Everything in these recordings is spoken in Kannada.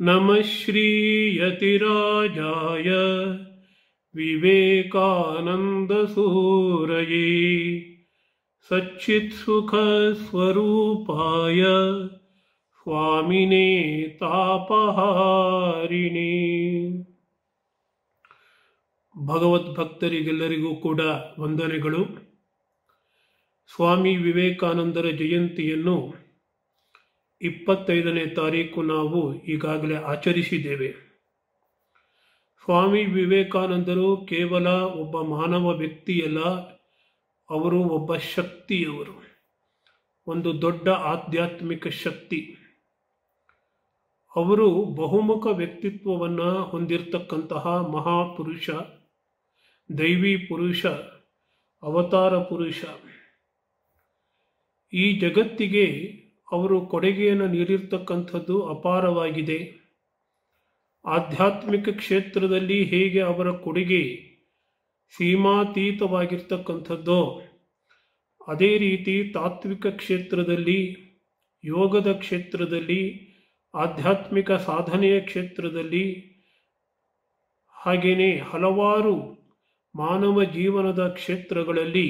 नमः श्रीयतिराजाय विवेकानन्दसूरये सच्चित्सुखस्वरूपाय स्वामिने तापहारिणे. ಭಗವದ್ಭಕ್ತರಿಗೆಲ್ಲರಿಗೂ ಕೂಡ ವಂದನೆಗಳು. ಸ್ವಾಮಿ ವಿವೇಕಾನಂದರ ಜಯಂತಿಯನ್ನು 25ನೇ ತಾರೀಕು ನಾವು ಈಗಾಗಲೇ ಆಚರಿಸಿದ್ದೇವೆ. ಸ್ವಾಮಿ ವಿವೇಕಾನಂದರು ಕೇವಲ ಒಬ್ಬ ಮಾನವ ವ್ಯಕ್ತಿಯಲ್ಲ, ಅವರು ಒಬ್ಬ ಶಕ್ತಿಯವರು, ಒಂದು ದೊಡ್ಡ ಆಧ್ಯಾತ್ಮಿಕ ಶಕ್ತಿ. ಅವರು ಬಹುಮುಖ ವ್ಯಕ್ತಿತ್ವವನ್ನು ಹೊಂದಿರತಕ್ಕಂತಹ ಮಹಾಪುರುಷ, ದೈವಿ ಪುರುಷ, ಅವತಾರ ಪುರುಷ. ಈ ಜಗತ್ತಿಗೆ ಅವರು ಕೊಡುಗೆಯನ್ನು ನೀಡಿರ್ತಕ್ಕಂಥದ್ದು ಅಪಾರವಾಗಿದೆ. ಆಧ್ಯಾತ್ಮಿಕ ಕ್ಷೇತ್ರದಲ್ಲಿ ಹೇಗೆ ಅವರ ಕೊಡುಗೆ ಸೀಮಾತೀತವಾಗಿರ್ತಕ್ಕಂಥದ್ದೋ, ಅದೇ ರೀತಿ ತಾತ್ವಿಕ ಕ್ಷೇತ್ರದಲ್ಲಿ, ಯೋಗದ ಕ್ಷೇತ್ರದಲ್ಲಿ, ಆಧ್ಯಾತ್ಮಿಕ ಸಾಧನೆಯ ಕ್ಷೇತ್ರದಲ್ಲಿ, ಹಾಗೆಯೇ ಹಲವಾರು ಮಾನವ ಜೀವನದ ಕ್ಷೇತ್ರಗಳಲ್ಲಿ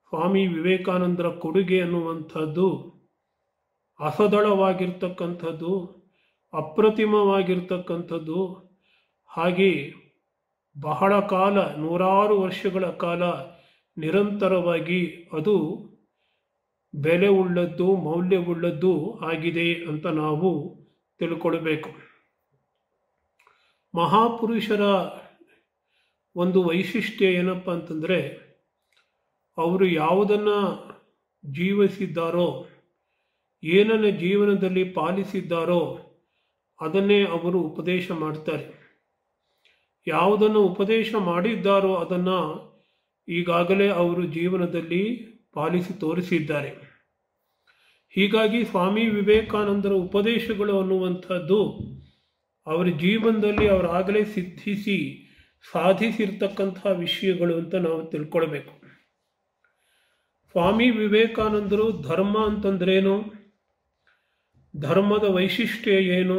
ಸ್ವಾಮಿ ವಿವೇಕಾನಂದರ ಕೊಡುಗೆ ಅನ್ನುವಂಥದ್ದು ಅಸದಳವಾಗಿರ್ತಕ್ಕಂಥದ್ದು, ಅಪ್ರತಿಮವಾಗಿರ್ತಕ್ಕಂಥದ್ದು. ಹಾಗೆ ಬಹಳ ಕಾಲ, ನೂರಾರು ವರ್ಷಗಳ ಕಾಲ ನಿರಂತರವಾಗಿ ಅದು ಬೆಲೆ ಉಳ್ಳದ್ದು, ಮೌಲ್ಯವುಳ್ಳದ್ದು ಆಗಿದೆ ಅಂತ ನಾವು ತಿಳ್ಕೊಳ್ಬೇಕು. ಮಹಾಪುರುಷರ ಒಂದು ವೈಶಿಷ್ಟ್ಯ ಏನಪ್ಪ ಅಂತಂದರೆ, ಅವರು ಯಾವುದನ್ನು ಜೀವಿಸಿದ್ದಾರೋ, ಏನನ್ನ ಜೀವನದಲ್ಲಿ ಪಾಲಿಸಿದ್ದಾರೋ ಅದನ್ನೇ ಅವರು ಉಪದೇಶ ಮಾಡ್ತಾರೆ. ಯಾವುದನ್ನು ಉಪದೇಶ ಮಾಡಿದ್ದಾರೋ ಅದನ್ನು ಈಗಾಗಲೇ ಅವರು ಜೀವನದಲ್ಲಿ ಪಾಲಿಸಿ ತೋರಿಸಿದ್ದಾರೆ. ಹೀಗಾಗಿ ಸ್ವಾಮಿ ವಿವೇಕಾನಂದರ ಉಪದೇಶಗಳು ಅನ್ನುವಂಥದ್ದು ಅವರ ಜೀವನದಲ್ಲಿ ಅವರಾಗಲೇ ಸಿದ್ಧಿಸಿ ಸಾಧಿಸಿರ್ತಕ್ಕಂಥ ವಿಷಯಗಳು ಅಂತ ನಾವು ತಿಳ್ಕೊಳ್ಬೇಕು. ಸ್ವಾಮಿ ವಿವೇಕಾನಂದರು ಧರ್ಮ ಅಂತಂದ್ರೇನು, ಧರ್ಮದ ವೈಶಿಷ್ಟ್ಯ ಏನು,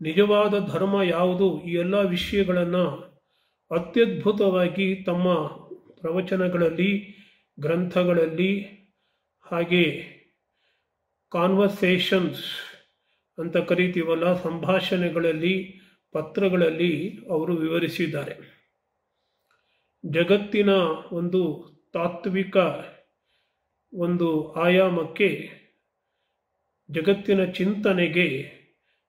ನಿಜವಾದ ಧರ್ಮ ಯಾವುದು, ಈ ಎಲ್ಲ ವಿಷಯಗಳನ್ನು ಅತ್ಯದ್ಭುತವಾಗಿ ತಮ್ಮ ಪ್ರವಚನಗಳಲ್ಲಿ, ಗ್ರಂಥಗಳಲ್ಲಿ, ಹಾಗೆ ಕಾನ್ವರ್ಸೇಷನ್ಸ್ ಅಂತ ಕರಿತೀವಲ್ಲ, ಸಂಭಾಷಣೆಗಳಲ್ಲಿ, ಪತ್ರಗಳಲ್ಲಿ ಅವರು ವಿವರಿಸಿದ್ದಾರೆ. ಜಗತ್ತಿನ ಒಂದು ತಾತ್ವಿಕ ಒಂದು ಆಯಾಮಕ್ಕೆ, ಜಗತ್ತಿನ ಚಿಂತನೆಗೆ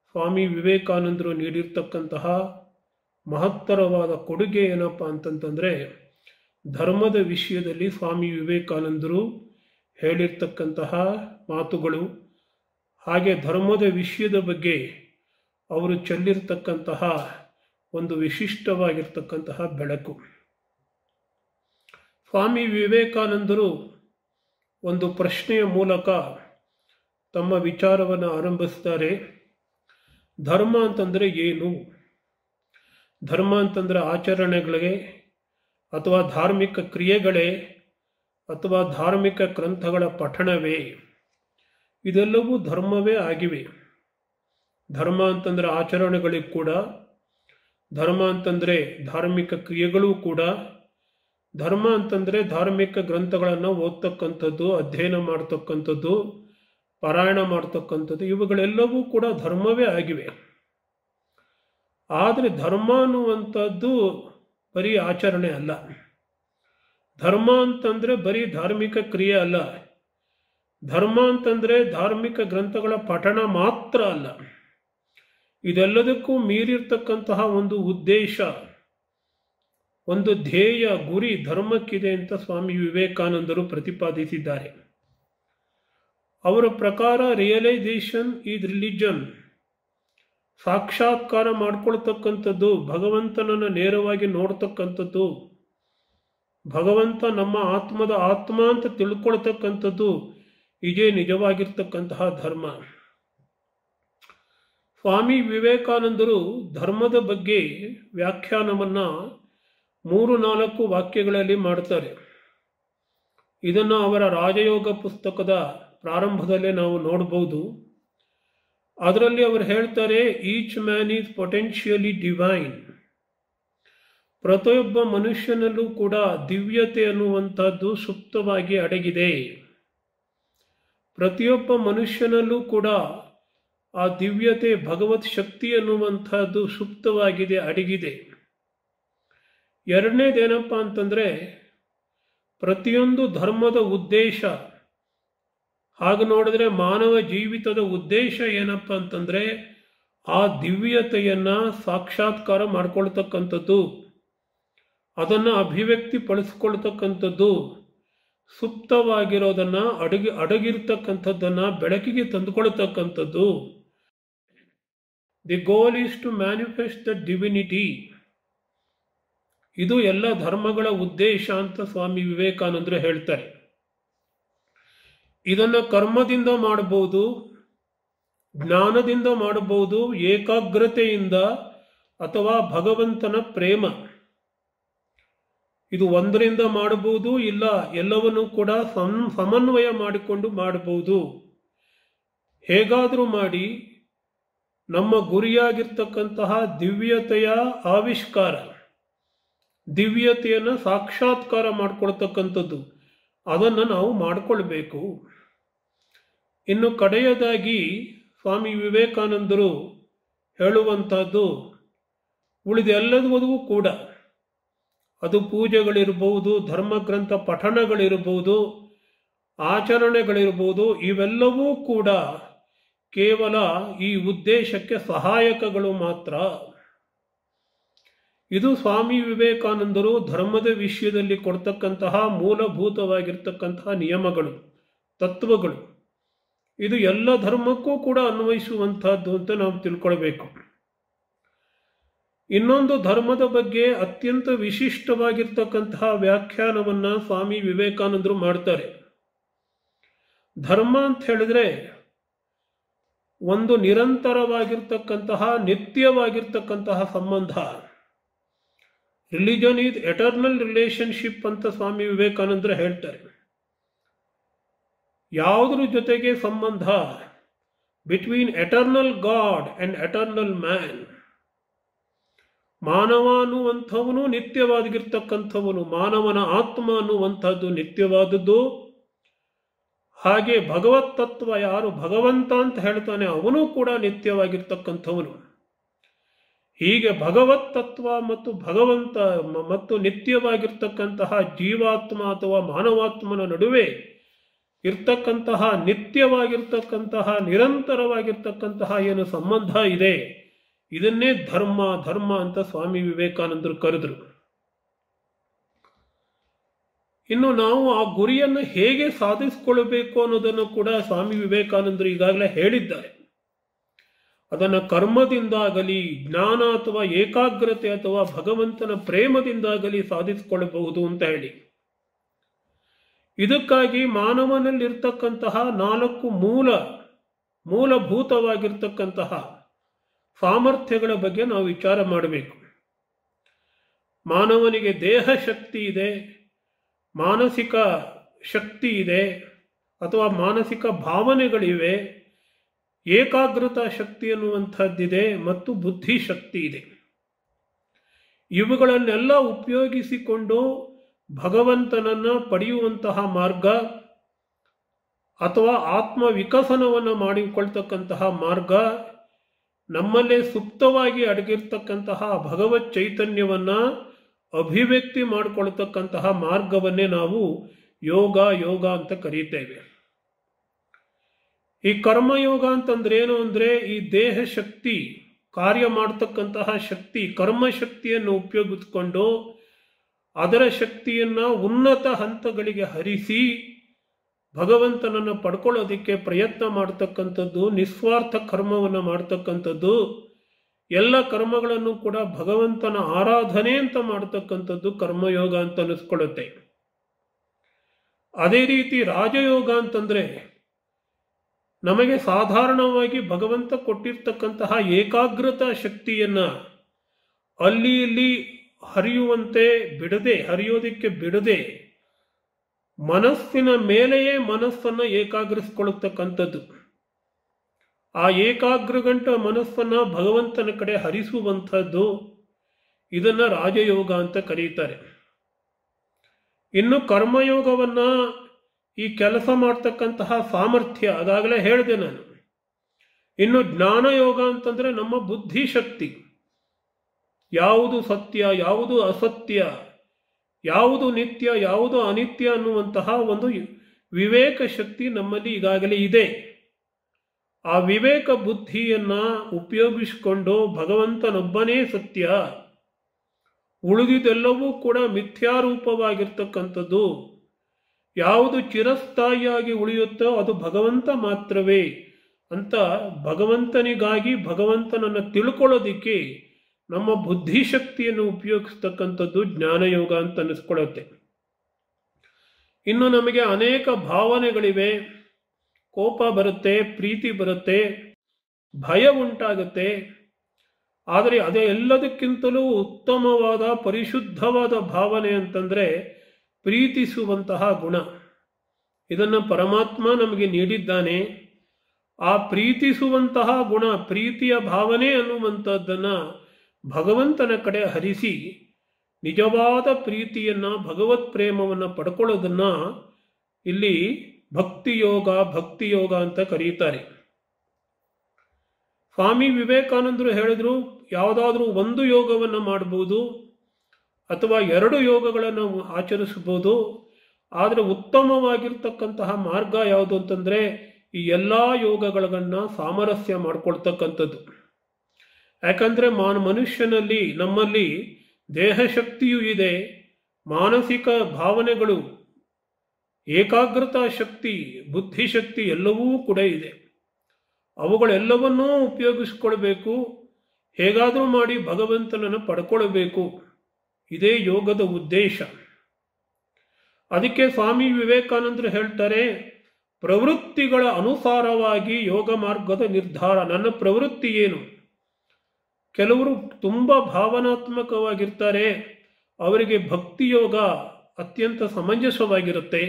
ಸ್ವಾಮಿ ವಿವೇಕಾನಂದರು ನೀಡಿರ್ತಕ್ಕಂತಹ ಮಹತ್ತರವಾದ ಕೊಡುಗೆ ಏನಪ್ಪ ಅಂತಂತಂದರೆ, ಧರ್ಮದ ವಿಷಯದಲ್ಲಿ ಸ್ವಾಮಿ ವಿವೇಕಾನಂದರು ಹೇಳಿರ್ತಕ್ಕಂತಹ ಮಾತುಗಳು, ಹಾಗೆ ಧರ್ಮದ ವಿಷಯದ ಬಗ್ಗೆ ಅವರು ಚೆಲ್ಲಿರ್ತಕ್ಕಂತಹ ಒಂದು ವಿಶಿಷ್ಟವಾಗಿರ್ತಕ್ಕಂತಹ ಬೆಳಕು. ಸ್ವಾಮಿ ವಿವೇಕಾನಂದರು ಒಂದು ಪ್ರಶ್ನೆಯ ಮೂಲಕ ತಮ್ಮ ವಿಚಾರವನ್ನು ಆರಂಭಿಸ್ತಾರೆ. ಧರ್ಮ ಅಂತಂದರೆ ಏನು? ಧರ್ಮ ಅಂತಂದರೆ ಆಚರಣೆಗಳೇ, ಅಥವಾ ಧಾರ್ಮಿಕ ಕ್ರಿಯೆಗಳೇ, ಅಥವಾ ಧಾರ್ಮಿಕ ಗ್ರಂಥಗಳ ಪಠಣವೇ? ಇದೆಲ್ಲವೂ ಧರ್ಮವೇ ಆಗಿವೆ. ಧರ್ಮ ಅಂತಂದರೆ ಆಚರಣೆಗಳಿಗೂ ಕೂಡ, ಧರ್ಮ ಅಂತಂದರೆ ಧಾರ್ಮಿಕ ಕ್ರಿಯೆಗಳೂ ಕೂಡ, ಧರ್ಮ ಅಂತಂದರೆ ಧಾರ್ಮಿಕ ಗ್ರಂಥಗಳನ್ನು ಓದ್ತಕ್ಕಂಥದ್ದು, ಅಧ್ಯಯನ ಮಾಡ್ತಕ್ಕಂಥದ್ದು, ಪಾರಾಯಣ ಮಾಡ್ತಕ್ಕಂಥದ್ದು, ಇವುಗಳೆಲ್ಲವೂ ಕೂಡ ಧರ್ಮವೇ ಆಗಿವೆ. ಆದರೆ ಧರ್ಮ ಅನ್ನುವಂಥದ್ದು ಬರೀ ಆಚರಣೆ ಅಲ್ಲ. ಧರ್ಮ ಅಂತಂದರೆ ಬರೀ ಧಾರ್ಮಿಕ ಕ್ರಿಯೆ ಅಲ್ಲ. ಧರ್ಮ ಅಂತಂದರೆ ಧಾರ್ಮಿಕ ಗ್ರಂಥಗಳ ಪಠಣ ಮಾತ್ರ ಅಲ್ಲ. ಇದೆಲ್ಲದಕ್ಕೂ ಮೀರಿರ್ತಕ್ಕಂತಹ ಒಂದು ಉದ್ದೇಶ, ಒಂದು ಧ್ಯೇಯ, ಗುರಿ ಧರ್ಮಕ್ಕಿದೆ ಅಂತ ಸ್ವಾಮಿ ವಿವೇಕಾನಂದರು ಪ್ರತಿಪಾದಿಸಿದ್ದಾರೆ. ಅವರ ಪ್ರಕಾರ ರಿಯಲೈಸೇಷನ್ ಈಸ್ ರಿಲಿಜನ್. ಸಾಕ್ಷಾತ್ಕಾರ ಮಾಡ್ಕೊಳ್ತಕ್ಕಂಥದ್ದು, ಭಗವಂತನನ್ನು ನೇರವಾಗಿ ನೋಡ್ತಕ್ಕಂಥದ್ದು, ಭಗವಂತ ನಮ್ಮ ಆತ್ಮದ ಆತ್ಮ ಅಂತ ತಿಳ್ಕೊಳ್ತಕ್ಕಂಥದ್ದು, ಇದೇ ನಿಜವಾಗಿರ್ತಕ್ಕಂತಹ ಧರ್ಮ. ಸ್ವಾಮಿ ವಿವೇಕಾನಂದರು ಧರ್ಮದ ಬಗ್ಗೆ ವ್ಯಾಖ್ಯಾನವನ್ನು 3-4 ವಾಕ್ಯಗಳಲ್ಲಿ ಮಾಡ್ತಾರೆ. ಇದನ್ನು ಅವರ ರಾಜಯೋಗ ಪುಸ್ತಕದ ಪ್ರಾರಂಭದಲ್ಲೇ ನಾವು ನೋಡಬಹುದು. ಅದರಲ್ಲಿ ಅವರು ಹೇಳ್ತಾರೆ, each man is potentially divine. ಪ್ರತಿಯೊಬ್ಬ ಮನುಷ್ಯನಲ್ಲೂ ಕೂಡ ದಿವ್ಯತೆ ಅನ್ನುವಂಥದ್ದು ಸುಪ್ತವಾಗಿ ಅಡಗಿದೆ. ಪ್ರತಿಯೊಬ್ಬ ಮನುಷ್ಯನಲ್ಲೂ ಕೂಡ ಆ ದಿವ್ಯತೆ, ಭಗವತ್ ಶಕ್ತಿ ಅನ್ನುವಂಥದ್ದು ಸುಪ್ತವಾಗಿದೆ, ಅಡಗಿದೆ. ಎರಡನೇದೇನಪ್ಪ ಅಂತಂದರೆ, ಪ್ರತಿಯೊಂದು ಧರ್ಮದ ಉದ್ದೇಶ, ಹಾಗೆ ನೋಡಿದ್ರೆ ಮಾನವ ಜೀವಿತದ ಉದ್ದೇಶ ಏನಪ್ಪ ಅಂತಂದರೆ ಆ ದಿವ್ಯತೆಯನ್ನು ಸಾಕ್ಷಾತ್ಕಾರ ಮಾಡ್ಕೊಳ್ತಕ್ಕಂಥದ್ದು, ಅದನ್ನು ಅಭಿವ್ಯಕ್ತಿ ಪಡಿಸ್ಕೊಳ್ತಕ್ಕಂಥದ್ದು, ಸುಪ್ತವಾಗಿರೋದನ್ನು ಅಡಗಿರ್ತಕ್ಕಂಥದ್ದನ್ನು ಬೆಳಕಿಗೆ ತಂದುಕೊಳ್ತಕ್ಕಂಥದ್ದು. The goal is to manifest the divinity. ಇದು ಎಲ್ಲ ಧರ್ಮಗಳ ಉದ್ದೇಶ ಅಂತ ಸ್ವಾಮಿ ವಿವೇಕಾನಂದರು ಹೇಳ್ತಾರೆ. ಇದನ್ನು ಕರ್ಮದಿಂದ ಮಾಡಬಹುದು, ಜ್ಞಾನದಿಂದ ಮಾಡಬಹುದು, ಏಕಾಗ್ರತೆಯಿಂದ, ಅಥವಾ ಭಗವಂತನ ಪ್ರೇಮ, ಇದು ಒಂದರಿಂದ ಮಾಡಬಹುದು, ಇಲ್ಲ ಎಲ್ಲವನ್ನೂ ಕೂಡ ಸಮನ್ವಯ ಮಾಡಿಕೊಂಡು ಮಾಡಬಹುದು. ಹೇಗಾದರೂ ಮಾಡಿ ನಮ್ಮ ಗುರಿಯಾಗಿರ್ತಕ್ಕಂತಹ ದಿವ್ಯತೆಯ ಆವಿಷ್ಕಾರ, ದಿವ್ಯತೆಯನ್ನು ಸಾಕ್ಷಾತ್ಕಾರ ಮಾಡಿಕೊಳ್ತಕ್ಕಂಥದ್ದು, ಅದನ್ನು ನಾವು ಮಾಡಿಕೊಳ್ಬೇಕು. ಇನ್ನು ಕಡೆಯದಾಗಿ ಸ್ವಾಮಿ ವಿವೇಕಾನಂದರು ಹೇಳುವಂಥದ್ದು, ಉಳಿದೆಲ್ಲದೂ ಕೂಡ, ಅದು ಪೂಜೆಗಳಿರ್ಬೋದು, ಧರ್ಮಗ್ರಂಥ ಪಠಣಗಳಿರ್ಬೋದು, ಆಚರಣೆಗಳಿರ್ಬೋದು, ಇವೆಲ್ಲವೂ ಕೂಡ ಕೇವಲ ಈ ಉದ್ದೇಶಕ್ಕೆ ಸಹಾಯಕಗಳು ಮಾತ್ರ. ಇದು ಸ್ವಾಮಿ ವಿವೇಕಾನಂದರು ಧರ್ಮದ ವಿಷಯದಲ್ಲಿ ಕೊಡ್ತಕ್ಕಂತಹ ಮೂಲಭೂತವಾಗಿರ್ತಕ್ಕಂತಹ ನಿಯಮಗಳು, ತತ್ವಗಳು. ಇದು ಎಲ್ಲ ಧರ್ಮಕ್ಕೂ ಕೂಡ ಅನ್ವಯಿಸುವಂತಹದ್ದು ಅಂತ ನಾವು ತಿಳ್ಕೊಳ್ಬೇಕು. ಇನ್ನೊಂದು ಧರ್ಮದ ಬಗ್ಗೆ ಅತ್ಯಂತ ವಿಶಿಷ್ಟವಾಗಿರ್ತಕ್ಕಂತಹ ವ್ಯಾಖ್ಯಾನವನ್ನ ಸ್ವಾಮಿ ವಿವೇಕಾನಂದರು ಮಾಡ್ತಾರೆ. ಧರ್ಮ ಅಂತ ಹೇಳಿದ್ರೆ ಒಂದು ನಿರಂತರವಾಗಿರ್ತಕ್ಕಂತಹ, ನಿತ್ಯವಾಗಿರ್ತಕ್ಕಂತಹ ಸಂಬಂಧ. ರಿಲಿಜನ್ ಈಸ್ ಎಟರ್ನಲ್ ರಿಲೇಶನ್ಶಿಪ್ ಅಂತ ಸ್ವಾಮಿ ವಿವೇಕಾನಂದರು ಹೇಳ್ತಾರೆ. ಯಾವುದ್ರ ಜೊತೆಗೆ ಸಂಬಂಧ? Between eternal god and eternal man. ಮಾನವ ಅನ್ನುವಂಥವನು ನಿತ್ಯವಾಗಿರ್ತಕ್ಕಂಥವನು, ಮಾನವನ ಆತ್ಮ ಅನ್ನುವಂಥದ್ದು ನಿತ್ಯವಾದದ್ದು. ಹಾಗೆ ಭಗವತ್ ತತ್ವ, ಯಾರು ಭಗವಂತ ಅಂತ ಹೇಳ್ತಾನೆ ಅವನು ಕೂಡ ನಿತ್ಯವಾಗಿರ್ತಕ್ಕಂಥವನು. ಹೀಗೆ ಭಗವತ್ ತತ್ವ ಮತ್ತು ಭಗವಂತ ಮತ್ತು ನಿತ್ಯವಾಗಿರ್ತಕ್ಕಂತಹ ಜೀವಾತ್ಮ ಅಥವಾ ಮಾನವಾತ್ಮನ ನಡುವೆ ಇರ್ತಕ್ಕಂತಹ ನಿತ್ಯವಾಗಿರ್ತಕ್ಕಂತಹ, ನಿರಂತರವಾಗಿರ್ತಕ್ಕಂತಹ ಏನು ಸಂಬಂಧ ಇದೆ, ಇದನ್ನೇ ಧರ್ಮ ಧರ್ಮ ಅಂತ ಸ್ವಾಮಿ ವಿವೇಕಾನಂದರು ಕರೆದರು. ಇನ್ನು ನಾವು ಆ ಗುರಿಯನ್ನು ಹೇಗೆ ಸಾಧಿಸಿಕೊಳ್ಳಬೇಕು ಅನ್ನೋದನ್ನು ಕೂಡ ಸ್ವಾಮಿ ವಿವೇಕಾನಂದರು ಈಗಾಗಲೇ ಹೇಳಿದ್ದಾರೆ. ಅದನ್ನು ಕರ್ಮದಿಂದಾಗಲಿ, ಜ್ಞಾನ ಅಥವಾ ಏಕಾಗ್ರತೆ ಅಥವಾ ಭಗವಂತನ ಪ್ರೇಮದಿಂದಾಗಲಿ ಸಾಧಿಸಿಕೊಳ್ಳಬಹುದು ಅಂತ ಹೇಳಿ. ಇದಕ್ಕಾಗಿ ಮಾನವನಲ್ಲಿರ್ತಕ್ಕಂತಹ 4 ಮೂಲಭೂತವಾಗಿರ್ತಕ್ಕಂತಹ ಸಾಮರ್ಥ್ಯಗಳ ಬಗ್ಗೆ ನಾವು ವಿಚಾರ ಮಾಡಬೇಕು. ಮಾನವನಿಗೆ ದೇಹ ಶಕ್ತಿ ಇದೆ, ಮಾನಸಿಕ ಶಕ್ತಿ ಇದೆ ಅಥವಾ ಮಾನಸಿಕ ಭಾವನೆಗಳಿವೆ, ಏಕಾಗ್ರತಾ ಶಕ್ತಿ ಅನ್ನುವಂಥದ್ದಿದೆ ಮತ್ತು ಬುದ್ಧಿ ಶಕ್ತಿ ಇದೆ. ಇವುಗಳನ್ನೆಲ್ಲ ಉಪಯೋಗಿಸಿಕೊಂಡು ಭಗವಂತನನ್ನ ಪಡೆಯುವಂತಹ ಮಾರ್ಗ ಅಥವಾ ಆತ್ಮ ವಿಕಸನವನ್ನು ಮಾಡಿಕೊಳ್ತಕ್ಕಂತಹ ಮಾರ್ಗ, ನಮ್ಮಲ್ಲೇ ಸುಪ್ತವಾಗಿ ಅಡಗಿರ್ತಕ್ಕಂತಹ ಭಗವತ್ ಚೈತನ್ಯವನ್ನ ಅಭಿವ್ಯಕ್ತಿ ಮಾಡಿಕೊಳ್ತಕ್ಕಂತಹ ಮಾರ್ಗವನ್ನೇ ನಾವು ಯೋಗ ಅಂತ ಕರೀತೇವೆ. ಈ ಕರ್ಮಯೋಗ ಅಂತಂದ್ರೆ ಏನು ಅಂದ್ರೆ, ಈ ದೇಹ ಶಕ್ತಿ, ಕಾರ್ಯ ಮಾಡತಕ್ಕಂತಹ ಶಕ್ತಿ, ಕರ್ಮ ಶಕ್ತಿಯನ್ನು ಉಪಯೋಗಿಸಿಕೊಂಡು ಅದರ ಶಕ್ತಿಯನ್ನ ಉನ್ನತ ಹಂತಗಳಿಗೆ ಹರಿಸಿ ಭಗವಂತನನ್ನು ಪಡ್ಕೊಳ್ಳೋದಿಕ್ಕೆ ಪ್ರಯತ್ನ ಮಾಡ್ತಕ್ಕಂಥದ್ದು, ನಿಸ್ವಾರ್ಥ ಕರ್ಮವನ್ನು ಮಾಡ್ತಕ್ಕಂಥದ್ದು, ಎಲ್ಲ ಕರ್ಮಗಳನ್ನು ಕೂಡ ಭಗವಂತನ ಆರಾಧನೆ ಅಂತ ಮಾಡ್ತಕ್ಕಂಥದ್ದು ಕರ್ಮಯೋಗ ಅಂತ ಅನಿಸ್ಕೊಳ್ಳುತ್ತೆ. ಅದೇ ರೀತಿ ರಾಜಯೋಗ ಅಂತಂದ್ರೆ ನಮಗೆ ಸಾಧಾರಣವಾಗಿ ಭಗವಂತ ಕೊಟ್ಟಿರ್ತಕ್ಕಂತಹ ಏಕಾಗ್ರತಾ ಶಕ್ತಿಯನ್ನ ಅಲ್ಲಿ ಇಲ್ಲಿ ಹರಿಯುವಂತೆ ಬಿಡದೆ, ಹರಿಯೋದಿಕ್ಕೆ ಬಿಡದೆ ಮನಸ್ಸಿನ ಮೇಲೆಯೇ ಮನಸ್ಸನ್ನು ಏಕಾಗ್ರಿಸಿಕೊಳ್ಳತಕ್ಕಂಥದ್ದು. ಆ ಏಕಾಗ್ರಗಂಟ ಮನಸ್ಸನ್ನು ಭಗವಂತನ ಕಡೆ ಹರಿಸುವಂಥದ್ದು, ಇದನ್ನು ರಾಜಯೋಗ ಅಂತ ಕರೀತಾರೆ. ಇನ್ನು ಕರ್ಮಯೋಗವನ್ನು, ಈ ಕೆಲಸ ಮಾಡ್ತಕ್ಕಂತಹ ಸಾಮರ್ಥ್ಯ ಅದಾಗಲೇ ಹೇಳಿದೆ ನಾನು. ಇನ್ನು ಜ್ಞಾನಯೋಗ ಅಂತಂದರೆ ನಮ್ಮ ಬುದ್ಧಿಶಕ್ತಿ, ಯಾವುದು ಸತ್ಯ ಯಾವುದು ಅಸತ್ಯ, ಯಾವುದು ನಿತ್ಯ ಯಾವುದು ಅನಿತ್ಯ ಅನ್ನುವಂತಹ ಒಂದು ವಿವೇಕ ಶಕ್ತಿ ನಮ್ಮಲ್ಲಿ ಈಗಾಗಲೇ ಇದೆ. ಆ ವಿವೇಕ ಬುದ್ಧಿಯನ್ನ ಉಪಯೋಗಿಸಿಕೊಂಡು ಭಗವಂತನೊಬ್ಬನೇ ಸತ್ಯ, ಉಳಿದಿದೆಲ್ಲವೂ ಕೂಡ ಮಿಥ್ಯಾರೂಪವಾಗಿರ್ತಕ್ಕಂಥದ್ದು, ಯಾವುದು ಚಿರಸ್ಥಾಯಿಯಾಗಿ ಉಳಿಯುತ್ತೋ ಅದು ಭಗವಂತ ಮಾತ್ರವೇ ಅಂತ ಭಗವಂತನಿಗಾಗಿ ಭಗವಂತನನ್ನು ತಿಳ್ಕೊಳ್ಳೋದಿಕ್ಕೆ ನಮ್ಮ ಬುದ್ಧಿಶಕ್ತಿಯನ್ನು ಉಪಯೋಗಿಸ್ತಕ್ಕಂಥದ್ದು ಜ್ಞಾನಯೋಗ ಅಂತ ಅನ್ನಿಸ್ಕೊಳ್ಳುತ್ತೆ. ಇನ್ನು ನಮಗೆ ಅನೇಕ ಭಾವನೆಗಳಿವೆ. ಕೋಪ ಬರುತ್ತೆ, ಪ್ರೀತಿ ಬರುತ್ತೆ, ಭಯ ಉಂಟಾಗುತ್ತೆ. ಆದರೆ ಅದೇ ಎಲ್ಲದಕ್ಕಿಂತಲೂ ಉತ್ತಮವಾದ ಪರಿಶುದ್ಧವಾದ ಭಾವನೆ ಅಂತಂದರೆ ಪ್ರೀತಿಸುವಂತಹ ಗುಣ. ಇದನ್ನು ಪರಮಾತ್ಮ ನಮಗೆ ನೀಡಿದ್ದಾನೆ. ಆ ಪ್ರೀತಿಸುವಂತಹ ಗುಣ, ಪ್ರೀತಿಯ ಭಾವನೆ ಅನ್ನುವಂಥದ್ದನ್ನು ಭಗವಂತನ ಕಡೆ ಹರಿಸಿ ನಿಜವಾದ ಪ್ರೀತಿಯನ್ನು, ಭಗವತ್ ಪ್ರೇಮವನ್ನು ಪಡ್ಕೊಳ್ಳೋದನ್ನು ಇಲ್ಲಿ ಭಕ್ತಿಯೋಗ ಅಂತ ಕರೀತಾರೆ. ಸ್ವಾಮಿ ವಿವೇಕಾನಂದರು ಹೇಳಿದ್ರು, ಯಾವುದಾದ್ರೂ ಒಂದು ಯೋಗವನ್ನು ಮಾಡಬಹುದು ಅಥವಾ 2 ಯೋಗಗಳನ್ನು ಆಚರಿಸಬಹುದು. ಆದರೆ ಉತ್ತಮವಾಗಿರ್ತಕ್ಕಂತಹ ಮಾರ್ಗ ಯಾವುದು ಅಂತಂದರೆ ಈ ಎಲ್ಲ ಯೋಗಗಳನ್ನು ಸಾಮರಸ್ಯ ಮಾಡ್ಕೊಳ್ತಕ್ಕಂಥದ್ದು. ಯಾಕಂದರೆ ಮನುಷ್ಯನಲ್ಲಿ, ನಮ್ಮಲ್ಲಿ ದೇಹಶಕ್ತಿಯೂ ಇದೆ, ಮಾನಸಿಕ ಭಾವನೆಗಳು, ಏಕಾಗ್ರತಾ ಶಕ್ತಿ, ಬುದ್ಧಿಶಕ್ತಿ ಎಲ್ಲವೂ ಕೂಡ ಇದೆ. ಅವುಗಳೆಲ್ಲವನ್ನೂ ಉಪಯೋಗಿಸ್ಕೊಳ್ಬೇಕು. ಹೇಗಾದರೂ ಮಾಡಿ ಭಗವಂತನನ್ನು ಪಡ್ಕೊಳ್ಬೇಕು. ಇದೇ ಯೋಗದ ಉದ್ದೇಶ. ಅದಕ್ಕೆ ಸ್ವಾಮಿ ವಿವೇಕಾನಂದರು ಹೇಳ್ತಾರೆ, ಪ್ರವೃತ್ತಿಗಳ ಅನುಸಾರವಾಗಿ ಯೋಗ ಮಾರ್ಗದ ನಿರ್ಧಾರ. ನನ್ನ ಪ್ರವೃತ್ತಿ ಏನು? ಕೆಲವರು ತುಂಬ ಭಾವನಾತ್ಮಕವಾಗಿರ್ತಾರೆ, ಅವರಿಗೆ ಭಕ್ತಿಯೋಗ ಅತ್ಯಂತ ಸಮಂಜಸವಾಗಿರುತ್ತೆ.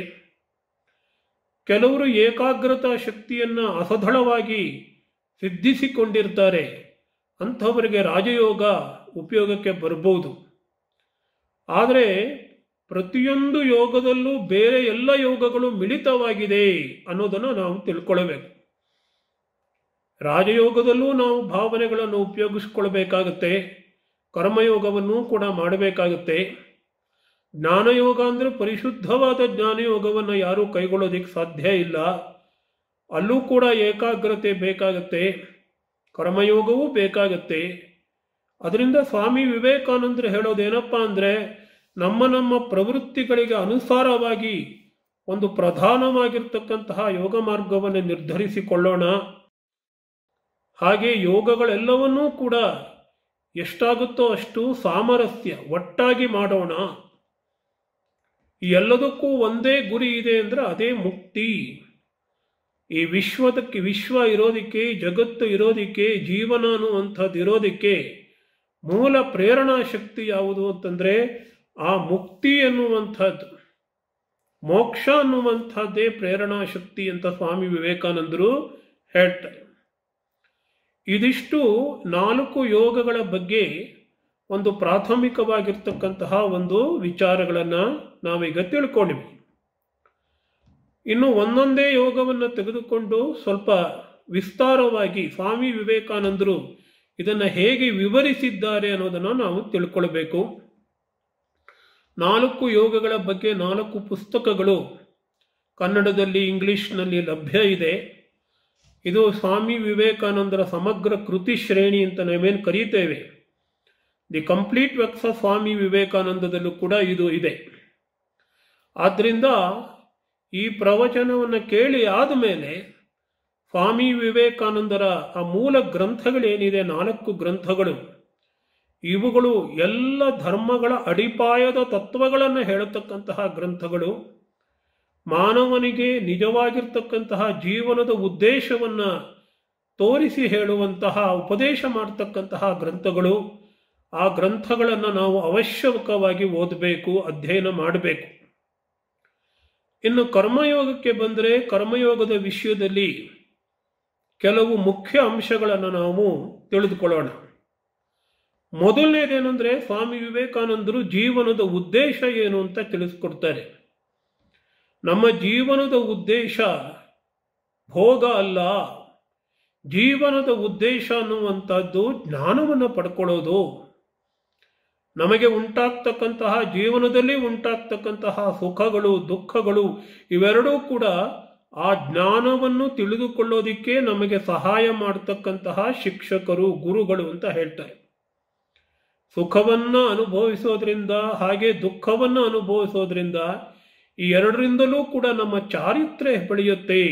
ಕೆಲವರು ಏಕಾಗ್ರತಾ ಶಕ್ತಿಯನ್ನು ಅಸಧಳವಾಗಿ ಸಿದ್ಧಿಸಿಕೊಂಡಿರ್ತಾರೆ, ಅಂಥವರಿಗೆ ರಾಜಯೋಗ ಉಪಯೋಗಕ್ಕೆ ಬರ್ಬೋದು. ಆದರೆ ಪ್ರತಿಯೊಂದು ಯೋಗದಲ್ಲೂ ಬೇರೆ ಎಲ್ಲ ಯೋಗಗಳು ಮಿಳಿತವಾಗಿದೆ ಅನ್ನೋದನ್ನು ನಾವು ತಿಳ್ಕೊಳ್ಬೇಕು. ರಾಜಯೋಗದಲ್ಲೂ ನಾವು ಭಾವನೆಗಳನ್ನು ಉಪಯೋಗಿಸ್ಕೊಳ್ಬೇಕಾಗತ್ತೆ, ಕರ್ಮಯೋಗವನ್ನು ಕೂಡ ಮಾಡಬೇಕಾಗುತ್ತೆ. ಜ್ಞಾನಯೋಗ ಅಂದರೆ ಪರಿಶುದ್ಧವಾದ ಜ್ಞಾನಯೋಗವನ್ನು ಯಾರೂ ಕೈಗೊಳ್ಳೋದಿಕ್ಕೆ ಸಾಧ್ಯ ಇಲ್ಲ. ಅಲ್ಲೂ ಕೂಡ ಏಕಾಗ್ರತೆ ಬೇಕಾಗತ್ತೆ, ಕರ್ಮಯೋಗವೂ ಬೇಕಾಗತ್ತೆ. ಅದರಿಂದ ಸ್ವಾಮಿ ವಿವೇಕಾನಂದರು ಹೇಳೋದೇನಪ್ಪ ಅಂದರೆ, ನಮ್ಮ ಪ್ರವೃತ್ತಿಗಳಿಗೆ ಅನುಸಾರವಾಗಿ ಒಂದು ಪ್ರಧಾನವಾಗಿರ್ತಕ್ಕಂತಹ ಯೋಗ ಮಾರ್ಗವನ್ನು ನಿರ್ಧರಿಸಿಕೊಳ್ಳೋಣ. ಹಾಗೆ ಯೋಗಗಳೆಲ್ಲವನ್ನೂ ಕೂಡ ಎಷ್ಟಾಗುತ್ತೋ ಅಷ್ಟು ಸಾಮರಸ್ಯ ಒಟ್ಟಾಗಿ ಮಾಡೋಣ. ಎಲ್ಲದಕ್ಕೂ ಒಂದೇ ಗುರಿ ಇದೆ ಅಂದರೆ ಅದೇ ಮುಕ್ತಿ. ಈ ವಿಶ್ವ ಇರೋದಕ್ಕೆ, ಜಗತ್ತು ಇರೋದಕ್ಕೆ, ಜೀವನ ಅನ್ನುವಂಥದ್ದು ಇರೋದಕ್ಕೆ ಮೂಲ ಪ್ರೇರಣಾ ಶಕ್ತಿ ಯಾವುದು ಅಂತಂದರೆ ಆ ಮುಕ್ತಿ ಅನ್ನುವಂಥದ್ದು, ಮೋಕ್ಷ ಅನ್ನುವಂಥದ್ದೇ ಪ್ರೇರಣಾ ಶಕ್ತಿ ಅಂತ ಸ್ವಾಮಿ ವಿವೇಕಾನಂದರು ಹೇಳ್ತಾರೆ. ಇದಿಷ್ಟು 4 ಯೋಗಗಳ ಬಗ್ಗೆ ಒಂದು ಪ್ರಾಥಮಿಕವಾಗಿರ್ತಕ್ಕಂತಹ ಒಂದು ವಿಚಾರಗಳನ್ನು ನಾವೀಗ ತಿಳ್ಕೊಂಡಿವಿ. ಇನ್ನು ಒಂದೊಂದೇ ಯೋಗವನ್ನು ತೆಗೆದುಕೊಂಡು ಸ್ವಲ್ಪ ವಿಸ್ತಾರವಾಗಿ ಸ್ವಾಮಿ ವಿವೇಕಾನಂದರು ಇದನ್ನು ಹೇಗೆ ವಿವರಿಸಿದ್ದಾರೆ ಅನ್ನೋದನ್ನು ನಾವು ತಿಳ್ಕೊಳ್ಬೇಕು. 4 ಯೋಗಗಳ ಬಗ್ಗೆ 4 ಪುಸ್ತಕಗಳು ಕನ್ನಡದಲ್ಲಿ, ಇಂಗ್ಲಿಷ್ನಲ್ಲಿ ಲಭ್ಯ ಇದೆ. ಇದು ಸ್ವಾಮಿ ವಿವೇಕಾನಂದರ ಸಮಗ್ರ ಕೃತಿ ಶ್ರೇಣಿ ಅಂತ ನಾವೇನು ಕರೀತೇವೆ, ದಿ ಕಂಪ್ಲೀಟ್ ವರ್ಕ್ಸ್ ಆಫ್ ಸ್ವಾಮಿ ವಿವೇಕಾನಂದದಲ್ಲೂ ಕೂಡ ಇದು ಇದೆ. ಆದ್ದರಿಂದ ಈ ಪ್ರವಚನವನ್ನು ಕೇಳಿ ಆದಮೇಲೆ ಸ್ವಾಮಿ ವಿವೇಕಾನಂದರ ಆ ಮೂಲ ಗ್ರಂಥಗಳೇನಿದೆ, 4 ಗ್ರಂಥಗಳು, ಇವುಗಳು ಎಲ್ಲ ಧರ್ಮಗಳ ಅಡಿಪಾಯದ ತತ್ವಗಳನ್ನು ಹೇಳತಕ್ಕಂತಹ ಗ್ರಂಥಗಳು. ಮಾನವನಿಗೆ ನಿಜವಾಗಿರ್ತಕ್ಕಂತಹ ಜೀವನದ ಉದ್ದೇಶವನ್ನು ತೋರಿಸಿ ಹೇಳುವಂತಹ, ಉಪದೇಶ ಮಾಡತಕ್ಕಂತಹ ಗ್ರಂಥಗಳು. ಆ ಗ್ರಂಥಗಳನ್ನು ನಾವು ಅವಶ್ಯಕವಾಗಿ ಓದಬೇಕು, ಅಧ್ಯಯನ ಮಾಡಬೇಕು. ಇನ್ನು ಕರ್ಮಯೋಗಕ್ಕೆ ಬಂದರೆ, ಕರ್ಮಯೋಗದ ವಿಷಯದಲ್ಲಿ ಕೆಲವು ಮುಖ್ಯ ಅಂಶಗಳನ್ನು ನಾವು ತಿಳಿದುಕೊಳ್ಳೋಣ. ಮೊದಲನೇದೇನೆಂದರೆ, ಸ್ವಾಮಿ ವಿವೇಕಾನಂದರು ಜೀವನದ ಉದ್ದೇಶ ಏನು ಅಂತ ತಿಳಿಸ್ಕೊಡ್ತಾರೆ. ನಮ್ಮ ಜೀವನದ ಉದ್ದೇಶ ಭೋಗ ಅಲ್ಲ. ಜೀವನದ ಉದ್ದೇಶ ಅನ್ನುವಂಥದ್ದು ಜ್ಞಾನವನ್ನು ಪಡ್ಕೊಳ್ಳೋದು. ನಮಗೆ ಉಂಟಾಗ್ತಕ್ಕಂತಹ ಜೀವನದಲ್ಲಿ ಉಂಟಾಗ್ತಕ್ಕಂತಹ ಸುಖಗಳು ದುಃಖಗಳು ಇವೆರಡೂ ಕೂಡ ಆ ಜ್ಞಾನವನ್ನು ತಿಳಿದುಕೊಳ್ಳೋದಿಕ್ಕೆ ನಮಗೆ ಸಹಾಯ ಮಾಡತಕ್ಕಂತಹ ಶಿಕ್ಷಕರು, ಗುರುಗಳು ಅಂತ ಹೇಳ್ತಾರೆ. ಸುಖವನ್ನು ಅನುಭವಿಸೋದ್ರಿಂದ ಹಾಗೆ ದುಃಖವನ್ನು ಅನುಭವಿಸೋದ್ರಿಂದ ಈ ಎರಡರಿಂದಲೂ ಕೂಡ ನಮ್ಮ ಚಾರಿತ್ರ್ಯ ಬೆಳೆಯುತ್ತೆ.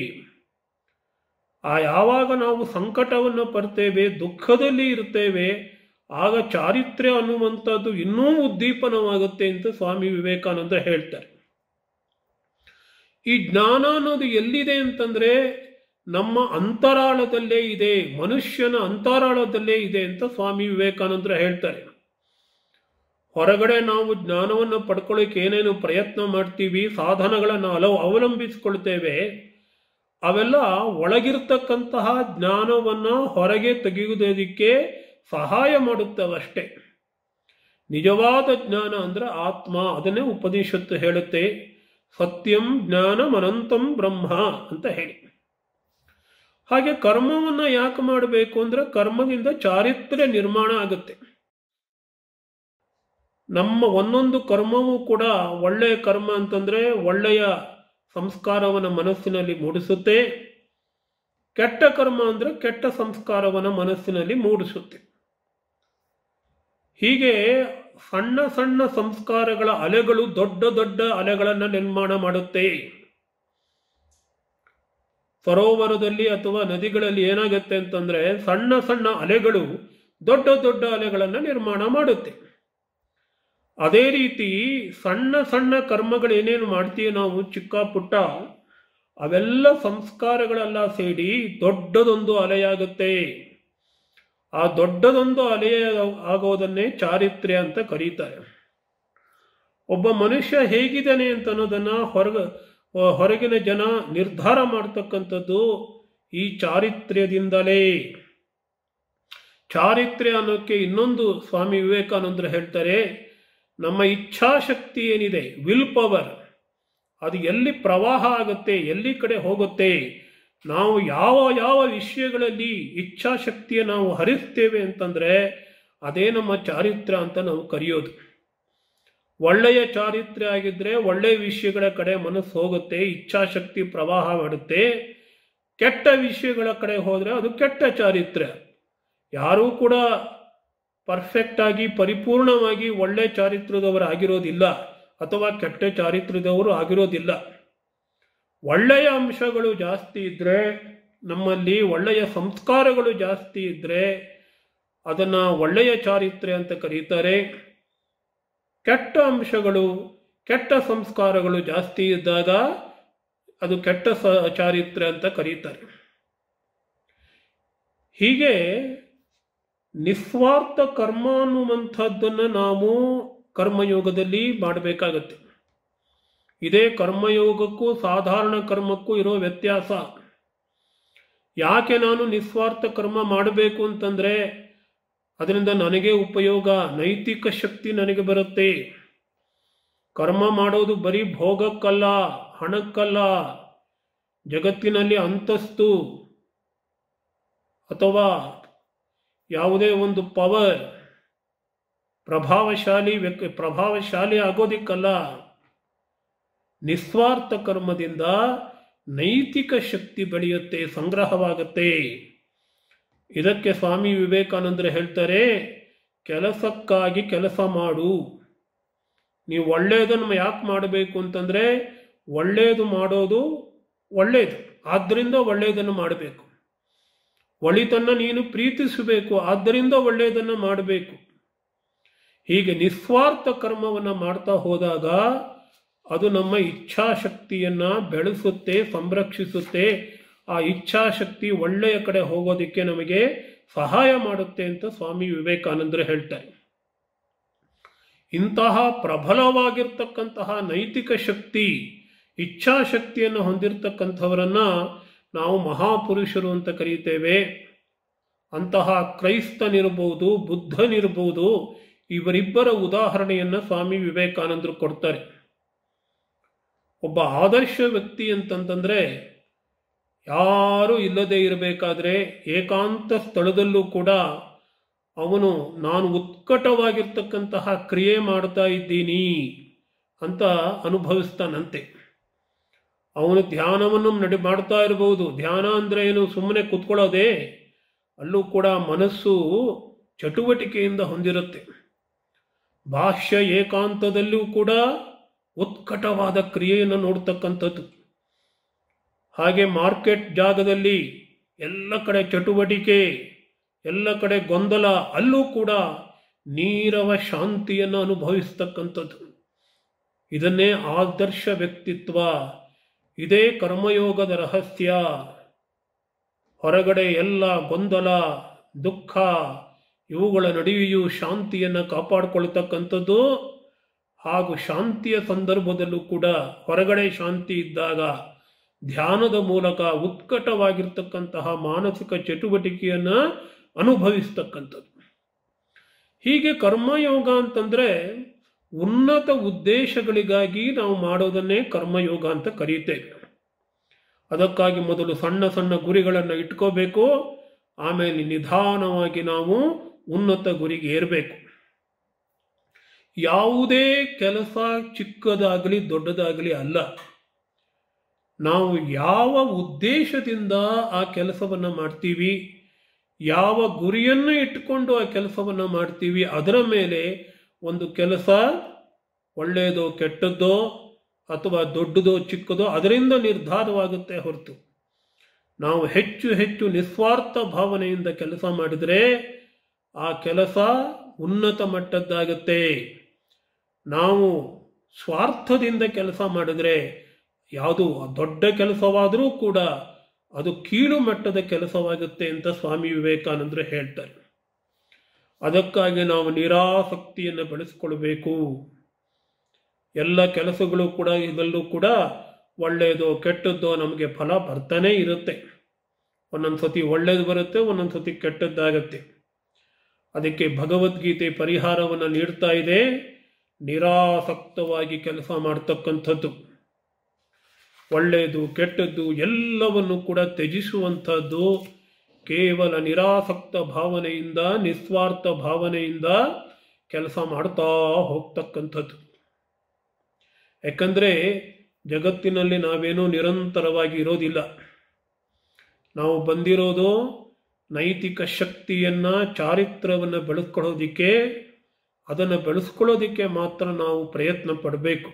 ಯಾವಾಗ ನಾವು ಸಂಕಟವನ್ನು ಪಡ್ತೇವೆ, ದುಃಖದಲ್ಲಿ ಇರ್ತೇವೆ, ಆಗ ಚಾರಿತ್ರ್ಯ ಅನ್ನುವಂಥದ್ದು ಇನ್ನೂ ಉದ್ದೀಪನವಾಗುತ್ತೆ ಅಂತ ಸ್ವಾಮಿ ವಿವೇಕಾನಂದ ಹೇಳ್ತಾರೆ. ಈ ಜ್ಞಾನ ಅನ್ನೋದು ಎಲ್ಲಿದೆ ಅಂತಂದ್ರೆ ನಮ್ಮ ಅಂತರಾಳದಲ್ಲೇ ಇದೆ, ಮನುಷ್ಯನ ಅಂತರಾಳದಲ್ಲೇ ಇದೆ ಅಂತ ಸ್ವಾಮಿ ವಿವೇಕಾನಂದರು ಹೇಳ್ತಾರೆ. ಹೊರಗಡೆ ನಾವು ಜ್ಞಾನವನ್ನು ಪಡ್ಕೊಳ್ಳಿಕ್ಕೆ ಏನೇನು ಪ್ರಯತ್ನ ಮಾಡ್ತೀವಿ, ಸಾಧನಗಳನ್ನು ಅವಲಂಬಿಸಿಕೊಳ್ತೇವೆ, ಅವೆಲ್ಲ ಒಳಗಿರ್ತಕ್ಕಂತಹ ಜ್ಞಾನವನ್ನು ಹೊರಗೆ ತೆಗೆಯುವುದಕ್ಕೆ ಸಹಾಯ ಮಾಡುತ್ತವಷ್ಟೇ. ನಿಜವಾದ ಜ್ಞಾನ ಅಂದ್ರೆ ಆತ್ಮ. ಅದನ್ನೇ ಉಪನಿಷತ್ತು ಹೇಳುತ್ತೆ, ಸತ್ಯಂ ಜ್ಞಾನಂ ಅನಂತಂ ಬ್ರಹ್ಮ ಅಂತ ಹೇಳಿ. ಹಾಗೆ ಕರ್ಮವನ್ನು ಯಾಕೆ ಮಾಡಬೇಕು ಅಂದ್ರೆ ಕರ್ಮದಿಂದ ಚಾರಿತ್ರ್ಯ ನಿರ್ಮಾಣ ಆಗುತ್ತೆ. ನಮ್ಮ ಒಂದೊಂದು ಕರ್ಮವೂ ಕೂಡ ಒಳ್ಳೆಯ ಕರ್ಮ ಅಂತಂದ್ರೆ ಒಳ್ಳೆಯ ಸಂಸ್ಕಾರವನ್ನು ಮನಸ್ಸಿನಲ್ಲಿ ಮೂಡಿಸುತ್ತೆ. ಕೆಟ್ಟ ಕರ್ಮ ಅಂದ್ರೆ ಕೆಟ್ಟ ಸಂಸ್ಕಾರವನ್ನು ಮನಸ್ಸಿನಲ್ಲಿ ಮೂಡಿಸುತ್ತೆ. ಹೀಗೆ ಸಣ್ಣ ಸಣ್ಣ ಸಂಸ್ಕಾರಗಳ ಅಲೆಗಳು ದೊಡ್ಡ ದೊಡ್ಡ ಅಲೆಗಳನ್ನು ನಿರ್ಮಾಣ ಮಾಡುತ್ತೆ. ಸರೋವರದಲ್ಲಿ ಅಥವಾ ನದಿಗಳಲ್ಲಿ ಏನಾಗುತ್ತೆ ಅಂತಂದ್ರೆ ಸಣ್ಣ ಸಣ್ಣ ಅಲೆಗಳು ದೊಡ್ಡ ದೊಡ್ಡ ಅಲೆಗಳನ್ನು ನಿರ್ಮಾಣ ಮಾಡುತ್ತೆ. ಅದೇ ರೀತಿ ಸಣ್ಣ ಸಣ್ಣ ಕರ್ಮಗಳು ಏನೇನು ಮಾಡ್ತೀವಿ ನಾವು, ಚಿಕ್ಕ ಪುಟ್ಟ, ಅವೆಲ್ಲ ಸಂಸ್ಕಾರಗಳೆಲ್ಲ ಸೇರಿ ದೊಡ್ಡದೊಂದು ಅಲೆಯಾಗುತ್ತೆ. ಆ ದೊಡ್ಡದೊಂದು ಅಲೆಯ ಆಗೋದನ್ನೇ ಚಾರಿತ್ರ್ಯ ಅಂತ ಕರೀತಾರೆ. ಒಬ್ಬ ಮನುಷ್ಯ ಹೇಗಿದ್ದಾನೆ ಅಂತ ಅನ್ನೋದನ್ನ ಹೊರಗಿನ ಜನ ನಿರ್ಧಾರ ಮಾಡ್ತಕ್ಕಂಥದ್ದು ಈ ಚಾರಿತ್ರ್ಯದಿಂದಲೇ. ಚಾರಿತ್ರ್ಯ ಅನ್ನೋಕ್ಕೆ ಇನ್ನೊಂದು ಸ್ವಾಮಿ ವಿವೇಕಾನಂದರು ಹೇಳ್ತಾರೆ, ನಮ್ಮ ಇಚ್ಛಾಶಕ್ತಿ ಏನಿದೆ, ವಿಲ್ ಪವರ್, ಅದು ಎಲ್ಲಿ ಪ್ರವಾಹ ಆಗುತ್ತೆ, ಎಲ್ಲಿ ಕಡೆ ಹೋಗುತ್ತೆ, ನಾವು ಯಾವ ಯಾವ ವಿಷಯಗಳಲ್ಲಿ ಇಚ್ಛಾಶಕ್ತಿಯ ನಾವು ಹರಿಸ್ತೇವೆ ಅಂತಂದ್ರೆ ಅದೇ ನಮ್ಮ ಚಾರಿತ್ರ್ಯ ಅಂತ ನಾವು ಕರೆಯೋದು. ಒಳ್ಳೆಯ ಚಾರಿತ್ರ್ಯ ಆಗಿದ್ರೆ ಒಳ್ಳೆಯ ವಿಷಯಗಳ ಕಡೆ ಮನಸ್ಸು ಹೋಗುತ್ತೆ, ಇಚ್ಛಾಶಕ್ತಿ ಪ್ರವಾಹ ಮಾಡುತ್ತೆ. ಕೆಟ್ಟ ವಿಷಯಗಳ ಕಡೆ ಹೋದ್ರೆ ಅದು ಕೆಟ್ಟ ಚಾರಿತ್ರ್ಯ. ಯಾರೂ ಕೂಡ ಪರ್ಫೆಕ್ಟ್ ಆಗಿ ಪರಿಪೂರ್ಣವಾಗಿ ಒಳ್ಳೆ ಚಾರಿತ್ರ್ಯದವರು ಆಗಿರೋದಿಲ್ಲ ಅಥವಾ ಕೆಟ್ಟ ಚಾರಿತ್ರ್ಯದವರು ಆಗಿರೋದಿಲ್ಲ. ಒಳ್ಳೆಯ ಅಂಶಗಳು ಜಾಸ್ತಿ ಇದ್ರೆ, ನಮ್ಮಲ್ಲಿ ಒಳ್ಳೆಯ ಸಂಸ್ಕಾರಗಳು ಜಾಸ್ತಿ ಇದ್ರೆ ಅದನ್ನ ಒಳ್ಳೆಯ ಚಾರಿತ್ರ್ಯ ಅಂತ ಕರೀತಾರೆ. ಕೆಟ್ಟ ಅಂಶಗಳು, ಕೆಟ್ಟ ಸಂಸ್ಕಾರಗಳು ಜಾಸ್ತಿ ಇದ್ದಾಗ ಅದು ಕೆಟ್ಟ ಚಾರಿತ್ರ್ಯ ಅಂತ ಕರೀತಾರೆ. ಹೀಗೆ ನಿಸ್ವಾರ್ಥ ಕರ್ಮ ಅನ್ನುವಂಥದ್ದನ್ನು ನಾವು ಕರ್ಮಯೋಗದಲ್ಲಿ ಮಾಡಬೇಕಾಗತ್ತೆ. ಇದೇ ಕರ್ಮಯೋಗಕ್ಕೂ ಸಾಧಾರಣ ಕರ್ಮಕ್ಕೂ ಇರೋ ವ್ಯತ್ಯಾಸ. ಯಾಕೆ ನಾನು ನಿಸ್ವಾರ್ಥ ಕರ್ಮ ಮಾಡಬೇಕು ಅಂತಂದ್ರೆ ಅದರಿಂದ ನನಗೆ ಉಪಯೋಗ, ನೈತಿಕ ಶಕ್ತಿ ನನಗೆ ಬರುತ್ತೆ. ಕರ್ಮ ಮಾಡೋದು ಬರೀ ಭೋಗಕ್ಕಲ್ಲ, ಹಣಕ್ಕಲ್ಲ, ಜಗತ್ತಿನಲ್ಲಿ ಅಂತಸ್ತು ಅಥವಾ ಯಾವುದೇ ಒಂದು ಪವರ್, ಪ್ರಭಾವಶಾಲಿ ಆಗೋದಿಕ್ಕಲ್ಲ. ನಿಸ್ವಾರ್ಥ ಕರ್ಮದಿಂದ ನೈತಿಕ ಶಕ್ತಿ ಬೆಳೆಯುತ್ತೆ, ಸಂಗ್ರಹವಾಗುತ್ತೆ. ಇದಕ್ಕೆ ಸ್ವಾಮಿ ವಿವೇಕಾನಂದರು ಹೇಳ್ತಾರೆ, ಕೆಲಸಕ್ಕಾಗಿ ಕೆಲಸ ಮಾಡು. ನೀವು ಒಳ್ಳೆಯದನ್ನು ಯಾಕೆ ಮಾಡಬೇಕು ಅಂತಂದ್ರೆ ಒಳ್ಳೆಯದು ಮಾಡೋದು ಒಳ್ಳೆಯದು, ಆದ್ದರಿಂದ ಒಳ್ಳೆಯದನ್ನು ಮಾಡಬೇಕು. ಒಳಿತನ್ನು ನೀನು ಪ್ರೀತಿಸಬೇಕು, ಆದ್ದರಿಂದ ಒಳ್ಳೆಯದನ್ನು ಮಾಡಬೇಕು. ಹೀಗೆ ನಿಸ್ವಾರ್ಥ ಕರ್ಮವನ್ನು ಮಾಡ್ತಾ ಹೋದಾಗ ಅದು ನಮ್ಮ ಇಚ್ಛಾಶಕ್ತಿಯನ್ನ ಬೆಳೆಸುತ್ತೆ, ಸಂರಕ್ಷಿಸುತ್ತೆ. ಆ ಇಚ್ಛಾಶಕ್ತಿ ಒಳ್ಳೆಯ ಕಡೆ ಹೋಗೋದಕ್ಕೆ ನಮಗೆ ಸಹಾಯ ಮಾಡುತ್ತೆ ಅಂತ ಸ್ವಾಮಿ ವಿವೇಕಾನಂದರು ಹೇಳ್ತಾರೆ. ಇಂತಹ ಪ್ರಬಲವಾಗಿರ್ತಕ್ಕಂತಹ ನೈತಿಕ ಶಕ್ತಿ, ಇಚ್ಛಾಶಕ್ತಿಯನ್ನು ಹೊಂದಿರತಕ್ಕಂಥವರನ್ನ ನಾವು ಮಹಾಪುರುಷರು ಅಂತ ಕರೀತೇವೆ. ಅಂತಹ ಕ್ರೈಸ್ತನಿರ್ಬೋದು, ಬುದ್ಧನಿರ್ಬೋದು, ಇವರಿಬ್ಬರ ಉದಾಹರಣೆಯನ್ನು ಸ್ವಾಮಿ ವಿವೇಕಾನಂದರು ಕೊಡ್ತಾರೆ. ಒಬ್ಬ ಆದರ್ಶ ವ್ಯಕ್ತಿ ಅಂತಂತಂದರೆ ಯಾರೂ ಇಲ್ಲದೆ ಇರಬೇಕಾದ್ರೆ ಏಕಾಂತ ಸ್ಥಳದಲ್ಲೂ ಕೂಡ ಅವನು ನಾನು ಉತ್ಕಟವಾಗಿರ್ತಕ್ಕಂತಹ ಕ್ರಿಯೆ ಮಾಡ್ತಾ ಇದ್ದೀನಿ ಅಂತ ಅನುಭವಿಸ್ತಾನಂತೆ. ಅವನು ಧ್ಯಾನವನ್ನು ಮಾಡ್ತಾ ಇರಬಹುದು. ಧ್ಯಾನ ಅಂದರೆ ಏನು, ಸುಮ್ಮನೆ ಕೂತ್ಕೊಳ್ಳೋದೇ, ಅಲ್ಲೂ ಕೂಡ ಮನಸ್ಸು ಚಟುವಟಿಕೆಯಿಂದ ಹೊಂದಿರುತ್ತೆ. ಬಾಹ್ಯ ಏಕಾಂತದಲ್ಲೂ ಕೂಡ ಉತ್ಕಟವಾದ ಕ್ರಿಯೆಯನ್ನು ನೋಡ್ತಕ್ಕಂಥದ್ದು. ಹಾಗೆ ಮಾರ್ಕೆಟ್ ಜಾಗದಲ್ಲಿ ಎಲ್ಲ ಕಡೆ ಚಟುವಟಿಕೆ, ಎಲ್ಲ ಕಡೆ ಗೊಂದಲ, ಅಲ್ಲೂ ಕೂಡ ನೀರವ ಶಾಂತಿಯನ್ನು ಅನುಭವಿಸ್ತಕ್ಕಂಥದ್ದು. ಇದನ್ನೇ ಆದರ್ಶ ವ್ಯಕ್ತಿತ್ವ. ಇದೇ ಕರ್ಮಯೋಗದ ರಹಸ್ಯ. ಹೊರಗಡೆ ಎಲ್ಲ ಗೊಂದಲ, ದುಃಖ, ಇವುಗಳ ನಡುವೆಯೂ ಶಾಂತಿಯನ್ನು ಕಾಪಾಡಿಕೊಳ್ತಕ್ಕಂಥದ್ದು. ಹಾಗೂ ಶಾಂತಿಯ ಸಂದರ್ಭದಲ್ಲೂ ಕೂಡ ಹೊರಗಡೆ ಶಾಂತಿ ಇದ್ದಾಗ ಧ್ಯಾನದ ಮೂಲಕ ಉತ್ಕಟವಾಗಿರ್ತಕ್ಕಂತಹ ಮಾನಸಿಕ ಚಟುವಟಿಕೆಯನ್ನು ಅನುಭವಿಸ್ತಕ್ಕಂಥದ್ದು. ಹೀಗೆ ಕರ್ಮಯೋಗ ಅಂತಂದರೆ ಉನ್ನತ ಉದ್ದೇಶಗಳಿಗಾಗಿ ನಾವು ಮಾಡೋದನ್ನೇ ಕರ್ಮಯೋಗ ಅಂತ ಕರೀತೇವೆ. ಅದಕ್ಕಾಗಿ ಮೊದಲು ಸಣ್ಣ ಸಣ್ಣ ಗುರಿಗಳನ್ನು ಇಟ್ಕೋಬೇಕು. ಆಮೇಲೆ ನಿಧಾನವಾಗಿ ನಾವು ಉನ್ನತ ಗುರಿಗೆ ಏರಬೇಕು. ಯಾವುದೇ ಕೆಲಸ ಚಿಕ್ಕದಾಗಲಿ ದೊಡ್ಡದಾಗಲಿ ಅಲ್ಲ. ನಾವು ಯಾವ ಉದ್ದೇಶದಿಂದ ಆ ಕೆಲಸವನ್ನು ಮಾಡ್ತೀವಿ, ಯಾವ ಗುರಿಯನ್ನು ಇಟ್ಟುಕೊಂಡು ಆ ಕೆಲಸವನ್ನು ಮಾಡ್ತೀವಿ, ಅದರ ಮೇಲೆ ಒಂದು ಕೆಲಸ ಒಳ್ಳೆಯದೋ ಕೆಟ್ಟದ್ದೋ ಅಥವಾ ದೊಡ್ಡದೋ ಚಿಕ್ಕದೋ ಅದರಿಂದ ನಿರ್ಧಾರವಾಗುತ್ತೆ ಹೊರತು ನಾವು ಹೆಚ್ಚು ಹೆಚ್ಚು ನಿಸ್ವಾರ್ಥ ಭಾವನೆಯಿಂದ ಕೆಲಸ ಮಾಡಿದರೆ ಆ ಕೆಲಸ ಉನ್ನತ ಮಟ್ಟದ್ದಾಗುತ್ತೆ. ನಾವು ಸ್ವಾರ್ಥದಿಂದ ಕೆಲಸ ಮಾಡಿದರೆ ಯಾವುದು ದೊಡ್ಡ ಕೆಲಸವಾದರೂ ಕೂಡ ಅದು ಕೀಳು ಮಟ್ಟದ ಕೆಲಸವಾಗುತ್ತೆ ಅಂತ ಸ್ವಾಮಿ ವಿವೇಕಾನಂದರು ಹೇಳ್ತಾರೆ. ಅದಕ್ಕಾಗಿ ನಾವು ನಿರಾಸಕ್ತಿಯನ್ನು ಬೆಳೆಸ್ಕೊಳ್ಬೇಕು. ಎಲ್ಲ ಕೆಲಸಗಳು ಕೂಡ ಇದರಲ್ಲೂ ಕೂಡ ಒಳ್ಳೆಯದೋ ಕೆಟ್ಟದ್ದೋ ನಮಗೆ ಫಲ ಬರ್ತಾನೆ ಇರುತ್ತೆ. ಒಂದೊಂದು ಸತಿ ಒಳ್ಳೇದು ಬರುತ್ತೆ, ಒಂದೊಂದು ಸತಿ ಕೆಟ್ಟದ್ದಾಗತ್ತೆ. ಅದಕ್ಕೆ ಭಗವದ್ಗೀತೆ ಪರಿಹಾರವನ್ನು ನೀಡ್ತಾ ಇದೆ. ನಿರಾಸಕ್ತವಾಗಿ ಕೆಲಸ ಮಾಡ್ತಕ್ಕಂಥದ್ದು, ಒಳ್ಳೆಯದು ಕೆಟ್ಟದ್ದು ಎಲ್ಲವನ್ನು ಕೂಡ ತ್ಯಜಿಸುವಂಥದ್ದು. ಕೇವಲ ನಿರಾಸಕ್ತ ಭಾವನೆಯಿಂದ, ನಿಸ್ವಾರ್ಥ ಭಾವನೆಯಿಂದ ಕೆಲಸ ಮಾಡ್ತಾ ಹೋಗ್ತಕ್ಕಂಥದ್ದು. ಯಾಕಂದರೆ ಜಗತ್ತಿನಲ್ಲಿ ನಾವೇನೂ ನಿರಂತರವಾಗಿ ಇರೋದಿಲ್ಲ. ನಾವು ಬಂದಿರೋದು ನೈತಿಕ ಶಕ್ತಿಯನ್ನು, ಚಾರಿತ್ರ್ಯವನ್ನು ಬೆಳೆಸ್ಕೊಳ್ಳೋದಿಕ್ಕೆ, ಅದನ್ನು ಬೆಳೆಸ್ಕೊಳ್ಳೋದಿಕ್ಕೆ ಮಾತ್ರ ನಾವು ಪ್ರಯತ್ನ ಪಡಬೇಕು.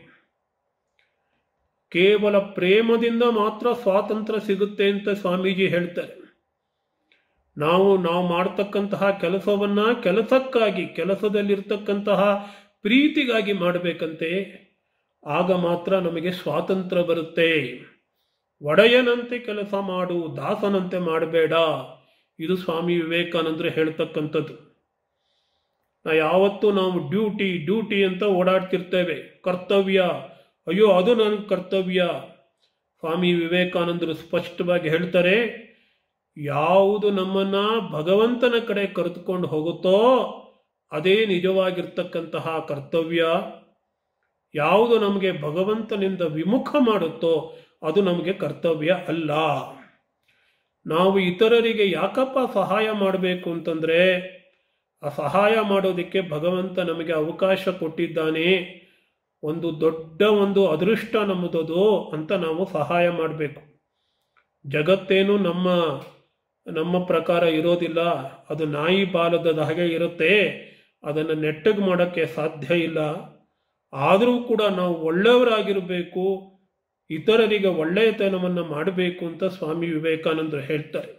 ಕೇವಲ ಪ್ರೇಮದಿಂದ ಮಾತ್ರ ಸ್ವಾತಂತ್ರ್ಯ ಸಿಗುತ್ತೆ ಅಂತ ಸ್ವಾಮೀಜಿ ಹೇಳ್ತಾರೆ. ನಾವು ಮಾಡ್ತಕ್ಕಂತಹ ಕೆಲಸವನ್ನ ಕೆಲಸಕ್ಕಾಗಿ, ಕೆಲಸದಲ್ಲಿರ್ತಕ್ಕಂತಹ ಪ್ರೀತಿಗಾಗಿ ಮಾಡಬೇಕಂತೆ. ಆಗ ಮಾತ್ರ ನಮಗೆ ಸ್ವಾತಂತ್ರ್ಯ ಬರುತ್ತೆ. ಒಡೆಯನಂತೆ ಕೆಲಸ ಮಾಡು, ದಾಸನಂತೆ ಮಾಡಬೇಡ. ಇದು ಸ್ವಾಮಿ ವಿವೇಕಾನಂದರು ಹೇಳ್ತಕ್ಕಂಥದ್ದು. ಯಾವತ್ತೂ ನಾವು ಡ್ಯೂಟಿ ಅಂತ ಓಡಾಡ್ತಿರ್ತೇವೆ. ಕರ್ತವ್ಯ, ಅಯ್ಯೋ ಅದು ನನ್ನ ಕರ್ತವ್ಯ. ಸ್ವಾಮಿ ವಿವೇಕಾನಂದರು ಸ್ಪಷ್ಟವಾಗಿ ಹೇಳ್ತಾರೆ, ಯಾವುದು ನಮ್ಮನ್ನ ಭಗವಂತನ ಕಡೆ ಕರೆದುಕೊಂಡು ಹೋಗುತ್ತೋ ಅದೇ ನಿಜವಾಗಿರ್ತಕ್ಕಂತಹ ಕರ್ತವ್ಯ. ಯಾವುದು ನಮಗೆ ಭಗವಂತನಿಂದ ವಿಮುಖ ಮಾಡುತ್ತೋ ಅದು ನಮಗೆ ಕರ್ತವ್ಯ ಅಲ್ಲ. ನಾವು ಇತರರಿಗೆ ಯಾಕಪ್ಪ ಸಹಾಯ ಮಾಡಬೇಕು ಅಂತಂದರೆ, ಆ ಸಹಾಯ ಮಾಡೋದಕ್ಕೆ ಭಗವಂತ ನಮಗೆ ಅವಕಾಶ ಕೊಟ್ಟಿದ್ದಾನೆ. ಒಂದು ದೊಡ್ಡ ಅದೃಷ್ಟ ನಮ್ಮದದು ಅಂತ ನಾವು ಸಹಾಯ ಮಾಡಬೇಕು. ಜಗತ್ತೇನು ನಮ್ಮ ಪ್ರಕಾರ ಇರೋದಿಲ್ಲ. ಅದು ನಾಯಿ ಬಾಲದ ಹಾಗೆ ಇರುತ್ತೆ. ಅದನ್ನು ನೆಟ್ಟಗೆ ಮಾಡೋಕ್ಕೆ ಸಾಧ್ಯ ಇಲ್ಲ. ಆದರೂ ಕೂಡ ನಾವು ಒಳ್ಳೆಯವರಾಗಿರಬೇಕು, ಇತರರಿಗೆ ಒಳ್ಳೆಯತನವನ್ನು ಮಾಡಬೇಕು ಅಂತ ಸ್ವಾಮಿ ವಿವೇಕಾನಂದರು ಹೇಳ್ತಾರೆ.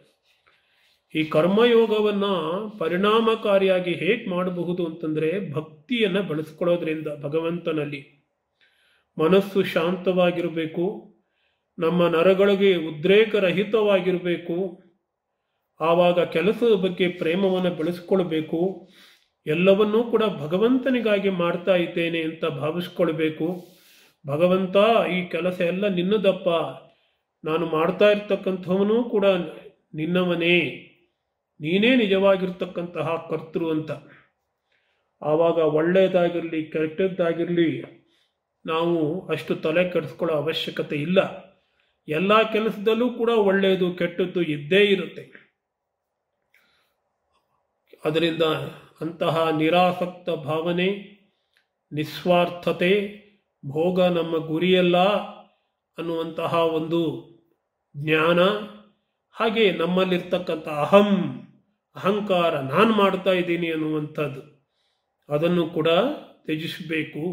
ಈ ಕರ್ಮಯೋಗವನ್ನು ಪರಿಣಾಮಕಾರಿಯಾಗಿ ಹೇಗೆ ಮಾಡಬಹುದು ಅಂತಂದರೆ, ಭಕ್ತಿಯನ್ನು ಬೆಳೆಸ್ಕೊಳ್ಳೋದ್ರಿಂದ ಭಗವಂತನಲ್ಲಿ ಮನಸ್ಸು ಶಾಂತವಾಗಿರಬೇಕು, ನಮ್ಮ ನರಗಳಿಗೆ ಉದ್ರೇಕರಹಿತವಾಗಿರಬೇಕು. ಆವಾಗ ಕೆಲಸದ ಬಗ್ಗೆ ಪ್ರೇಮವನ್ನು ಬೆಳೆಸ್ಕೊಳ್ಬೇಕು. ಎಲ್ಲವನ್ನೂ ಕೂಡ ಭಗವಂತನಿಗಾಗಿ ಮಾಡ್ತಾ ಇದ್ದೇನೆ ಅಂತ ಭಾವಿಸ್ಕೊಳ್ಬೇಕು. ಭಗವಂತ, ಈ ಕೆಲಸ ಎಲ್ಲ ನಿನ್ನದಪ್ಪ, ನಾನು ಮಾಡ್ತಾ ಇರ್ತಕ್ಕಂಥವನು ಕೂಡ ನಿನ್ನವನೇ, ನೀನೇ ನಿಜವಾಗಿರ್ತಕ್ಕಂತಹ ಕರ್ತೃ ಅಂತ. ಆವಾಗ ಒಳ್ಳೆಯದಾಗಿರಲಿ ಕೆಟ್ಟದ್ದಾಗಿರಲಿ ನಾವು ಅಷ್ಟು ತಲೆ ಕೆಡಿಸ್ಕೊಳ್ಳೋ ಅವಶ್ಯಕತೆ ಇಲ್ಲ. ಎಲ್ಲ ಕೆಲಸದಲ್ಲೂ ಕೂಡ ಒಳ್ಳೆಯದು ಕೆಟ್ಟದ್ದು ಇದ್ದೇ ಇರುತ್ತೆ. ಅದರಿಂದ ಅಂತಹ ನಿರಾಸಕ್ತ ಭಾವನೆ, ನಿಸ್ವಾರ್ಥತೆ, ಭೋಗ ನಮ್ಮ ಗುರಿಯಲ್ಲ ಅನ್ನುವಂತಹ ಒಂದು ಜ್ಞಾನ, ಹಾಗೆ ನಮ್ಮಲ್ಲಿರ್ತಕ್ಕಂಥ ಅಹಂಕಾರ, ನಾನು ಮಾಡ್ತಾ ಇದ್ದೀನಿ ಅನ್ನುವಂಥದ್ದು, ಅದನ್ನು ಕೂಡ ತ್ಯಜಿಸಬೇಕು.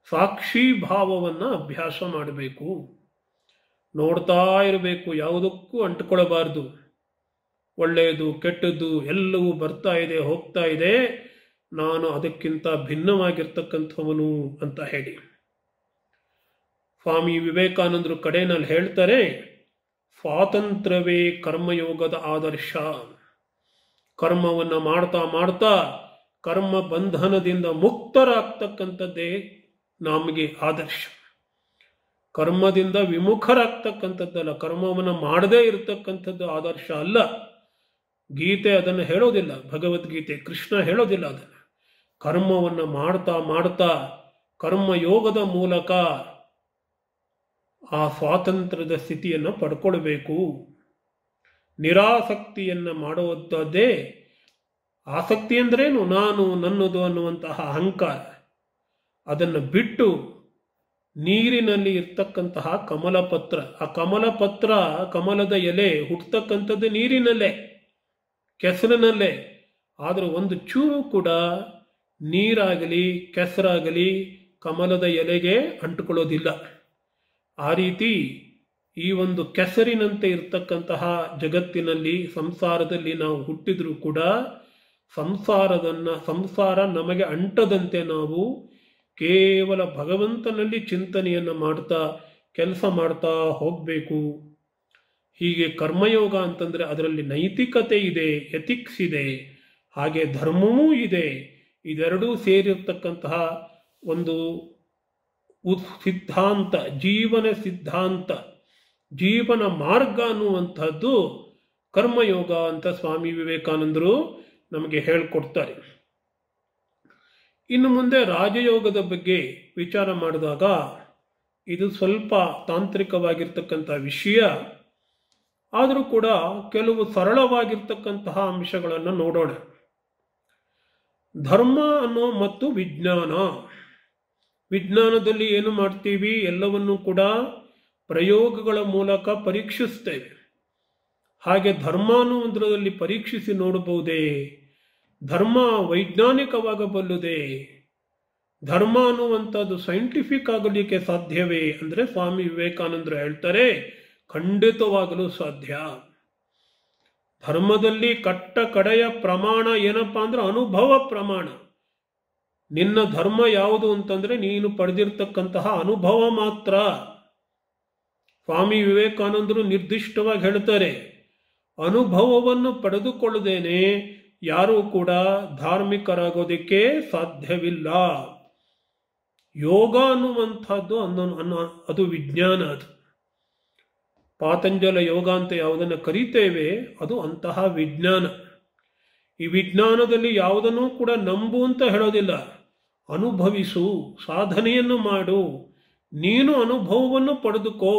ಸಾಕ್ಷಿ ಭಾವವನ್ನು ಅಭ್ಯಾಸ ಮಾಡಬೇಕು. ನೋಡ್ತಾ ಇರಬೇಕು, ಯಾವುದಕ್ಕೂ ಅಂಟಿಕೊಳ್ಳಬಾರ್ದು. ಒಳ್ಳೆಯದು ಕೆಟ್ಟದ್ದು ಎಲ್ಲವೂ ಬರ್ತಾ ಇದೆ ಹೋಗ್ತಾ ಇದೆ, ನಾನು ಅದಕ್ಕಿಂತ ಭಿನ್ನವಾಗಿರ್ತಕ್ಕಂಥವನು ಅಂತ ಹೇಳಿ. ಸ್ವಾಮಿ ವಿವೇಕಾನಂದರು ಕಡೆನಲ್ಲಿ ಹೇಳ್ತಾರೆ, ಸ್ವಾತಂತ್ರ್ಯವೇ ಕರ್ಮಯೋಗದ ಆದರ್ಶ. ಕರ್ಮವನ್ನು ಮಾಡ್ತಾ ಮಾಡ್ತಾ ಕರ್ಮ ಬಂಧನದಿಂದ ಮುಕ್ತರಾಗ್ತಕ್ಕಂಥದ್ದೇ ನಮಗೆ ಆದರ್ಶ. ಕರ್ಮದಿಂದ ವಿಮುಖರಾಗ್ತಕ್ಕಂಥದ್ದಲ್ಲ, ಕರ್ಮವನ್ನು ಮಾಡದೇ ಇರತಕ್ಕಂಥದ್ದು ಆದರ್ಶ ಅಲ್ಲ. ಗೀತೆ ಅದನ್ನು ಹೇಳೋದಿಲ್ಲ, ಭಗವದ್ಗೀತೆ ಕೃಷ್ಣ ಹೇಳೋದಿಲ್ಲ ಅದನ್ನು. ಕರ್ಮವನ್ನು ಮಾಡ್ತಾ ಮಾಡ್ತಾ ಕರ್ಮಯೋಗದ ಮೂಲಕ ಆ ಸ್ವಾತಂತ್ರ್ಯದ ಸ್ಥಿತಿಯನ್ನು ಪಡ್ಕೊಳ್ಬೇಕು. ನಿರಾಸಕ್ತಿಯನ್ನು ಮಾಡುವಂಥದ್ದೇ. ಆಸಕ್ತಿ ಅಂದ್ರೇನು? ನಾನು ನನ್ನದು ಅನ್ನುವಂತಹ ಅಹಂಕಾರ. ಅದನ್ನು ಬಿಟ್ಟು ನೀರಿನಲ್ಲಿ ಇರ್ತಕ್ಕಂತಹ ಕಮಲಪತ್ರ, ಆ ಕಮಲಪತ್ರ, ಕಮಲದ ಎಲೆ ಹುಟ್ಟತಕ್ಕಂಥದ್ದು ನೀರಿನಲ್ಲೇ, ಕೆಸರಿನಲ್ಲೇ. ಆದರೆ ಒಂದು ಚೂರು ಕೂಡ ನೀರಾಗಲಿ ಕೆಸರಾಗಲಿ ಕಮಲದ ಎಲೆಗೆ ಅಂಟುಕೊಳ್ಳೋದಿಲ್ಲ. ಆ ರೀತಿ ಈ ಒಂದು ಕೆಸರಿನಂತೆ ಇರ್ತಕ್ಕಂತಹ ಜಗತ್ತಿನಲ್ಲಿ, ಸಂಸಾರದಲ್ಲಿ ನಾವು ಹುಟ್ಟಿದ್ರೂ ಕೂಡ ಸಂಸಾರ ನಮಗೆ ಅಂಟದಂತೆ ನಾವು ಕೇವಲ ಭಗವಂತನಲ್ಲಿ ಚಿಂತನೆಯನ್ನು ಮಾಡ್ತಾ ಕೆಲಸ ಮಾಡ್ತಾ ಹೋಗಬೇಕು. ಹೀಗೆ ಕರ್ಮಯೋಗ ಅಂತಂದರೆ ಅದರಲ್ಲಿ ನೈತಿಕತೆ ಇದೆ, ಎಥಿಕ್ಸ್ ಇದೆ, ಹಾಗೆ ಧರ್ಮವೂ ಇದೆ. ಇದೆರಡೂ ಸೇರಿರ್ತಕ್ಕಂತಹ ಒಂದು ಸಿದ್ಧಾಂತ, ಜೀವನ ಸಿದ್ಧಾಂತ, ಜೀವನ ಮಾರ್ಗ ಅನ್ನುವಂಥದ್ದು ಕರ್ಮಯೋಗ ಅಂತ ಸ್ವಾಮಿ ವಿವೇಕಾನಂದರು ನಮಗೆ ಹೇಳಿಕೊಡ್ತಾರೆ. ಇನ್ನು ಮುಂದೆ ರಾಜಯೋಗದ ಬಗ್ಗೆ ವಿಚಾರ ಮಾಡಿದಾಗ ಇದು ಸ್ವಲ್ಪ ತಾಂತ್ರಿಕವಾಗಿರ್ತಕ್ಕಂಥ ವಿಷಯ. ಆದರೂ ಕೂಡ ಕೆಲವು ಸರಳವಾಗಿರ್ತಕ್ಕಂತಹ ಅಂಶಗಳನ್ನು ನೋಡೋಣ. ಧರ್ಮ ಅನ್ನೋ ಮತ್ತು ವಿಜ್ಞಾನ. ವಿಜ್ಞಾನದಲ್ಲಿ ಏನು ಮಾಡ್ತೀವಿ? ಎಲ್ಲವನ್ನೂ ಕೂಡ ಪ್ರಯೋಗಗಳ ಮೂಲಕ ಪರೀಕ್ಷಿಸ್ತೇವೆ. ಹಾಗೆ ಧರ್ಮ ಅನ್ನುವುದರಲ್ಲಿ ಪರೀಕ್ಷಿಸಿ ನೋಡಬಹುದೇ? ಧರ್ಮ ವೈಜ್ಞಾನಿಕವಾಗಬಲ್ಲುದೇ? ಧರ್ಮ ಅನ್ನುವಂಥದ್ದು ಸೈಂಟಿಫಿಕ್ ಆಗಲಿಕ್ಕೆ ಸಾಧ್ಯವೇ ಅಂದರೆ ಸ್ವಾಮಿ ವಿವೇಕಾನಂದರು ಹೇಳ್ತಾರೆ, ಖಂಡಿತವಾಗಲು ಸಾಧ್ಯ. ಧರ್ಮದಲ್ಲಿ ಕಟ್ಟ ಕಡೆಯ ಪ್ರಮಾಣ ಏನಪ್ಪಾ ಅಂದ್ರೆ ಅನುಭವ ಪ್ರಮಾಣ. ನಿನ್ನ ಧರ್ಮ ಯಾವುದು ಅಂತಂದ್ರೆ ನೀನು ಪಡೆದಿರ್ತಕ್ಕಂತಹ ಅನುಭವ ಮಾತ್ರ. ಸ್ವಾಮಿ ವಿವೇಕಾನಂದರು ನಿರ್ದಿಷ್ಟವಾಗಿ ಹೇಳ್ತಾರೆ, ಅನುಭವವನ್ನು ಪಡೆದುಕೊಳ್ಳದೇನೆ ಯಾರೂ ಕೂಡ ಧಾರ್ಮಿಕರಾಗೋದಕ್ಕೆ ಸಾಧ್ಯವಿಲ್ಲ. ಯೋಗ ಅನ್ನುವಂಥದ್ದು ಅದು ವಿಜ್ಞಾನ. ಅದು ಪಾತಂಜಲ ಯೋಗ ಅಂತ ಯಾವುದನ್ನು ಕರೀತೇವೆ ಅದು ಅಂತಹ ವಿಜ್ಞಾನ. ಈ ವಿಜ್ಞಾನದಲ್ಲಿ ಯಾವುದನ್ನೂ ಕೂಡ ನಂಬು ಅಂತ ಹೇಳೋದಿಲ್ಲ, ಅನುಭವಿಸು, ಸಾಧನೆಯನ್ನು ಮಾಡು, ನೀನು ಅನುಭವವನ್ನು ಪಡೆದುಕೋ.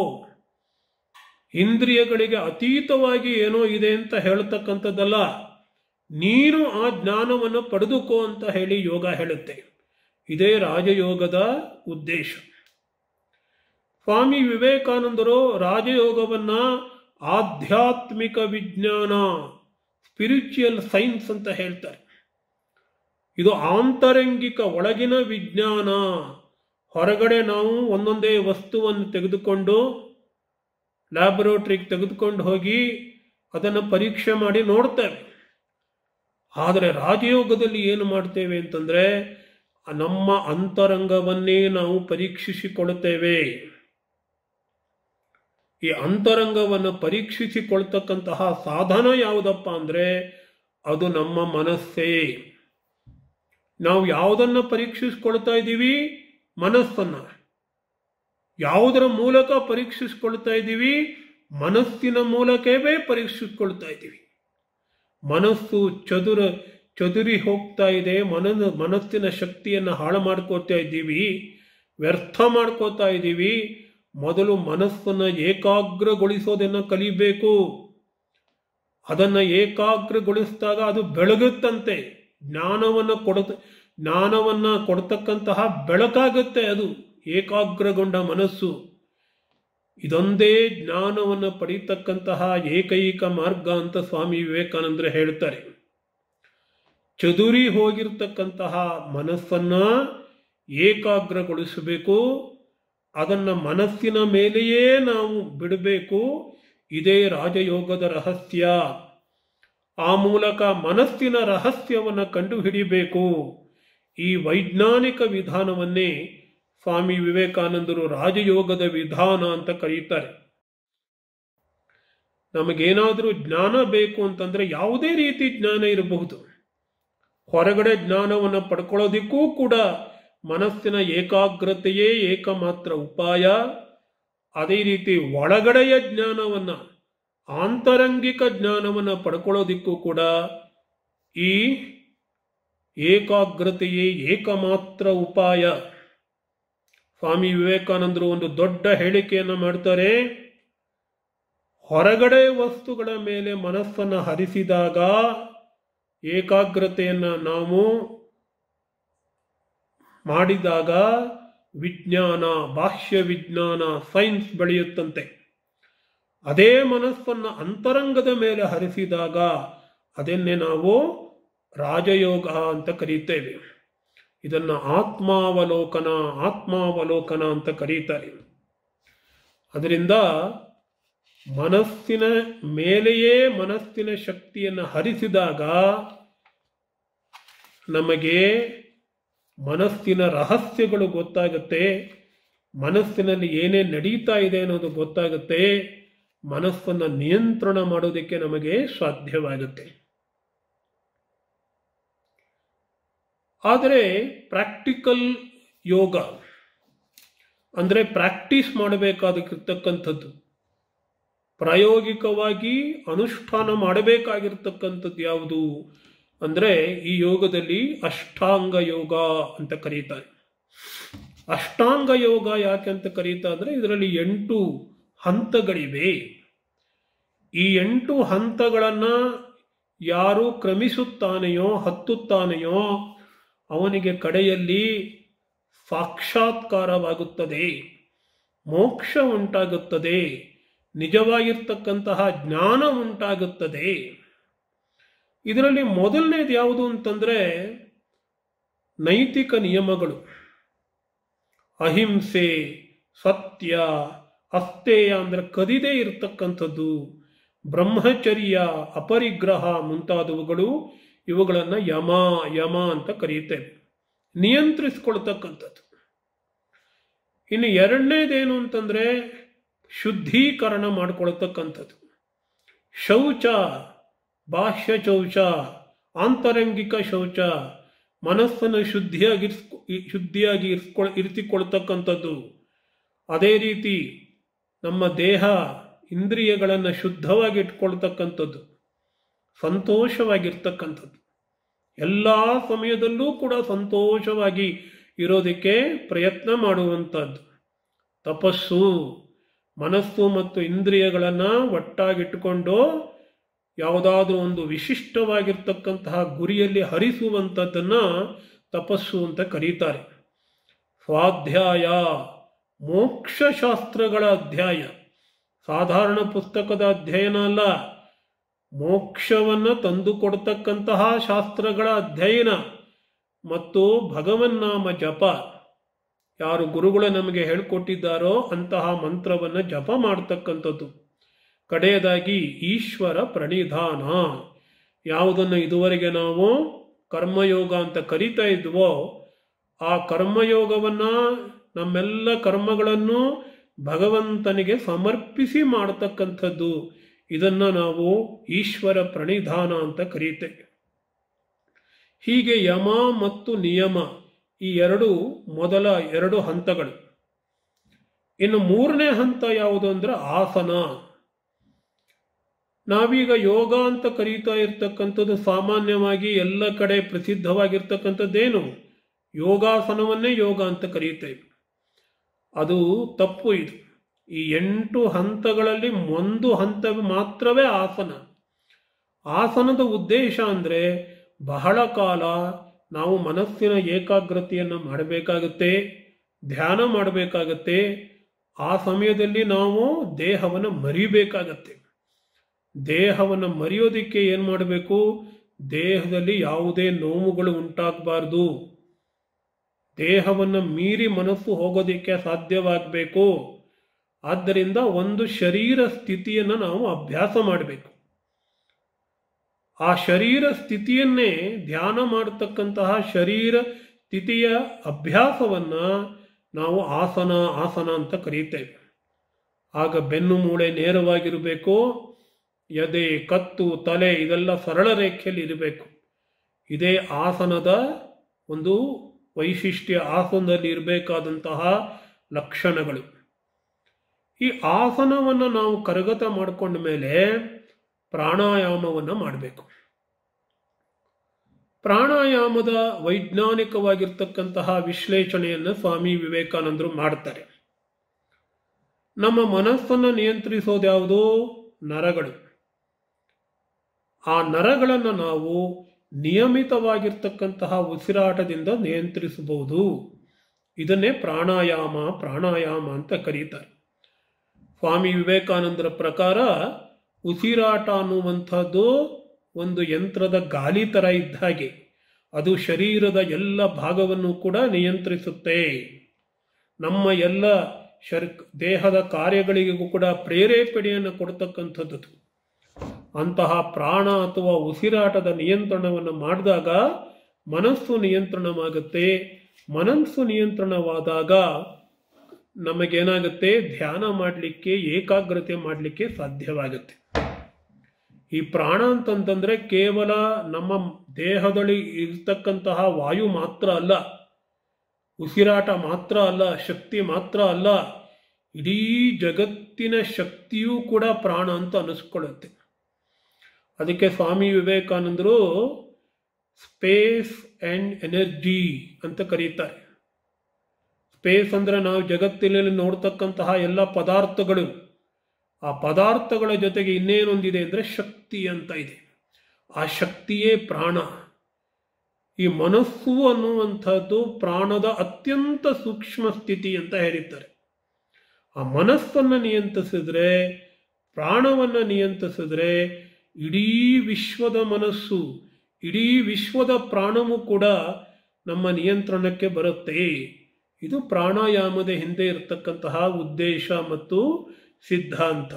ಇಂದ್ರಿಯಗಳಿಗೆ ಅತೀತವಾಗಿ ಏನೋ ಇದೆ ಅಂತ ಹೇಳ್ತಕ್ಕಂಥದ್ದಲ್ಲ, ನೀನು ಆ ಜ್ಞಾನವನ್ನು ಪಡೆದುಕೋ ಅಂತ ಹೇಳಿ ಯೋಗ ಹೇಳುತ್ತೆ. ಇದೇ ರಾಜಯೋಗದ ಉದ್ದೇಶ. ಸ್ವಾಮಿ ವಿವೇಕಾನಂದರು ರಾಜಯೋಗವನ್ನ ಆಧ್ಯಾತ್ಮಿಕ ವಿಜ್ಞಾನ, ಸ್ಪಿರಿಚುವಲ್ ಸೈನ್ಸ್ ಅಂತ ಹೇಳ್ತಾರೆ. ಇದು ಆಂತರಂಗಿಕ ಒಳಗಿನ ವಿಜ್ಞಾನ. ಹೊರಗಡೆ ನಾವು ಒಂದೊಂದೇ ವಸ್ತುವನ್ನು ತೆಗೆದುಕೊಂಡು ಲ್ಯಾಬೊರೇಟರಿಗೆ ತೆಗೆದುಕೊಂಡು ಹೋಗಿ ಅದನ್ನು ಪರೀಕ್ಷೆ ಮಾಡಿ ನೋಡ್ತೇವೆ. ಆದರೆ ರಾಜಯೋಗದಲ್ಲಿ ಏನು ಮಾಡ್ತೇವೆ ಅಂತಂದ್ರೆ ನಮ್ಮ ಅಂತರಂಗವನ್ನೇ ನಾವು ಪರೀಕ್ಷಿಸಿಕೊಳ್ತೇವೆ. ಈ ಅಂತರಂಗವನ್ನು ಪರೀಕ್ಷಿಸಿಕೊಳ್ತಕ್ಕಂತಹ ಸಾಧನ ಯಾವುದಪ್ಪ ಅಂದ್ರೆ ಅದು ನಮ್ಮ ಮನಸ್ಸೇ. ನಾವು ಯಾವುದನ್ನ ಪರೀಕ್ಷಿಸಿಕೊಳ್ತಾ ಇದ್ದೀವಿ? ಮನಸ್ಸನ್ನ. ಯಾವುದರ ಮೂಲಕ ಪರೀಕ್ಷಿಸ್ಕೊಳ್ತಾ ಇದ್ದೀವಿ? ಮನಸ್ಸಿನ ಮೂಲಕವೇ ಪರೀಕ್ಷಿಸ್ಕೊಳ್ತಾ ಇದ್ದೀವಿ. ಮನಸ್ಸು ಚದುರಿ ಹೋಗ್ತಾ ಇದೆ. ಮನಸ್ಸಿನ ಶಕ್ತಿಯನ್ನು ಹಾಳು ಮಾಡ್ಕೋತಾ ಇದ್ದೀವಿ, ವ್ಯರ್ಥ ಮಾಡ್ಕೋತಾ ಇದ್ದೀವಿ. ಮೊದಲು ಮನಸ್ಸನ್ನು ಏಕಾಗ್ರಗೊಳಿಸೋದನ್ನು ಕಲಿಬೇಕು. ಅದನ್ನು ಏಕಾಗ್ರಗೊಳಿಸಿದಾಗ ಅದು ಬೆಳಗುತ್ತಂತೆ. ಜ್ಞಾನವನ್ನ ಕೊಡ್ತಕ್ಕಂತಹ ಬೆಳಕಾಗುತ್ತೆ ಅದು ಏಕಾಗ್ರಗೊಂಡ ಮನಸ್ಸು. ಇದೊಂದೇ ಜ್ಞಾನವನ್ನು ಪಡೀತಕ್ಕಂತಹ ಏಕೈಕ ಮಾರ್ಗ ಅಂತ ಸ್ವಾಮಿ ವಿವೇಕಾನಂದರು ಹೇಳ್ತಾರೆ. ಚದುರಿ ಹೋಗಿರ್ತಕ್ಕಂತಹ ಮನಸ್ಸನ್ನ ಏಕಾಗ್ರಗೊಳಿಸಬೇಕು. ಅದನ್ನ ಮನಸ್ಸಿನ ಮೇಲೆಯೇ ನಾವು ಬಿಡಬೇಕು. ಇದೇ ರಾಜಯೋಗದ ರಹಸ್ಯ. ಆ ಮೂಲಕ ಮನಸ್ಸಿನ ರಹಸ್ಯವನ್ನು ಕಂಡುಹಿಡಿಬೇಕು. ಈ ವೈಜ್ಞಾನಿಕ ವಿಧಾನವನ್ನೇ ಸ್ವಾಮಿ ವಿವೇಕಾನಂದರು ರಾಜಯೋಗದ ವಿಧಾನ ಅಂತ ಕರೀತಾರೆ. ನಮಗೇನಾದರೂ ಜ್ಞಾನ ಬೇಕು ಅಂತಂದ್ರೆ ಯಾವುದೇ ರೀತಿ ಜ್ಞಾನ ಇರಬಹುದು. ಹೊರಗಡೆ ಜ್ಞಾನವನ್ನು ಪಡ್ಕೊಳ್ಳೋದಿಕ್ಕೂ ಕೂಡ ಮನಸ್ಸಿನ ಏಕಾಗ್ರತೆಯೇ ಏಕಮಾತ್ರ ಉಪಾಯ. ಅದೇ ರೀತಿ ಒಳಗಡೆಯ ಜ್ಞಾನವನ್ನ, ಆಂತರಂಗಿಕ ಜ್ಞಾನವನ್ನು ಪಡ್ಕೊಳ್ಳೋದಿಕ್ಕೂ ಕೂಡ ಈ ಏಕಾಗ್ರತೆಯೇ ಏಕಮಾತ್ರ ಉಪಾಯ. ಸ್ವಾಮಿ ವಿವೇಕಾನಂದರು ಒಂದು ದೊಡ್ಡ ಹೇಳಿಕೆಯನ್ನು ಮಾಡ್ತಾರೆ. ಹೊರಗಡೆ ವಸ್ತುಗಳ ಮೇಲೆ ಮನಸ್ಸನ್ನು ಹರಿಸಿದಾಗ, ಏಕಾಗ್ರತೆಯನ್ನು ನಾವು ಮಾಡಿದಾಗ ವಿಜ್ಞಾನ, ಬಾಹ್ಯ ವಿಜ್ಞಾನ, ಸೈನ್ಸ್ ಬೆಳೆಯುತ್ತಂತೆ. ಅದೇ ಮನಸ್ಸನ್ನು ಅಂತರಂಗದ ಮೇಲೆ ಹರಿಸಿದಾಗ ಅದನ್ನೇ ನಾವು ರಾಜಯೋಗ ಅಂತ ಕರೀತೇವೆ. ಇದನ್ನು ಆತ್ಮಾವಲೋಕನ ಅಂತ ಕರೀತಾರೆ. ಅದರಿಂದ ಮನಸ್ಸಿನ ಮೇಲೆಯೇ ಮನಸ್ಸಿನ ಶಕ್ತಿಯನ್ನು ಹರಿಸಿದಾಗ ನಮಗೆ ಮನಸ್ಸಿನ ರಹಸ್ಯಗಳು ಗೊತ್ತಾಗುತ್ತೆ. ಮನಸ್ಸಿನಲ್ಲಿ ಏನೇ ನಡೀತಾ ಇದೆ ಅನ್ನೋದು ಗೊತ್ತಾಗುತ್ತೆ. ಮನಸ್ಸನ್ನು ನಿಯಂತ್ರಣ ಮಾಡೋದಕ್ಕೆ ನಮಗೆ ಸಾಧ್ಯವಾಗುತ್ತೆ. ಆದರೆ ಪ್ರಾಕ್ಟಿಕಲ್ ಯೋಗ ಅಂದರೆ ಪ್ರಾಕ್ಟೀಸ್ ಮಾಡಬೇಕಾಗಿರ್ತಕ್ಕಂಥದ್ದು, ಪ್ರಾಯೋಗಿಕವಾಗಿ ಅನುಷ್ಠಾನ ಮಾಡಬೇಕಾಗಿರ್ತಕ್ಕಂಥದ್ದು ಯಾವುದು ಅಂದರೆ ಈ ಯೋಗದಲ್ಲಿ ಅಷ್ಟಾಂಗ ಯೋಗ ಅಂತ ಕರೀತಾರೆ. ಅಷ್ಟಾಂಗ ಯೋಗ ಯಾಕೆ ಅಂತ ಕರೀತಾ ಅಂದರೆ ಇದರಲ್ಲಿ 8 ಹಂತಗಳಿವೆ. ಈ 8 ಹಂತಗಳನ್ನು ಯಾರು ಕ್ರಮಿಸುತ್ತಾನೆಯೋ, ಹತ್ತುತ್ತಾನೆಯೋ ಅವನಿಗೆ ಕಡೆಯಲ್ಲಿ ಸಾಕ್ಷಾತ್ಕಾರವಾಗುತ್ತದೆ, ಮೋಕ್ಷ ಉಂಟಾಗುತ್ತದೆ, ನಿಜವಾಗಿರ್ತಕ್ಕಂತಹ ಜ್ಞಾನ ಉಂಟಾಗುತ್ತದೆ. ಇದರಲ್ಲಿ ಮೊದಲನೇದು ಯಾವುದು ಅಂತಂದ್ರೆ ನೈತಿಕ ನಿಯಮಗಳು. ಅಹಿಂಸೆ, ಸತ್ಯ, ಅಸ್ತೇಯ ಅಂದ್ರೆ ಕದಿದೇ ಇರತಕ್ಕಂಥದ್ದು, ಬ್ರಹ್ಮಚರ್ಯ, ಅಪರಿಗ್ರಹ ಮುಂತಾದವುಗಳು. ಇವುಗಳನ್ನು ಯಮ ಅಂತ ಕರೆಯುತ್ತೇವೆ, ನಿಯಂತ್ರಿಸಿಕೊಳ್ತಕ್ಕಂಥದ್ದು. ಇನ್ನು ಎರಡನೇದೇನು ಅಂತಂದ್ರೆ ಶುದ್ಧೀಕರಣ ಮಾಡಿಕೊಳ್ತಕ್ಕಂಥದ್ದು. ಶೌಚ, ಬಾಹ್ಯ ಶೌಚ, ಆಂತರಂಗಿಕ ಶೌಚ, ಮನಸ್ಸನ್ನು ಶುದ್ಧಿಯಾಗಿ ಇರಿಸಿಕೊಳ್ತಕ್ಕಂಥದ್ದು. ಅದೇ ರೀತಿ ನಮ್ಮ ದೇಹ ಇಂದ್ರಿಯಗಳನ್ನು ಶುದ್ಧವಾಗಿ ಇಟ್ಕೊಳ್ತಕ್ಕಂಥದ್ದು, ಸಂತೋಷವಾಗಿರ್ತಕ್ಕಂಥದ್ದು. ಎಲ್ಲ ಸಮಯದಲ್ಲೂ ಕೂಡ ಸಂತೋಷವಾಗಿ ಇರೋದಕ್ಕೆ ಪ್ರಯತ್ನ ಮಾಡುವಂಥದ್ದು. ತಪಸ್ಸು, ಮನಸ್ಸು ಮತ್ತು ಇಂದ್ರಿಯಗಳನ್ನು ಒಟ್ಟಾಗಿಟ್ಟುಕೊಂಡು ಯಾವುದಾದ್ರೂ ಒಂದು ವಿಶಿಷ್ಟವಾಗಿರ್ತಕ್ಕಂತಹ ಗುರಿಯಲ್ಲಿ ಹರಿಸುವಂಥದ್ದನ್ನ ತಪಸ್ಸು ಅಂತ ಕರೀತಾರೆ. ಸ್ವಾಧ್ಯಾಯ, ಮೋಕ್ಷಶಾಸ್ತ್ರಗಳ ಅಧ್ಯಾಯ, ಸಾಧಾರಣ ಪುಸ್ತಕದ ಅಧ್ಯಯನ ಅಲ್ಲ, ಮೋಕ್ಷವನ್ನು ತಂದುಕೊಡ್ತಕ್ಕಂತಹ ಶಾಸ್ತ್ರಗಳ ಅಧ್ಯಯನ ಮತ್ತು ಭಗವನ್ನಾಮ ಜಪ. ಯಾರು ಗುರುಗಳು ನಮಗೆ ಹೇಳಿಕೊಟ್ಟಿದ್ದಾರೋ ಅಂತಹ ಮಂತ್ರವನ್ನು ಜಪ ಮಾಡ್ತಕ್ಕಂಥದ್ದು. ಕಡೆಯದಾಗಿ ಈಶ್ವರ ಪ್ರಣಿಧಾನ, ಯಾವುದನ್ನು ಇದುವರೆಗೆ ನಾವು ಕರ್ಮಯೋಗ ಅಂತ ಕರೀತಾ ಇದ್ವೋ ಆ ಕರ್ಮಯೋಗವನ್ನ, ನಮ್ಮೆಲ್ಲ ಕರ್ಮಗಳನ್ನು ಭಗವಂತನಿಗೆ ಸಮರ್ಪಿಸಿ ಮಾಡತಕ್ಕಂಥದ್ದು. ಇದನ್ನ ನಾವು ಈಶ್ವರ ಪ್ರಣಿಧಾನ ಅಂತ ಕರೀತೇವೆ. ಹೀಗೆ ಯಮ ಮತ್ತು ನಿಯಮ, ಈ ಮೊದಲ 2 ಹಂತಗಳು. ಇನ್ನು ಮೂರನೇ ಹಂತ ಯಾವುದು ಅಂದ್ರೆ ಆಸನ. ನಾವೀಗ ಯೋಗ ಅಂತ ಕರೀತಾ ಇರ್ತಕ್ಕಂಥದ್ದು ಸಾಮಾನ್ಯವಾಗಿ ಎಲ್ಲ ಕಡೆ ಪ್ರಸಿದ್ಧವಾಗಿರ್ತಕ್ಕಂಥದ್ದೇನು, ಯೋಗಾಸನವನ್ನೇ ಯೋಗ ಅಂತ ಕರೀತೇವೆ. ಅದು ತಪ್ಪು. ಇದು ಈ 8 ಹಂತಗಳಲ್ಲಿ ಒಂದು ಹಂತ ಮಾತ್ರವೇ ಆಸನ. ಆಸನದ ಉದ್ದೇಶ ಅಂದರೆ ಬಹಳ ಕಾಲ ನಾವು ಮನಸ್ಸಿನ ಏಕಾಗ್ರತೆಯನ್ನು ಮಾಡಬೇಕಾಗತ್ತೆ, ಧ್ಯಾನ ಮಾಡಬೇಕಾಗತ್ತೆ. ಆ ಸಮಯದಲ್ಲಿ ನಾವು ದೇಹವನ್ನು ಮರಿಬೇಕಾಗತ್ತೆ. ದೇಹವನ್ನು ಮರೆಯೋದಿಕ್ಕೆ ಏನು ಮಾಡಬೇಕು, ದೇಹದಲ್ಲಿ ಯಾವುದೇ ನೋವುಗಳು ಉಂಟಾಗಬಾರ್ದು. ದೇಹವನ್ನು ಮೀರಿ ಮನಸ್ಸು ಹೋಗೋದಿಕ್ಕೆ ಸಾಧ್ಯವಾಗಬೇಕು. ಆದ್ದರಿಂದ ಒಂದು ಶರೀರ ಸ್ಥಿತಿಯನ್ನು ನಾವು ಅಭ್ಯಾಸ ಮಾಡಬೇಕು. ಆ ಶರೀರ ಸ್ಥಿತಿಯನ್ನೇ ಧ್ಯಾನ ಮಾಡತಕ್ಕಂತಹ ಶರೀರ ಸ್ಥಿತಿಯ ಅಭ್ಯಾಸವನ್ನು ನಾವು ಆಸನ ಅಂತ ಕರೀತೇವೆ. ಆಗ ಬೆನ್ನು ಮೂಳೆ ನೇರವಾಗಿರಬೇಕು, ಎದೆ, ಕತ್ತು, ತಲೆ ಇದೆಲ್ಲ ಸರಳ ರೇಖೆಯಲ್ಲಿ ಇರಬೇಕು. ಇದೇ ಆಸನದ ಒಂದು ವೈಶಿಷ್ಟ್ಯ, ಆಸನದಲ್ಲಿ ಇರಬೇಕಾದಂತಹ ಲಕ್ಷಣಗಳು. ಈ ಆಸನವನ್ನು ನಾವು ಕರಗತ ಮಾಡಿಕೊಂಡ ಮೇಲೆ ಪ್ರಾಣಾಯಾಮವನ್ನು ಮಾಡಬೇಕು. ಪ್ರಾಣಾಯಾಮದ ವೈಜ್ಞಾನಿಕವಾಗಿರ್ತಕ್ಕಂತಹ ವಿಶ್ಲೇಷಣೆಯನ್ನು ಸ್ವಾಮಿ ವಿವೇಕಾನಂದರು ಮಾಡ್ತಾರೆ. ನಮ್ಮ ಮನಸ್ಸನ್ನು ನಿಯಂತ್ರಿಸೋದು ಯಾವುದು, ನರಗಳು. ಆ ನರಗಳನ್ನು ನಾವು ನಿಯಮಿತವಾಗಿರ್ತಕ್ಕಂತಹ ಉಸಿರಾಟದಿಂದ ನಿಯಂತ್ರಿಸಬಹುದು. ಇದನ್ನೇ ಪ್ರಾಣಾಯಾಮ ಅಂತ ಕರೀತಾರೆ. ಸ್ವಾಮಿ ವಿವೇಕಾನಂದರ ಪ್ರಕಾರ ಉಸಿರಾಟ ಅನ್ನುವಂಥದ್ದು ಒಂದು ಯಂತ್ರದ ಗಾಲಿ ಥರ ಇದ್ದ ಹಾಗೆ. ಅದು ಶರೀರದ ಎಲ್ಲ ಭಾಗವನ್ನು ಕೂಡ ನಿಯಂತ್ರಿಸುತ್ತೆ. ನಮ್ಮ ಎಲ್ಲ ದೇಹದ ಕಾರ್ಯಗಳಿಗೂ ಕೂಡ ಪ್ರೇರೇಪಣೆಯನ್ನು ಕೊಡ್ತಕ್ಕಂಥದ್ದು. ಅಂತಹ ಪ್ರಾಣ ಅಥವಾ ಉಸಿರಾಟದ ನಿಯಂತ್ರಣವನ್ನು ಮಾಡಿದಾಗ ಮನಸ್ಸು ನಿಯಂತ್ರಣವಾಗುತ್ತೆ. ಮನಸ್ಸು ನಿಯಂತ್ರಣವಾದಾಗ ನಮಗೇನಾಗುತ್ತೆ, ಧ್ಯಾನ ಮಾಡಲಿಕ್ಕೆ, ಏಕಾಗ್ರತೆ ಮಾಡಲಿಕ್ಕೆ ಸಾಧ್ಯವಾಗುತ್ತೆ. ಈ ಪ್ರಾಣ ಅಂತಂತಂದ್ರೆ ಕೇವಲ ನಮ್ಮ ದೇಹದಲ್ಲಿ ಇರ್ತಕ್ಕಂತಹ ವಾಯು ಮಾತ್ರ ಅಲ್ಲ, ಉಸಿರಾಟ ಮಾತ್ರ ಅಲ್ಲ, ಶಕ್ತಿ ಮಾತ್ರ ಅಲ್ಲ, ಇಡೀ ಜಗತ್ತಿನ ಶಕ್ತಿಯೂ ಕೂಡ ಪ್ರಾಣ ಅಂತ ಅನಿಸ್ಕೊಳ್ಳುತ್ತೆ. ಅದಕ್ಕೆ ಸ್ವಾಮಿ ವಿವೇಕಾನಂದರು ಸ್ಪೇಸ್ ಆ್ಯಂಡ್ ಎನರ್ಜಿ ಅಂತ ಕರೀತಾರೆ. ಸ್ಪೇಸ್ ಅಂದರೆ ನಾವು ಜಗತ್ತಿನಲ್ಲಿ ನೋಡ್ತಕ್ಕಂತಹ ಎಲ್ಲ ಪದಾರ್ಥಗಳು, ಆ ಪದಾರ್ಥಗಳ ಜೊತೆಗೆ ಇನ್ನೇನೊಂದಿದೆ ಅಂದರೆ ಶಕ್ತಿ ಅಂತ ಇದೆ. ಆ ಶಕ್ತಿಯೇ ಪ್ರಾಣ. ಈ ಮನಸ್ಸು ಅನ್ನುವಂಥದ್ದು ಪ್ರಾಣದ ಅತ್ಯಂತ ಸೂಕ್ಷ್ಮ ಸ್ಥಿತಿ ಅಂತ ಹೇಳಿದ್ದಾರೆ. ಆ ಮನಸ್ಸನ್ನು ನಿಯಂತ್ರಿಸಿದ್ರೆ, ಪ್ರಾಣವನ್ನು ನಿಯಂತ್ರಿಸಿದ್ರೆ ಇಡೀ ವಿಶ್ವದ ಮನಸ್ಸು, ಇಡೀ ವಿಶ್ವದ ಪ್ರಾಣವೂ ಕೂಡ ನಮ್ಮ ನಿಯಂತ್ರಣಕ್ಕೆ ಬರುತ್ತೆ. ಇದು ಪ್ರಾಣಾಯಾಮದ ಹಿಂದೆ ಇರತಕ್ಕಂತಹ ಉದ್ದೇಶ ಮತ್ತು ಸಿದ್ಧಾಂತ.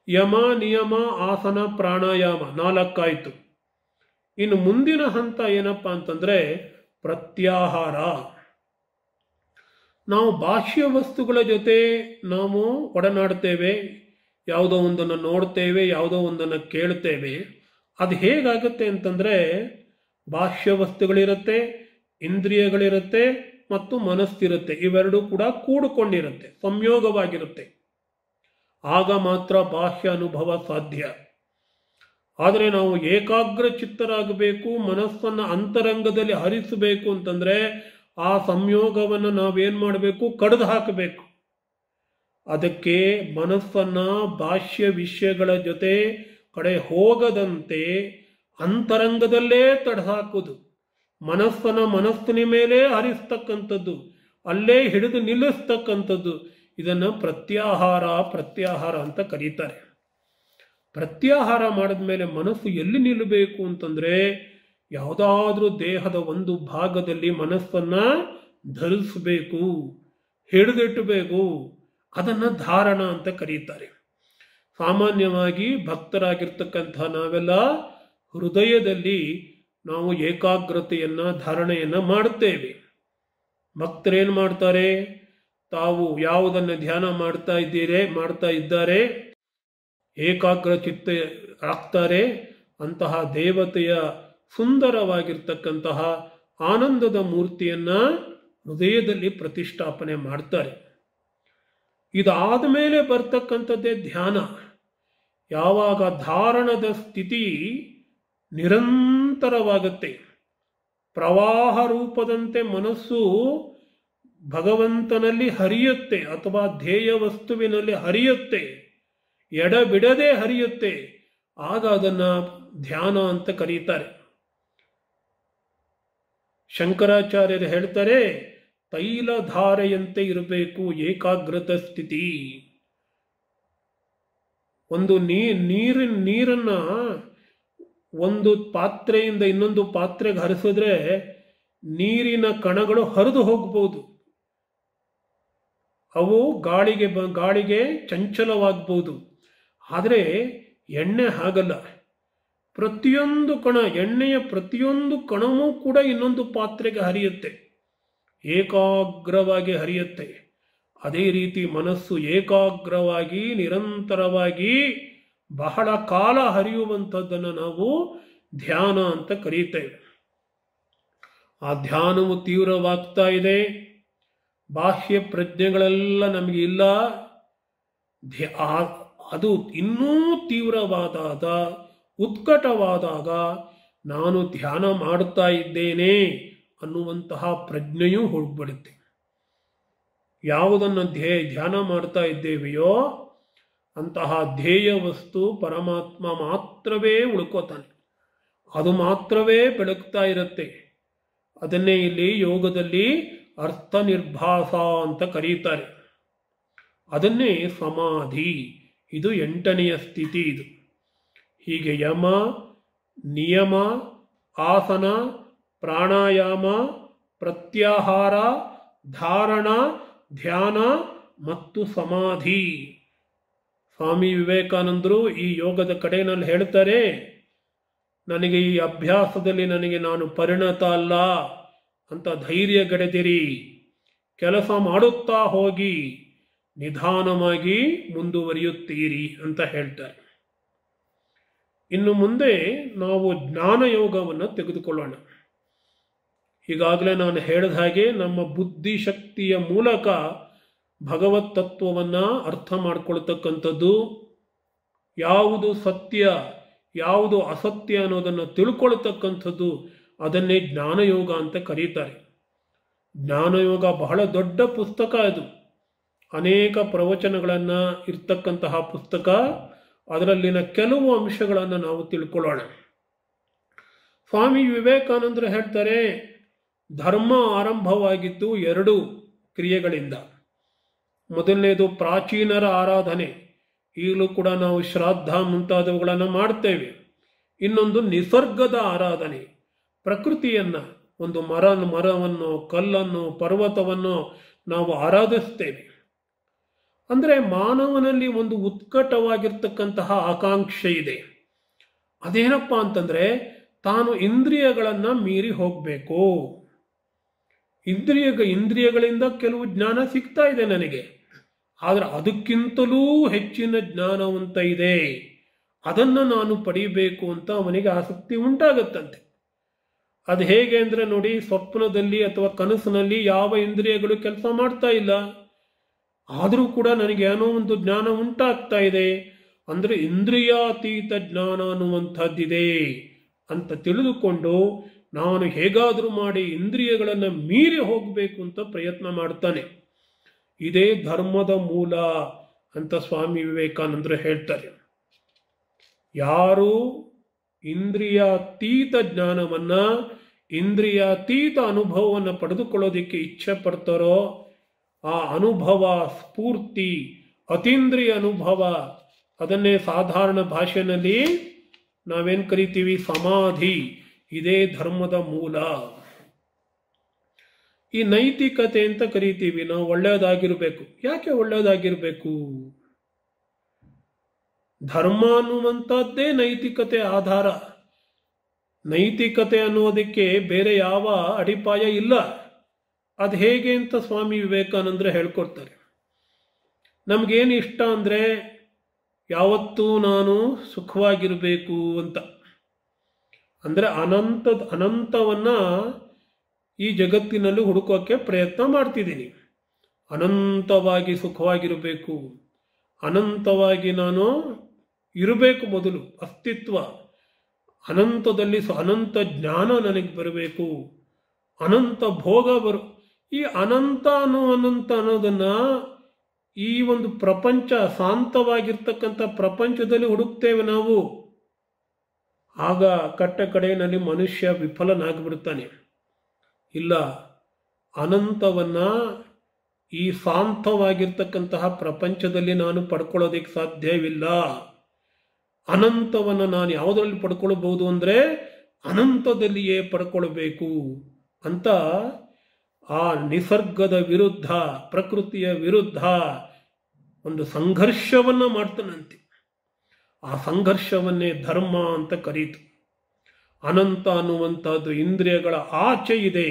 ಯಮ, ನಿಯಮ, ಆಸನ, ಪ್ರಾಣಾಯಾಮ 4 ಆಯಿತು. ಇನ್ನು ಮುಂದಿನ ಹಂತ ಏನಪ್ಪಾ ಅಂತಂದ್ರೆ ಪ್ರತ್ಯಾಹಾರ. ನಾವು ಬಾಹ್ಯ ವಸ್ತುಗಳ ಜೊತೆ ನಾವು ಒಡನಾಡ್ತೇವೆ, ಯಾವುದೋ ಒಂದನ್ನು ನೋಡ್ತೇವೆ, ಯಾವುದೋ ಒಂದನ್ನು ಕೇಳ್ತೇವೆ. ಅದು ಹೇಗಾಗುತ್ತೆ ಅಂತಂದ್ರೆ ಬಾಹ್ಯ ವಸ್ತುಗಳಿರುತ್ತೆ, ಇಂದ್ರಿಯಗಳಿರುತ್ತೆ ಮತ್ತು ಮನಸ್ಸಿರುತ್ತೆ. ಇವೆರಡೂ ಕೂಡ ಕೂಡಿಕೊಂಡಿರುತ್ತೆ, ಸಂಯೋಗವಾಗಿರುತ್ತೆ. ಆಗ ಮಾತ್ರ ಬಾಹ್ಯ ಅನುಭವ ಸಾಧ್ಯ. ಆದರೆ ನಾವು ಏಕಾಗ್ರ ಚಿತ್ತರಾಗಬೇಕು, ಮನಸ್ಸನ್ನು ಅಂತರಂಗದಲ್ಲಿ ಹರಿಸಬೇಕು ಅಂತಂದ್ರೆ ಆ ಸಂಯೋಗವನ್ನು ನಾವೇನ್ ಮಾಡಬೇಕು, ಕಡಿದು ಹಾಕಬೇಕು. ಅದಕ್ಕೆ ಮನಸ್ಸನ್ನ ಬಾಹ್ಯ ವಿಷಯಗಳ ಜೊತೆ ಕಡೆ ಹೋಗದಂತೆ ಅಂತರಂಗದಲ್ಲೇ ತಡೆಹಾಕುವುದು, ಮನಸ್ಸಿನ ಮೇಲೆ ಹರಿಸ್ತಕ್ಕಂಥದ್ದು, ಅಲ್ಲೇ ಹಿಡಿದು ನಿಲ್ಲಿಸ್ತಕ್ಕಂಥದ್ದು. ಇದನ್ನು ಪ್ರತ್ಯಾಹಾರ ಅಂತ ಕರೀತಾರೆ. ಪ್ರತ್ಯಾಹಾರ ಮಾಡಿದ ಮೇಲೆ ಮನಸ್ಸು ಎಲ್ಲಿ ನಿಲ್ಲಬೇಕು ಅಂತಂದ್ರೆ ಯಾವುದಾದ್ರೂ ದೇಹದ ಒಂದು ಭಾಗದಲ್ಲಿ ಮನಸ್ಸನ್ನ ಧರಿಸಬೇಕು, ಹಿಡಿದಿಟ್ಟಬೇಕು. ಅದನ್ನು ಧಾರಣ ಅಂತ ಕರೀತಾರೆ. ಸಾಮಾನ್ಯವಾಗಿ ಭಕ್ತರಾಗಿರ್ತಕ್ಕಂಥ ನಾವೆಲ್ಲ ಹೃದಯದಲ್ಲಿ ನಾವು ಏಕಾಗ್ರತೆಯನ್ನ, ಧಾರಣೆಯನ್ನ ಮಾಡುತ್ತೇವೆ. ಭಕ್ತರೇನು ಮಾಡ್ತಾರೆ, ತಾವು ಯಾವುದನ್ನು ಧ್ಯಾನ ಮಾಡ್ತಾ ಇದ್ದಾರೆ, ಏಕಾಗ್ರ ಚಿತ್ತ ಆಗ್ತಾರೆ, ಅಂತಹ ದೇವತೆಯ ಸುಂದರವಾಗಿರ್ತಕ್ಕಂತಹ ಆನಂದದ ಮೂರ್ತಿಯನ್ನ ಹೃದಯದಲ್ಲಿ ಪ್ರತಿಷ್ಠಾಪನೆ ಮಾಡ್ತಾರೆ. ಇದಾದ ಮೇಲೆ ಬರ್ತಕ್ಕಂಥದ್ದೇ ಧ್ಯಾನ. ಯಾವಾಗ ಧಾರಣದ ಸ್ಥಿತಿ ನಿರಂತರವಾಗುತ್ತೆ, ಪ್ರವಾಹ ರೂಪದಂತೆ ಮನಸ್ಸು ಭಗವಂತನಲ್ಲಿ ಹರಿಯುತ್ತೆ ಅಥವಾ ಧ್ಯೇಯ ವಸ್ತುವಿನಲ್ಲಿ ಹರಿಯುತ್ತೆ, ಎಡಬಿಡದೆ ಹರಿಯುತ್ತೆ, ಆಗ ಅದನ್ನ ಧ್ಯಾನ ಅಂತ ಕರೀತಾರೆ. ಶಂಕರಾಚಾರ್ಯರು ಹೇಳ್ತಾರೆ, ತೈಲಧಾರೆಯಂತೆ ಇರಬೇಕು ಏಕಾಗ್ರತ ಸ್ಥಿತಿ. ಒಂದು ನೀರನ್ನ ಒಂದು ಪಾತ್ರೆಯಿಂದ ಇನ್ನೊಂದು ಪಾತ್ರೆಗೆ ಹರಿಸಿದ್ರೆ ನೀರಿನ ಕಣಗಳು ಹರಿದು ಹೋಗ್ಬೋದು, ಅವು ಗಾಳಿಗೆ ಚಂಚಲವಾಗಬಹುದು. ಆದರೆ ಎಣ್ಣೆ ಹಾಗಲ್ಲ. ಪ್ರತಿಯೊಂದು ಕಣ, ಎಣ್ಣೆಯ ಪ್ರತಿಯೊಂದು ಕಣವೂ ಕೂಡ ಇನ್ನೊಂದು ಪಾತ್ರೆಗೆ ಹರಿಯುತ್ತೆ, ಏಕಾಗ್ರವಾಗಿ ಹರಿಯುತ್ತೆ. ಅದೇ ರೀತಿ ಮನಸ್ಸು ಏಕಾಗ್ರವಾಗಿ ನಿರಂತರವಾಗಿ ಬಹಳ ಕಾಲ ಹರಿಯುವಂಥದ್ದನ್ನು ನಾವು ಧ್ಯಾನ ಅಂತ ಕರೀತೇವೆ. ಆ ಧ್ಯಾನವು ತೀವ್ರವಾಗ್ತಾ ಇದೆ, ಬಾಹ್ಯ ಪ್ರಜ್ಞೆಗಳೆಲ್ಲ ನಮಗೆ ಇಲ್ಲ. ಅದು ಇನ್ನೂ ತೀವ್ರವಾದಾಗ, ಉತ್ಕಟವಾದಾಗ ನಾನು ಧ್ಯಾನ ಮಾಡ್ತಾ ಇದ್ದೇನೆ ಅನ್ನುವಂತಹ ಪ್ರಜ್ಞೆಯೂ ಹೋಗ್ಬಿಡುತ್ತೆ. ಯಾವುದನ್ನು ಧ್ಯಾನ ಮಾಡ್ತಾ ಇದ್ದೇವೆಯೋ ಅಂತಹ ಧ್ಯೇಯ ವಸ್ತು ಪರಮಾತ್ಮ ಮಾತ್ರವೇ ಉಳ್ಕೋತಾನೆ, ಅದು ಮಾತ್ರವೇ ಬೆಳಗ್ತಾ ಇರುತ್ತೆ. ಅದನ್ನೇ ಇಲ್ಲಿ ಯೋಗದಲ್ಲಿ ಅರ್ಥ ನಿರ್ಭಾಸ ಅಂತ ಕರೀತಾರೆ. ಅದನ್ನೇ ಸಮಾಧಿ, ಇದು 8ನೆಯ ಸ್ಥಿತಿ. ಇದು ಹೀಗೆ ಯಮ, ನಿಯಮ, ಆಸನ, ಪ್ರಾಣಾಯಾಮ, ಪ್ರತ್ಯಾಹಾರ, ಧಾರಣ, ಧ್ಯಾನ ಮತ್ತು ಸಮಾಧಿ. ಸ್ವಾಮಿ ವಿವೇಕಾನಂದರು ಈ ಯೋಗದ ಕಡೆಯಲ್ಲಿ ಹೇಳ್ತಾರೆ, ನನಗೆ ಈ ಅಭ್ಯಾಸದಲ್ಲಿ ನಾನು ಪರಿಣತ ಅಲ್ಲ ಅಂತ ಧೈರ್ಯಗೆಡೆದಿರಿ, ಕೆಲಸ ಮಾಡುತ್ತಾ ಹೋಗಿ ನಿಧಾನವಾಗಿ ಮುಂದುವರಿಯುತ್ತೀರಿ ಅಂತ ಹೇಳ್ತಾರೆ. ಇನ್ನು ಮುಂದೆ ನಾವು ಜ್ಞಾನ ಯೋಗವನ್ನು ತೆಗೆದುಕೊಳ್ಳೋಣ. ಈಗಾಗಲೇ ನಾನು ಹೇಳಿದ ಹಾಗೆ ನಮ್ಮ ಬುದ್ಧಿಶಕ್ತಿಯ ಮೂಲಕ ಭಗವತ್ ತತ್ವವನ್ನು ಅರ್ಥ ಮಾಡಿಕೊಳ್ತಕ್ಕಂಥದ್ದು, ಯಾವುದು ಸತ್ಯ ಯಾವುದು ಅಸತ್ಯ ಅನ್ನೋದನ್ನು ತಿಳ್ಕೊಳ್ತಕ್ಕಂಥದ್ದು, ಅದನ್ನೇ ಜ್ಞಾನಯೋಗ ಅಂತ ಕರೀತಾರೆ. ಜ್ಞಾನಯೋಗ ಬಹಳ ದೊಡ್ಡ ಪುಸ್ತಕ, ಅದು ಅನೇಕ ಪ್ರವಚನಗಳನ್ನು ಇರ್ತಕ್ಕಂತಹ ಪುಸ್ತಕ. ಅದರಲ್ಲಿನ ಕೆಲವು ಅಂಶಗಳನ್ನು ನಾವು ತಿಳ್ಕೊಳ್ಳೋಣ. ಸ್ವಾಮಿ ವಿವೇಕಾನಂದರು ಹೇಳ್ತಾರೆ, ಧರ್ಮ ಆರಂಭವಾಗಿದ್ದು 2 ಕ್ರಿಯೆಗಳಿಂದ. ಮೊದಲನೇದು ಪ್ರಾಚೀನರ ಆರಾಧನೆ, ಈಗಲೂ ಕೂಡ ನಾವು ಶ್ರಾದ್ದ ಮುಂತಾದವುಗಳನ್ನು ಮಾಡ್ತೇವೆ. ಇನ್ನೊಂದು ನಿಸರ್ಗದ ಆರಾಧನೆ, ಪ್ರಕೃತಿಯನ್ನ, ಒಂದು ಮರವನ್ನು, ಕಲ್ಲನ್ನು, ಪರ್ವತವನ್ನು ನಾವು ಆರಾಧಿಸ್ತೇವೆ. ಅಂದರೆ ಮಾನವನಲ್ಲಿ ಒಂದು ಉತ್ಕಟವಾಗಿರ್ತಕ್ಕಂತಹ ಆಕಾಂಕ್ಷೆ ಇದೆ. ಅದೇನಪ್ಪ ಅಂತಂದ್ರೆ ತಾನು ಇಂದ್ರಿಯಗಳನ್ನು ಮೀರಿ ಹೋಗಬೇಕು. ಇಂದ್ರಿಯಗಳಿಂದ ಕೆಲವು ಜ್ಞಾನ ಸಿಗ್ತಾ ಇದೆ ನನಗೆ, ಆದರೆ ಅದಕ್ಕಿಂತಲೂ ಹೆಚ್ಚಿನ ಜ್ಞಾನವಂತ ಇದೆ, ಅದನ್ನು ನಾನು ಪಡಿಬೇಕು ಅಂತ ಅವನಿಗೆ ಆಸಕ್ತಿ ಉಂಟಾಗತ್ತಂತೆ. ಅದು ಹೇಗೆ ಅಂದರೆ ನೋಡಿ, ಸ್ವಪ್ನದಲ್ಲಿ ಅಥವಾ ಕನಸಿನಲ್ಲಿ ಯಾವ ಇಂದ್ರಿಯಗಳು ಕೆಲಸ ಮಾಡ್ತಾ ಇಲ್ಲ, ಆದರೂ ಕೂಡ ನನಗೆ ಏನೋ ಒಂದು ಜ್ಞಾನ ಉಂಟಾಗ್ತಾ ಇದೆ. ಅಂದರೆ ಇಂದ್ರಿಯಾತೀತ ಜ್ಞಾನ ಅನ್ನುವಂಥದ್ದಿದೆ ಅಂತ ತಿಳಿದುಕೊಂಡು ನಾನು ಹೇಗಾದರೂ ಮಾಡಿ ಇಂದ್ರಿಯಗಳನ್ನು ಮೀರಿ ಹೋಗಬೇಕು ಅಂತ ಪ್ರಯತ್ನ ಮಾಡ್ತಾನೆ. ಇದೇ ಧರ್ಮದ ಮೂಲ ಅಂತ ಸ್ವಾಮಿ ವಿವೇಕಾನಂದರು ಹೇಳ್ತಾರೆ. ಯಾರು ಇಂದ್ರಿಯಾತೀತ ಜ್ಞಾನವನ್ನ, ಇಂದ್ರಿಯಾತೀತ ಅನುಭವವನ್ನು ಪಡೆದುಕೊಳ್ಳೋದಿಕ್ಕೆ ಇಚ್ಛೆ ಪಡ್ತಾರೋ, ಆ ಅನುಭವ, ಸ್ಫೂರ್ತಿ, ಅತೀಂದ್ರಿಯ ಅನುಭವ, ಅದನ್ನೇ ಸಾಧಾರಣ ಭಾಷೆಯಲ್ಲಿ ನಾವೇನು ಕರಿತೀವಿ, ಸಮಾಧಿ. ಇದೇ ಧರ್ಮದ ಮೂಲ. ಈ ನೈತಿಕತೆ ಅಂತ ಕರಿತೀವಿ ನಾವು. ಒಳ್ಳೆಯದಾಗಿರ್ಬೇಕು. ಯಾಕೆ ಒಳ್ಳೆಯದಾಗಿರ್ಬೇಕು? ಧರ್ಮ ಅನ್ನುವಂಥದ್ದೇ ನೈತಿಕತೆ ಆಧಾರ. ನೈತಿಕತೆ ಅನ್ನೋದಕ್ಕೆ ಬೇರೆ ಯಾವ ಅಡಿಪಾಯ ಇಲ್ಲ. ಅದು ಹೇಗೆ ಅಂತ ಸ್ವಾಮಿ ವಿವೇಕಾನಂದರು ಹೇಳ್ಕೊಡ್ತಾರೆ. ನಮಗೇನು ಇಷ್ಟ ಅಂದರೆ ಯಾವತ್ತೂ ನಾನು ಸುಖವಾಗಿರಬೇಕು ಅಂತ. ಅಂದರೆ ಅನಂತವನ್ನ ಈ ಜಗತ್ತಿನಲ್ಲಿ ಹುಡುಕೋಕೆ ಪ್ರಯತ್ನ ಮಾಡ್ತಿದ್ದೀನಿ. ಅನಂತವಾಗಿ ಸುಖವಾಗಿರಬೇಕು, ಅನಂತವಾಗಿ ನಾನು ಇರಬೇಕು. ಮೊದಲು ಅಸ್ತಿತ್ವ ಅನಂತದಲ್ಲಿ ಅನಂತ ಜ್ಞಾನ ನನಗೆ ಬರಬೇಕು, ಅನಂತ ಭೋಗ ಈ ಅನಂತ ಅನ್ನೋದನ್ನ ಈ ಒಂದು ಪ್ರಪಂಚ, ಶಾಂತವಾಗಿರ್ತಕ್ಕಂಥ ಪ್ರಪಂಚದಲ್ಲಿ ಹುಡುಕ್ತೇವೆ ನಾವು. ಆಗ ಕಟ್ಟ ಕಡೆಯಲ್ಲಿ ಮನುಷ್ಯ ವಿಫಲನಾಗ್ಬಿಡ್ತಾನೆ. ಇಲ್ಲ, ಅನಂತವನ್ನ ಈ ಶಾಂತವಾಗಿರ್ತಕ್ಕಂತಹ ಪ್ರಪಂಚದಲ್ಲಿ ನಾನು ಪಡ್ಕೊಳ್ಳೋದಕ್ಕೆ ಸಾಧ್ಯವಿಲ್ಲ. ಅನಂತವನ್ನು ನಾನು ಯಾವುದರಲ್ಲಿ ಪಡ್ಕೊಳ್ಬಹುದು ಅಂದರೆ ಅನಂತದಲ್ಲಿಯೇ ಪಡ್ಕೊಳ್ಬೇಕು ಅಂತ ಆ ನಿಸರ್ಗದ ವಿರುದ್ಧ, ಪ್ರಕೃತಿಯ ವಿರುದ್ಧ ಒಂದು ಸಂಘರ್ಷವನ್ನ ಮಾಡ್ತಾನಂತೆ. ಆ ಸಂಘರ್ಷವನ್ನೇ ಧರ್ಮ ಅಂತ ಕರೀತು. ಅನಂತ ಅನ್ನುವಂಥದ್ದು ಇಂದ್ರಿಯಗಳ ಆಚೆ ಇದೆ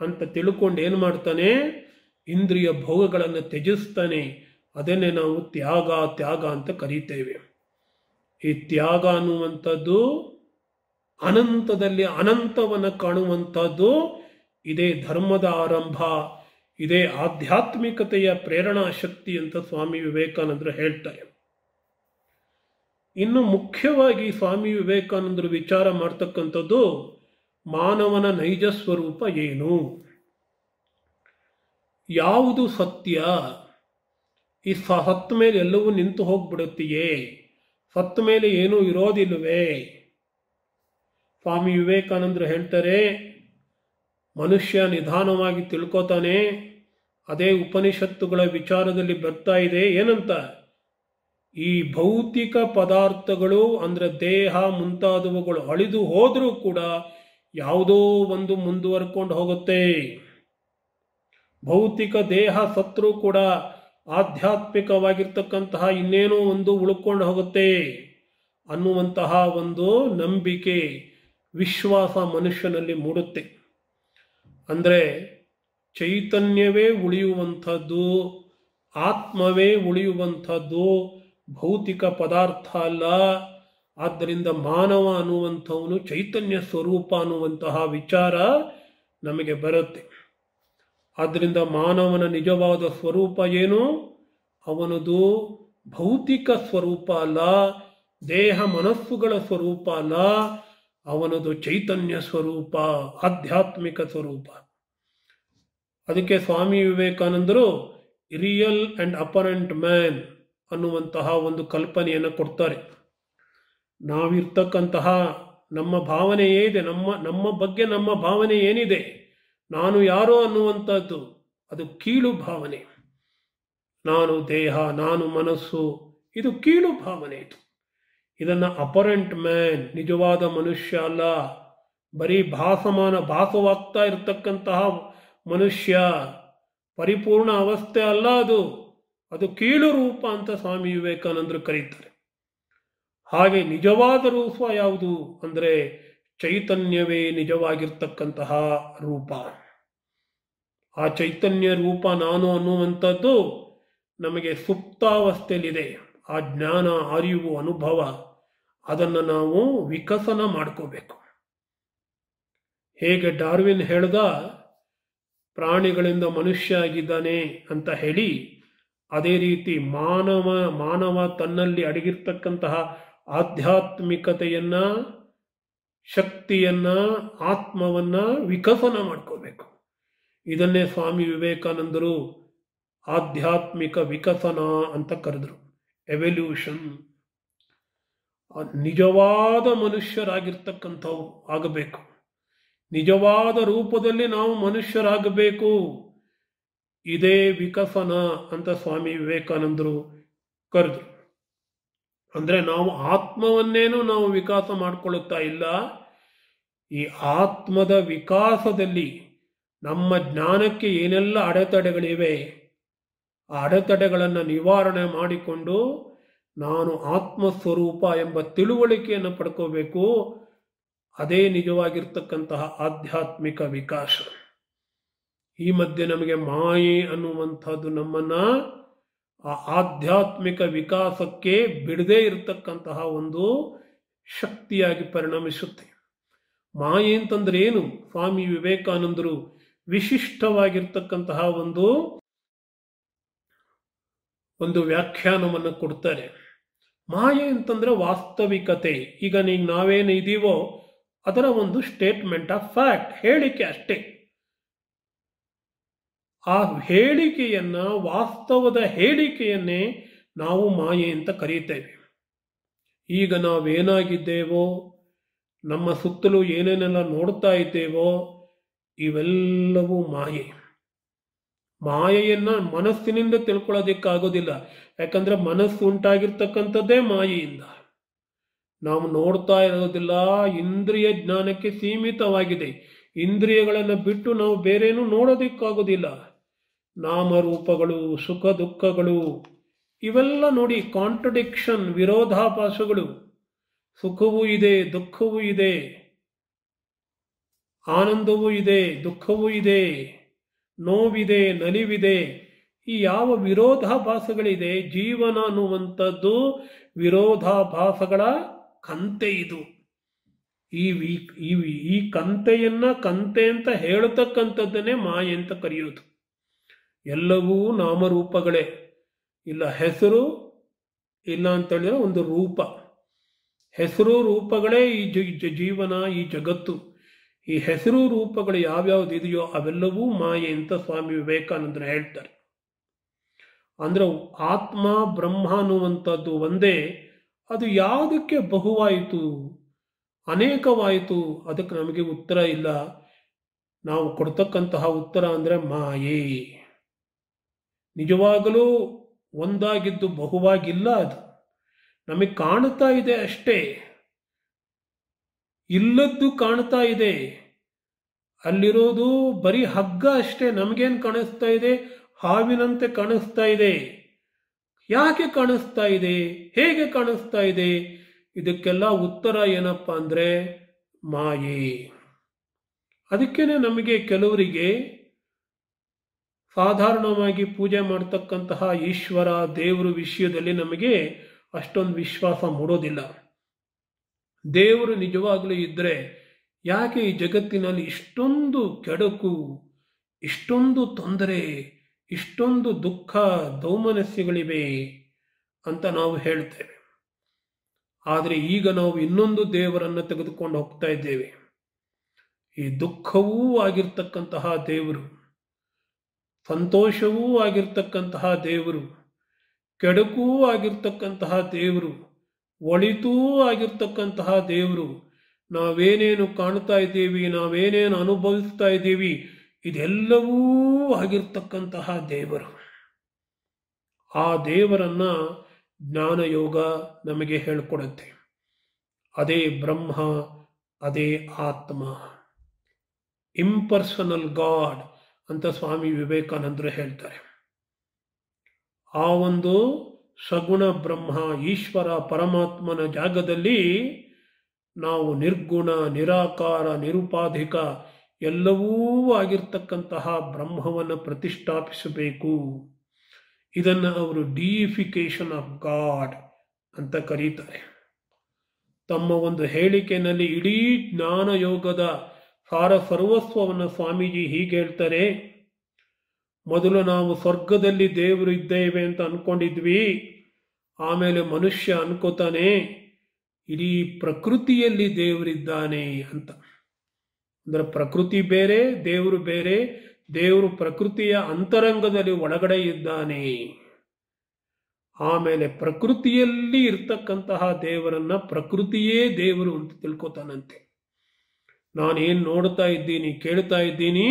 ಅಂತ ತಿಳ್ಕೊಂಡು ಏನು ಮಾಡ್ತಾನೆ, ಇಂದ್ರಿಯ ಭೋಗಗಳನ್ನು ತ್ಯಜಿಸ್ತಾನೆ. ಅದನ್ನೇ ನಾವು ತ್ಯಾಗ ಅಂತ ಕರೀತೇವೆ. ಈ ತ್ಯಾಗ ಅನ್ನುವಂಥದ್ದು ಅನಂತದಲ್ಲಿ ಅನಂತವನ್ನು ಕಾಣುವಂಥದ್ದು. ಇದೇ ಧರ್ಮದ ಆರಂಭ, ಇದೇ ಆಧ್ಯಾತ್ಮಿಕತೆಯ ಪ್ರೇರಣಾ ಶಕ್ತಿ ಅಂತ ಸ್ವಾಮಿ ವಿವೇಕಾನಂದರು ಹೇಳ್ತಾರೆ. ಇನ್ನು ಮುಖ್ಯವಾಗಿ ಸ್ವಾಮಿ ವಿವೇಕಾನಂದರು ವಿಚಾರ ಮಾಡ್ತಕ್ಕಂಥದ್ದು ಮಾನವನ ನೈಜ ಸ್ವರೂಪ ಏನು, ಯಾವುದು ಸತ್ಯ, ಈ ಸತ್ತ ಮೇಲೆ ಎಲ್ಲವೂ ನಿಂತು ಹೋಗ್ಬಿಡುತ್ತೆಯೇ, ಸತ್ತ ಮೇಲೆ ಏನೂ ಇರೋದಿಲ್ವೇ? ಸ್ವಾಮಿ ವಿವೇಕಾನಂದರು ಹೇಳ್ತಾರೆ, ಮನುಷ್ಯ ನಿಧಾನವಾಗಿ ತಿಳ್ಕೊತಾನೆ. ಅದೇ ಉಪನಿಷತ್ತುಗಳ ವಿಚಾರದಲ್ಲಿ ಬರ್ತಾ ಇದೆ. ಏನಂತ, ಈ ಭೌತಿಕ ಪದಾರ್ಥಗಳು ಅಂದ್ರೆ ದೇಹ ಮುಂತಾದವುಗಳು ಅಳಿದು ಹೋದ್ರೂ ಕೂಡ ಯಾವುದೋ ಒಂದು ಮುಂದುವರ್ಕೊಂಡು ಹೋಗುತ್ತೆ. ಭೌತಿಕ ದೇಹ ಸತ್ರೂ ಕೂಡ ಆಧ್ಯಾತ್ಮಿಕವಾಗಿರ್ತಕ್ಕಂತಹ ಇನ್ನೇನೋ ಒಂದು ಉಳ್ಕೊಂಡು ಹೋಗುತ್ತೆ ಅನ್ನುವಂತಹ ಒಂದು ನಂಬಿಕೆ, ವಿಶ್ವಾಸ ಮನುಷ್ಯನಲ್ಲಿ ಮೂಡುತ್ತೆ. ಅಂದರೆ ಚೈತನ್ಯವೇ ಉಳಿಯುವಂಥದ್ದು, ಆತ್ಮವೇ ಉಳಿಯುವಂಥದ್ದು, ಭೌತಿಕ ಪದಾರ್ಥ ಅಲ್ಲ. ಆದ್ದರಿಂದ ಮಾನವ ಅನ್ನುವಂಥವನು ಚೈತನ್ಯ ಸ್ವರೂಪ ಅನ್ನುವಂತಹ ವಿಚಾರ ನಮಗೆ ಬರುತ್ತೆ. ಆದ್ದರಿಂದ ಮಾನವನ ನಿಜವಾದ ಸ್ವರೂಪ ಏನು? ಅವನದು ಭೌತಿಕ ಸ್ವರೂಪ ಅಲ್ಲ, ದೇಹ ಮನಸ್ಸುಗಳ ಸ್ವರೂಪ ಅಲ್ಲ, ಅವನದು ಚೈತನ್ಯ ಸ್ವರೂಪ, ಆಧ್ಯಾತ್ಮಿಕ ಸ್ವರೂಪ. ಅದಕ್ಕೆ ಸ್ವಾಮಿ ವಿವೇಕಾನಂದರು ರಿಯಲ್ ಅಂಡ್ ಅಪರೆಂಟ್ ಮ್ಯಾನ್ ಅನ್ನುವಂತಹ ಒಂದು ಕಲ್ಪನೆಯನ್ನು ಕೊಡ್ತಾರೆ. ನಾವಿರ್ತಕ್ಕಂತಹ ನಮ್ಮ ಭಾವನೆ ಏನಿದೆ, ನಮ್ಮ ಬಗ್ಗೆ ನಮ್ಮ ಭಾವನೆ ಏನಿದೆ, ನಾನು ಯಾರೋ ಅನ್ನುವಂಥದ್ದು, ಅದು ಕೀಳು ಭಾವನೆ. ನಾನು ದೇಹ, ನಾನು ಮನಸ್ಸು, ಇದು ಕೀಳು ಭಾವನೆ. ಇದನ್ನು ಅಪರೆಂಟ್ ಮ್ಯಾನ್, ನಿಜವಾದ ಮನುಷ್ಯ ಅಲ್ಲ, ಬರೀ ಭಾಸವಾಗ್ತಾ ಇರತಕ್ಕಂತಹ ಮನುಷ್ಯ, ಪರಿಪೂರ್ಣ ಅವಸ್ಥೆ ಅಲ್ಲ ಅದು ಕೀಳು ರೂಪ ಅಂತ ಸ್ವಾಮಿ ವಿವೇಕಾನಂದರು ಕರೀತಾರೆ. ಹಾಗೆ ನಿಜವಾದ ರೂಪ ಯಾವುದು ಅಂದರೆ ಚೈತನ್ಯವೇ ನಿಜವಾಗಿರ್ತಕ್ಕಂತಹ ರೂಪ. ಆ ಚೈತನ್ಯ ರೂಪ ನಾನು ಅನ್ನುವಂಥದ್ದು ನಮಗೆ ಸುಪ್ತಾವಸ್ಥೆಯಲ್ಲಿದೆ. ಆ ಜ್ಞಾನ, ಅರಿವು, ಅನುಭವ, ಅದನ್ನು ನಾವು ವಿಕಸನ ಮಾಡ್ಕೋಬೇಕು. ಹೇಗೆ ಡಾರ್ವಿನ್ ಹೇಳ್ದ, ಪ್ರಾಣಿಗಳಿಂದ ಮನುಷ್ಯ ಆಗಿದ್ದಾನೆ ಅಂತ ಹೇಳಿ, ಅದೇ ರೀತಿ ಮಾನವ ತನ್ನಲ್ಲಿ ಅಡಗಿರ್ತಕ್ಕಂತಹ ಆಧ್ಯಾತ್ಮಿಕತೆಯನ್ನ, ಶಕ್ತಿಯನ್ನ, ಆತ್ಮವನ್ನ ವಿಕಸನ ಮಾಡ್ಕೋಬೇಕು. ಇದನ್ನೇ ಸ್ವಾಮಿ ವಿವೇಕಾನಂದರು ಆಧ್ಯಾತ್ಮಿಕ ವಿಕಸನ ಅಂತ ಕರೆದ್ರು, ಎವಲ್ಯೂಷನ್. ನಿಜವಾದ ಮನುಷ್ಯರಾಗಿರ್ತಕ್ಕಂಥವು ಆಗಬೇಕು, ನಿಜವಾದ ರೂಪದಲ್ಲಿ ನಾವು ಮನುಷ್ಯರಾಗಬೇಕು. ಇದೇ ವಿಕಸನ ಅಂತ ಸ್ವಾಮಿ ವಿವೇಕಾನಂದರು ಕರೆದ್ರು. ಅಂದ್ರೆ ನಾವು ಆತ್ಮವನ್ನೇನು ನಾವು ವಿಕಾಸ ಮಾಡಿಕೊಳ್ಳುತ್ತಾ ಇಲ್ಲ, ಈ ಆತ್ಮದ ವಿಕಾಸದಲ್ಲಿ ನಮ್ಮ ಜ್ಞಾನಕ್ಕೆ ಏನೆಲ್ಲ ಅಡೆತಡೆಗಳಿವೆ, ಆ ಅಡೆತಡೆಗಳನ್ನು ನಿವಾರಣೆ ಮಾಡಿಕೊಂಡು ನಾನು ಆತ್ಮಸ್ವರೂಪ ಎಂಬ ತಿಳುವಳಿಕೆಯನ್ನು ಪಡ್ಕೋಬೇಕು. ಅದೇ ನಿಜವಾಗಿರ್ತಕ್ಕಂತಹ ಆಧ್ಯಾತ್ಮಿಕ ವಿಕಾಸ. ಈ ಮಧ್ಯೆ ನಮಗೆ ಮಾಯೆ ಅನ್ನುವಂಥದ್ದು ನಮ್ಮನ್ನ ಆ ಆಧ್ಯಾತ್ಮಿಕ ವಿಕಾಸಕ್ಕೆ ಬಿಡದೇ ಇರತಕ್ಕಂತಹ ಒಂದು ಶಕ್ತಿಯಾಗಿ ಪರಿಣಮಿಸುತ್ತೆ. ಮಾಯೆ ಅಂತಂದ್ರೆ ಏನು? ಸ್ವಾಮಿ ವಿವೇಕಾನಂದರು ವಿಶಿಷ್ಟವಾಗಿರ್ತಕ್ಕಂತಹ ಒಂದು ಒಂದು ವ್ಯಾಖ್ಯಾನವನ್ನು ಕೊಡ್ತಾರೆ. ಮಾಯೆ ಅಂತಂದ್ರೆ ವಾಸ್ತವಿಕತೆ. ಈಗ ನೀವು ನಾವೇನು ಇದೀವೋ ಅದರ ಒಂದು ಸ್ಟೇಟ್ಮೆಂಟ್ ಆಫ್ ಫ್ಯಾಕ್ಟ್, ಹೇಳಿಕೆ ಅಷ್ಟೇ. ಆ ಹೇಳಿಕೆಯನ್ನ, ವಾಸ್ತವದ ಹೇಳಿಕೆಯನ್ನೇ ನಾವು ಮಾಯೆ ಅಂತ ಕರೀತೇವೆ. ಈಗ ನಾವೇನಾಗಿದ್ದೇವೋ, ನಮ್ಮ ಸುತ್ತಲೂ ಏನೇನೆಲ್ಲ ನೋಡ್ತಾ ಇದ್ದೇವೋ, ಇವೆಲ್ಲವೂ ಮಾಯೆ. ಮಾಯೆಯನ್ನ ಮನಸ್ಸಿನಿಂದ ತಿಳ್ಕೊಳ್ಳೋದಿಕ್ಕಾಗೋದಿಲ್ಲ. ಯಾಕಂದ್ರೆ ಮನಸ್ಸು ಉಂಟಾಗಿರ್ತಕ್ಕಂಥದ್ದೇ ಮಾಯೆಯಿಂದ. ನಾವು ನೋಡ್ತಾ ಇರೋದಿಲ್ಲ, ಇಂದ್ರಿಯ ಜ್ಞಾನಕ್ಕೆ ಸೀಮಿತವಾಗಿದೆ. ಇಂದ್ರಿಯಗಳನ್ನು ಬಿಟ್ಟು ನಾವು ಬೇರೇನೂ ನೋಡೋದಿಕ್ಕಾಗೋದಿಲ್ಲ. ನಾಮರೂಪಗಳು, ಸುಖ ದುಃಖಗಳು, ಇವೆಲ್ಲ ನೋಡಿ ಕಾಂಟ್ರಡಿಕ್ಷನ್, ವಿರೋಧಾಭಾಸಗಳು. ಸುಖವೂ ಇದೆ, ದುಃಖವೂ ಇದೆ, ಆನಂದವೂ ಇದೆ, ದುಃಖವೂ ಇದೆ, ನೋವಿದೆ, ನಲಿವಿದೆ. ಈ ಯಾವ ವಿರೋಧಾಭಾಸಗಳಿದೆ, ಜೀವನ ಅನ್ನುವಂಥದ್ದು ವಿರೋಧಾಭಾಸಗಳ ಕಂತೆ. ಇದು ಈ ಕಂತೆಯನ್ನ ಕಂತೆ ಅಂತ ಹೇಳ್ತಕ್ಕಂಥದ್ದನ್ನೇ ಮಾಯೆ ಅಂತ ಕರೆಯೋದು. ಎಲ್ಲವೂ ನಾಮರೂಪಗಳೇ. ಇಲ್ಲ ಹೆಸರು, ಇಲ್ಲ ಅಂತೇಳಿದ್ರೆ ಒಂದು ರೂಪ. ಹೆಸರು ರೂಪಗಳೇ ಈ ಜೀವನ, ಈ ಜಗತ್ತು. ಈ ಹೆಸರು ರೂಪಗಳು ಯಾವ್ಯಾವ್ದು ಇದೆಯೋ ಅವೆಲ್ಲವೂ ಮಾಯೆ ಅಂತ ಸ್ವಾಮಿ ವಿವೇಕಾನಂದರು ಹೇಳ್ತಾರೆ. ಅಂದ್ರೆ ಆತ್ಮ ಬ್ರಹ್ಮ ಅನ್ನುವಂಥದ್ದು ಒಂದೇ. ಅದು ಯಾವುದಕ್ಕೆ ಬಹುವಾಯಿತು, ಅನೇಕವಾಯಿತು, ಅದಕ್ಕೆ ನಮಗೆ ಉತ್ತರ ಇಲ್ಲ. ನಾವು ಕೊಡ್ತಕ್ಕಂತಹ ಉತ್ತರ ಅಂದ್ರೆ ಮಾಯೆ. ನಿಜವಾಗಲೂ ಒಂದಾಗಿದ್ದು ಬಹುವಾಗಿಲ್ಲ. ಅದು ನಮಗೆ ಕಾಣ್ತಾ ಇದೆ ಅಷ್ಟೇ, ಇಲ್ಲದ್ದು ಕಾಣ್ತಾ ಇದೆ. ಅಲ್ಲಿರೋದು ಬರೀ ಹಗ್ಗ ಅಷ್ಟೇ. ನಮಗೇನು ಕಾಣಿಸ್ತಾ ಇದೆ? ಹಾವಿನಂತೆ ಕಾಣಿಸ್ತಾ ಇದೆ. ಯಾಕೆ ಕಾಣಿಸ್ತಾ ಇದೆ? ಹೇಗೆ ಕಾಣಿಸ್ತಾ ಇದೆ? ಇದಕ್ಕೆಲ್ಲ ಉತ್ತರ ಏನಪ್ಪ ಅಂದ್ರೆ ಮಾಯೆ. ಅದಕ್ಕೇನೆ ನಮಗೆ ಕೆಲವರಿಗೆ ಸಾಧಾರಣವಾಗಿ ಪೂಜೆ ಮಾಡ್ತಕ್ಕಂತಹ ಈಶ್ವರ ದೇವರ ವಿಷಯದಲ್ಲಿ ನಮಗೆ ಅಷ್ಟೊಂದು ವಿಶ್ವಾಸ ಮೂಡೋದಿಲ್ಲ. ದೇವರು ನಿಜವಾಗ್ಲೂ ಇದ್ರೆ ಯಾಕೆ ಈ ಜಗತ್ತಿನಲ್ಲಿ ಇಷ್ಟೊಂದು ಕೆಡುಕು, ಇಷ್ಟೊಂದು ತೊಂದರೆ, ಇಷ್ಟೊಂದು ದುಃಖ ದೌಮನಸ್ಯಗಳಿವೆ ಅಂತ ನಾವು ಹೇಳ್ತೇವೆ. ಆದರೆ ಈಗ ನಾವು ಇನ್ನೊಂದು ದೇವರನ್ನು ತೆಗೆದುಕೊಂಡು ಹೋಗ್ತಾ ಇದ್ದೇವೆ. ಈ ದುಃಖವೂ ಆಗಿರ್ತಕ್ಕಂತಹ ದೇವರು, ಸಂತೋಷವೂ ಆಗಿರ್ತಕ್ಕಂತಹ ದೇವರು, ಕೆಡುಕೂ ಆಗಿರ್ತಕ್ಕಂತಹ ದೇವರು, ಒಳಿತೂ ಆಗಿರ್ತಕ್ಕಂತಹ ದೇವರು. ನಾವೇನೇನು ಕಾಣ್ತಾ ಇದ್ದೀವಿ, ನಾವೇನೇನು ಅನುಭವಿಸ್ತಾ ಇದ್ದೀವಿ, ಇದೆಲ್ಲವೂ ಆಗಿರ್ತಕ್ಕಂತಹ ದೇವರು. ಆ ದೇವರನ್ನ ಜ್ಞಾನಯೋಗ ನಮಗೆ ಹೇಳಿಕೊಡುತ್ತೆ. ಅದೇ ಬ್ರಹ್ಮ, ಅದೇ ಆತ್ಮ, ಇಂಪರ್ಸನಲ್ ಗಾಡ್ ಅಂತ ಸ್ವಾಮಿ ವಿವೇಕಾನಂದರು ಹೇಳ್ತಾರೆ. ಆ ಒಂದು ಸಗುಣ ಬ್ರಹ್ಮ, ಈಶ್ವರ ಪರಮಾತ್ಮನ ಜಾಗದಲ್ಲಿ ನಾವು ನಿರ್ಗುಣ, ನಿರಾಕಾರ, ನಿರುಪಾಧಿಕ ಎಲ್ಲವೂ ಆಗಿರ್ತಕ್ಕಂತಹ ಬ್ರಹ್ಮವನ್ನು ಪ್ರತಿಷ್ಠಾಪಿಸಬೇಕು. ಇದನ್ನು ಅವರು ಡಿಯಿಫಿಕೇಶನ್ ಆಫ್ ಗಾಡ್ ಅಂತ ಕರೀತಾರೆ. ತಮ್ಮ ಒಂದು ಹೇಳಿಕೆಯಲ್ಲಿ ಇಡೀ ಜ್ಞಾನ ಯೋಗದ ಸಾರ ಸರ್ವಸ್ವವನ್ನು ಸ್ವಾಮೀಜಿ ಹೀಗೆ ಹೇಳ್ತಾರೆ. ಮೊದಲು ನಾವು ಸ್ವರ್ಗದಲ್ಲಿ ದೇವರು ಇದ್ದೇವೆ ಅಂತ ಅನ್ಕೊಂಡಿದ್ವಿ. ಆಮೇಲೆ ಮನುಷ್ಯ ಅನ್ಕೋತಾನೆ ಇಡೀ ಪ್ರಕೃತಿಯಲ್ಲಿ ದೇವರಿದ್ದಾನೆ ಅಂತ. ಅಂದ್ರೆ ಪ್ರಕೃತಿ ಬೇರೆ, ದೇವರು ಬೇರೆ. ದೇವರು ಪ್ರಕೃತಿಯ ಅಂತರಂಗದಲ್ಲಿ ಒಳಗಡೆ ಇದ್ದಾನೆ. ಆಮೇಲೆ ಪ್ರಕೃತಿಯಲ್ಲಿ ಇರ್ತಕ್ಕಂತಹ ದೇವರನ್ನ ಪ್ರಕೃತಿಯೇ ದೇವರು ಅಂತ ತಿಳ್ಕೊತಾನಂತೆ. ನಾನೇನ್ ನೋಡ್ತಾ ಇದ್ದೀನಿ, ಕೇಳ್ತಾ ಇದ್ದೀನಿ,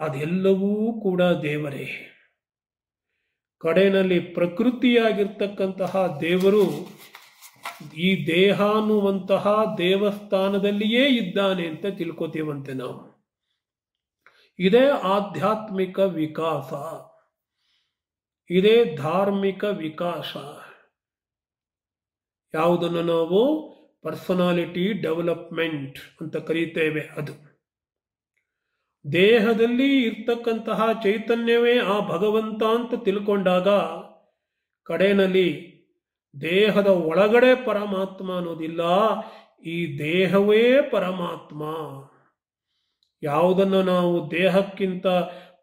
ಅದೆಲ್ಲವೂ ಕೂಡ ದೇವರೇ. ಕಡೆಯಲ್ಲಿ ಪ್ರಕೃತಿಯಾಗಿರ್ತಕ್ಕಂತಹ ದೇವರು ಈ ದೇಹ ಅನ್ನುವಂತಹ ದೇವಸ್ಥಾನದಲ್ಲಿಯೇ ಇದ್ದಾನೆ ಅಂತ ತಿಳ್ಕೊತೀವಂತೆ ನಾವು. ಇದೇ ಆಧ್ಯಾತ್ಮಿಕ ವಿಕಾಸ, ಇದೇ ಧಾರ್ಮಿಕ ವಿಕಾಸ. ಯಾವುದನ್ನು ನಾವು ಪರ್ಸನಾಲಿಟಿ ಡೆವಲಪ್ಮೆಂಟ್ ಅಂತ ಕರೀತೇವೆ. ಅದು ದೇಹದಲ್ಲಿ ಇರ್ತಕ್ಕಂತಹ ಚೈತನ್ಯವೇ ಆ ಭಗವಂತ ಅಂತ ತಿಳ್ಕೊಂಡಾಗ ಕಡೆಯಲ್ಲಿ ದೇಹದ ಒಳಗಡೆ ಪರಮಾತ್ಮ ಅನ್ನೋದಿಲ್ಲ, ಈ ದೇಹವೇ ಪರಮಾತ್ಮ. ಯಾವುದನ್ನು ನಾವು ದೇಹಕ್ಕಿಂತ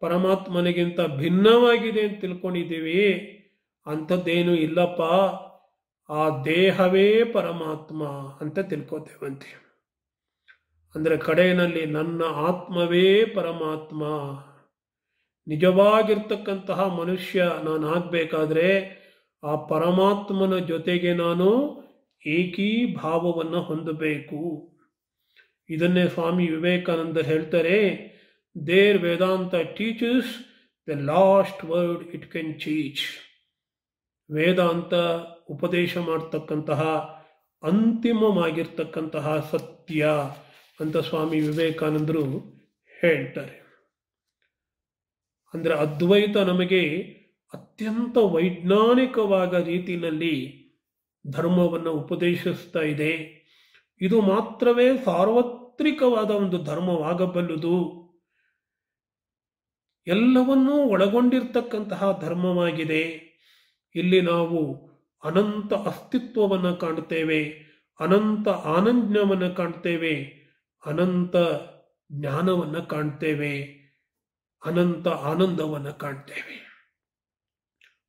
ಪರಮಾತ್ಮನಿಗಿಂತ ಭಿನ್ನವಾಗಿದೆ ಅಂತ ತಿಳ್ಕೊಂಡಿದ್ದೀವಿ, ಅಂಥದ್ದೇನು ಇಲ್ಲಪ್ಪ, ಆ ದೇಹವೇ ಪರಮಾತ್ಮ ಅಂತ ತಿಳ್ಕೋತೇವಂತೆ. ಅಂದರೆ ಕಡೆಯಲ್ಲಿ ನನ್ನ ಆತ್ಮವೇ ಪರಮಾತ್ಮ. ನಿಜವಾಗಿರ್ತಕ್ಕಂತಹ ಮನುಷ್ಯ ನಾನಾಗಬೇಕಾದ್ರೆ ಆ ಪರಮಾತ್ಮನ ಜೊತೆಗೆ ನಾನು ಏಕೀಭಾವವನ್ನು ಹೊಂದಬೇಕು. ಇದನ್ನೇ ಸ್ವಾಮಿ ವಿವೇಕಾನಂದ ಹೇಳ್ತಾರೆ, there Vedanta teaches the last word it can teach. Vedanta ಉಪದೇಶ ಮಾಡ್ತಕ್ಕಂತಹ ಅಂತಿಮವಾಗಿರ್ತಕ್ಕಂತಹ ಸತ್ಯ ಅಂತ ಸ್ವಾಮಿ ವಿವೇಕಾನಂದರು ಹೇಳ್ತಾರೆ. ಅಂದರೆ ಅದ್ವೈತ ನಮಗೆ ಅತ್ಯಂತ ವೈಜ್ಞಾನಿಕವಾದ ರೀತಿಯಲ್ಲಿ ಧರ್ಮವನ್ನು ಉಪದೇಶಿಸ್ತಾ ಇದೆ. ಇದು ಮಾತ್ರವೇ ಸಾರ್ವತ್ರಿಕವಾದ ಒಂದು ಧರ್ಮವಾಗಬಲ್ಲುದು, ಎಲ್ಲವನ್ನೂ ಒಳಗೊಂಡಿರ್ತಕ್ಕಂತಹ ಧರ್ಮವಾಗಿದೆ. ಇಲ್ಲಿ ನಾವು ಅನಂತ ಅಸ್ತಿತ್ವವನ್ನು ಕಾಣ್ತೇವೆ, ಅನಂತ ಆನಂದವನ್ನು ಕಾಣ್ತೇವೆ, ಅನಂತ ಜ್ಞಾನವನ್ನು ಕಾಣ್ತೇವೆ, ಅನಂತ ಆನಂದವನ್ನು ಕಾಣ್ತೇವೆ.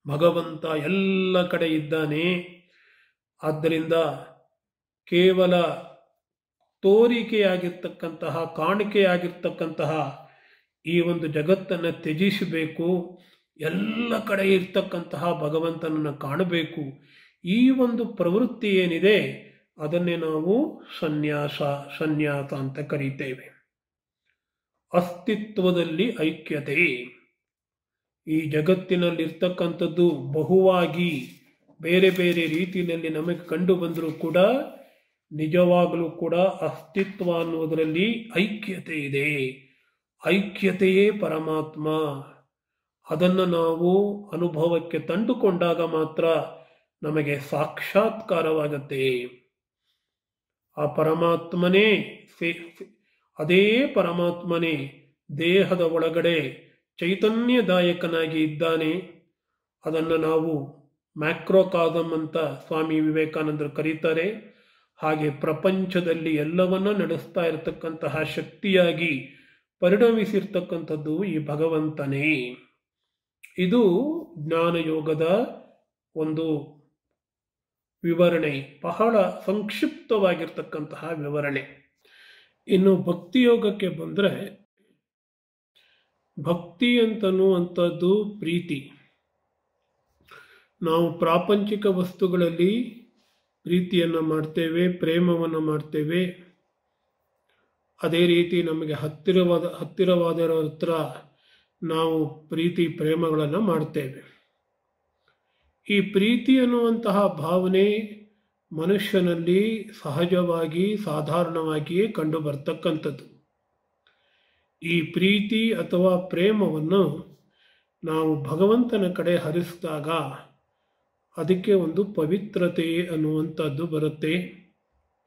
ಭಗವಂತ ಎಲ್ಲ ಕಡೆ ಇದ್ದಾನೆ. ಆದ್ದರಿಂದ ಕೇವಲ ತೋರಿಕೆಯಾಗಿರ್ತಕ್ಕಂತಹ, ಕಾಣಿಕೆಯಾಗಿರ್ತಕ್ಕಂತಹ ಈ ಒಂದು ಜಗತ್ತನ್ನು ತ್ಯಜಿಸಬೇಕು, ಎಲ್ಲ ಕಡೆ ಇರ್ತಕ್ಕಂತಹ ಭಗವಂತನನ್ನು ಕಾಣಬೇಕು. ಈ ಒಂದು ಪ್ರವೃತ್ತಿ ಏನಿದೆ ಅದನ್ನೇ ನಾವು ಸನ್ಯಾಸ ಅಂತ ಕರೀತೇವೆ. ಅಸ್ತಿತ್ವದಲ್ಲಿ ಐಕ್ಯತೆ. ಈ ಜಗತ್ತಿನಲ್ಲಿರ್ತಕ್ಕಂಥದ್ದು ಬಹುವಾಗಿ ಬೇರೆ ಬೇರೆ ರೀತಿಯಲ್ಲಿ ನಮಗೆ ಕಂಡು ಬಂದರೂ ಕೂಡ ನಿಜವಾಗಲೂ ಕೂಡ ಅಸ್ತಿತ್ವ ಅನ್ನುವುದರಲ್ಲಿ ಐಕ್ಯತೆ ಇದೆ. ಐಕ್ಯತೆಯೇ ಪರಮಾತ್ಮ. ಅದನ್ನು ನಾವು ಅನುಭವಕ್ಕೆ ತಂದುಕೊಂಡಾಗ ಮಾತ್ರ ನಮಗೆ ಸಾಕ್ಷಾತ್ಕಾರವಾಗತ್ತೆ. ಆ ಪರಮಾತ್ಮನೇ, ಅದೇ ಪರಮಾತ್ಮನೇ ದೇಹದ ಒಳಗಡೆ ಚೈತನ್ಯದಾಯಕನಾಗಿ ಇದ್ದಾನೆ. ಅದನ್ನು ನಾವು ಮ್ಯಾಕ್ರೋಕಾಸಮ್ ಅಂತ ಸ್ವಾಮಿ ವಿವೇಕಾನಂದರು ಕರೀತಾರೆ. ಹಾಗೆ ಪ್ರಪಂಚದಲ್ಲಿ ಎಲ್ಲವನ್ನ ನಡೆಸ್ತಾ ಇರತಕ್ಕಂತಹ ಶಕ್ತಿಯಾಗಿ ಪರಿಣಮಿಸಿರ್ತಕ್ಕಂಥದ್ದು ಈ ಭಗವಂತನೇ. ಇದು ಜ್ಞಾನಯೋಗದ ಒಂದು ವಿವರಣೆ, ಬಹಳ ಸಂಕ್ಷಿಪ್ತವಾಗಿರ್ತಕ್ಕಂತಹ ವಿವರಣೆ. ಇನ್ನು ಭಕ್ತಿಯೋಗಕ್ಕೆ ಬಂದರೆ, ಭಕ್ತಿ ಅಂತನ್ನುವಂಥದ್ದು ಪ್ರೀತಿ. ನಾವು ಪ್ರಾಪಂಚಿಕ ವಸ್ತುಗಳಲ್ಲಿ ಪ್ರೀತಿಯನ್ನು ಮಾಡ್ತೇವೆ, ಪ್ರೇಮವನ್ನು ಮಾಡ್ತೇವೆ. ಅದೇ ರೀತಿ ನಮಗೆ ಹತ್ತಿರವಾದರ ಹತ್ರ ನಾವು ಪ್ರೀತಿ ಪ್ರೇಮಗಳನ್ನು ಮಾಡ್ತೇವೆ. ಈ ಪ್ರೀತಿ ಅನ್ನುವಂತಹ ಭಾವನೆ ಮನುಷ್ಯನಲ್ಲಿ ಸಹಜವಾಗಿ ಸಾಧಾರಣವಾಗಿಯೇ ಕಂಡು ಬರ್ತಕ್ಕಂಥದ್ದು. ಈ ಪ್ರೀತಿ ಅಥವಾ ಪ್ರೇಮವನ್ನು ನಾವು ಭಗವಂತನ ಕಡೆ ಹರಿಸಿದಾಗ ಅದಕ್ಕೆ ಒಂದು ಪವಿತ್ರತೆ ಅನ್ನುವಂಥದ್ದು ಬರುತ್ತೆ,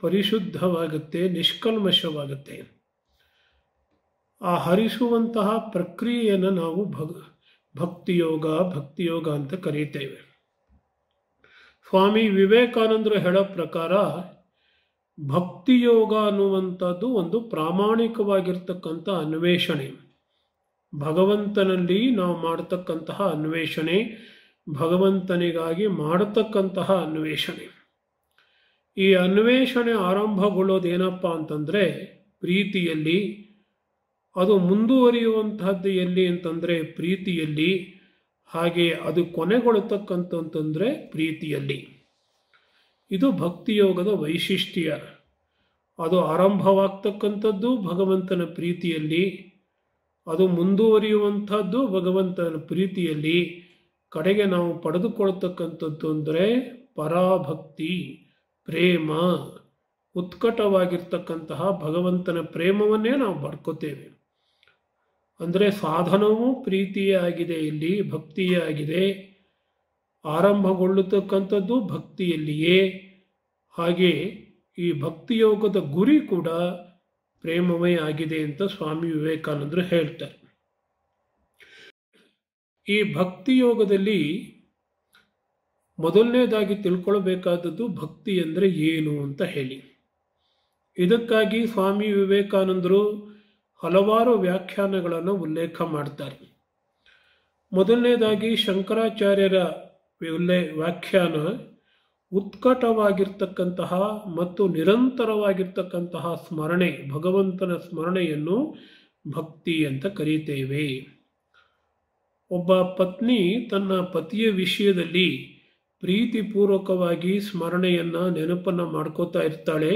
ಪರಿಶುದ್ಧವಾಗುತ್ತೆ, ನಿಷ್ಕಲ್ಮಶವಾಗುತ್ತೆ. ಆ ಹರಿಸುವಂತಹ ಪ್ರಕ್ರಿಯೆಯನ್ನು ನಾವು ಭಕ್ತಿಯೋಗ ಅಂತ ಕರೀತೇವೆ. ಸ್ವಾಮಿ ವಿವೇಕಾನಂದರು ಹೇಳೋ ಪ್ರಕಾರ ಭಕ್ತಿಯೋಗ ಅನ್ನುವಂಥದ್ದು ಒಂದು ಪ್ರಾಮಾಣಿಕವಾಗಿರ್ತಕ್ಕಂಥ ಅನ್ವೇಷಣೆ. ಭಗವಂತನಲ್ಲಿ ನಾವು ಮಾಡತಕ್ಕಂತಹ ಅನ್ವೇಷಣೆ, ಭಗವಂತನಿಗಾಗಿ ಮಾಡತಕ್ಕಂತಹ ಅನ್ವೇಷಣೆ. ಈ ಅನ್ವೇಷಣೆ ಆರಂಭಗೊಳ್ಳೋದೇನಪ್ಪ ಅಂತಂದರೆ ಪ್ರೀತಿಯಲ್ಲಿ. ಅದು ಮುಂದುವರಿಯುವಂತಹದ್ದು ಎಲ್ಲಿ ಅಂತಂದರೆ ಪ್ರೀತಿಯಲ್ಲಿ. ಹಾಗೆ ಅದು ಕೊನೆಗೊಳ್ಳತಕ್ಕಂತಂದರೆ ಪ್ರೀತಿಯಲ್ಲಿ. ಇದು ಭಕ್ತಿಯೋಗದ ವೈಶಿಷ್ಟ್ಯ. ಅದು ಆರಂಭವಾಗ್ತಕ್ಕಂಥದ್ದು ಭಗವಂತನ ಪ್ರೀತಿಯಲ್ಲಿ, ಅದು ಮುಂದುವರಿಯುವಂಥದ್ದು ಭಗವಂತನ ಪ್ರೀತಿಯಲ್ಲಿ. ಕಡೆಗೆ ನಾವು ಪಡೆದುಕೊಳ್ತಕ್ಕಂಥದ್ದು ಅಂದರೆ ಪರಾಭಕ್ತಿ, ಪ್ರೇಮ, ಉತ್ಕಟವಾಗಿರ್ತಕ್ಕಂತಹ ಭಗವಂತನ ಪ್ರೇಮವನ್ನೇ ನಾವು ಪಡ್ಕೋತೇವೆ. ಅಂದರೆ ಸಾಧನವೂ ಪ್ರೀತಿಯೇ ಆಗಿದೆ, ಇಲ್ಲಿ ಭಕ್ತಿಯೇ ಆಗಿದೆ. ಆರಂಭಗೊಳ್ಳತಕ್ಕಂಥದ್ದು ಭಕ್ತಿಯಲ್ಲಿಯೇ. ಹಾಗೆ ಈ ಭಕ್ತಿಯೋಗದ ಗುರಿ ಕೂಡ ಪ್ರೇಮವೇ ಆಗಿದೆ ಅಂತ ಸ್ವಾಮಿ ವಿವೇಕಾನಂದರು ಹೇಳ್ತಾರೆ. ಈ ಭಕ್ತಿಯೋಗದಲ್ಲಿ ಮೊದಲನೇದಾಗಿ ತಿಳ್ಕೊಳ್ಬೇಕಾದದ್ದು ಭಕ್ತಿ ಅಂದರೆ ಏನು ಅಂತ ಹೇಳಿ. ಇದಕ್ಕಾಗಿ ಸ್ವಾಮಿ ವಿವೇಕಾನಂದರು ಹಲವಾರು ವ್ಯಾಖ್ಯಾನಗಳನ್ನು ಉಲ್ಲೇಖ ಮಾಡ್ತಾರೆ. ಮೊದಲನೇದಾಗಿ ಶಂಕರಾಚಾರ್ಯರ ವ್ಯಾಖ್ಯಾನ ಉತ್ಕಟವಾಗಿರ್ತಕ್ಕಂತಹ ಮತ್ತು ನಿರಂತರವಾಗಿರ್ತಕ್ಕಂತಹ ಸ್ಮರಣೆ, ಭಗವಂತನ ಸ್ಮರಣೆಯನ್ನು ಭಕ್ತಿ ಅಂತ ಕರೀತೇವೆ. ಒಬ್ಬ ಪತ್ನಿ ತನ್ನ ಪತಿಯ ವಿಷಯದಲ್ಲಿ ಪ್ರೀತಿಪೂರ್ವಕವಾಗಿ ಸ್ಮರಣೆಯನ್ನು ನೆನಪನ್ನು ಮಾಡ್ಕೋತಾ ಇರ್ತಾಳೆ,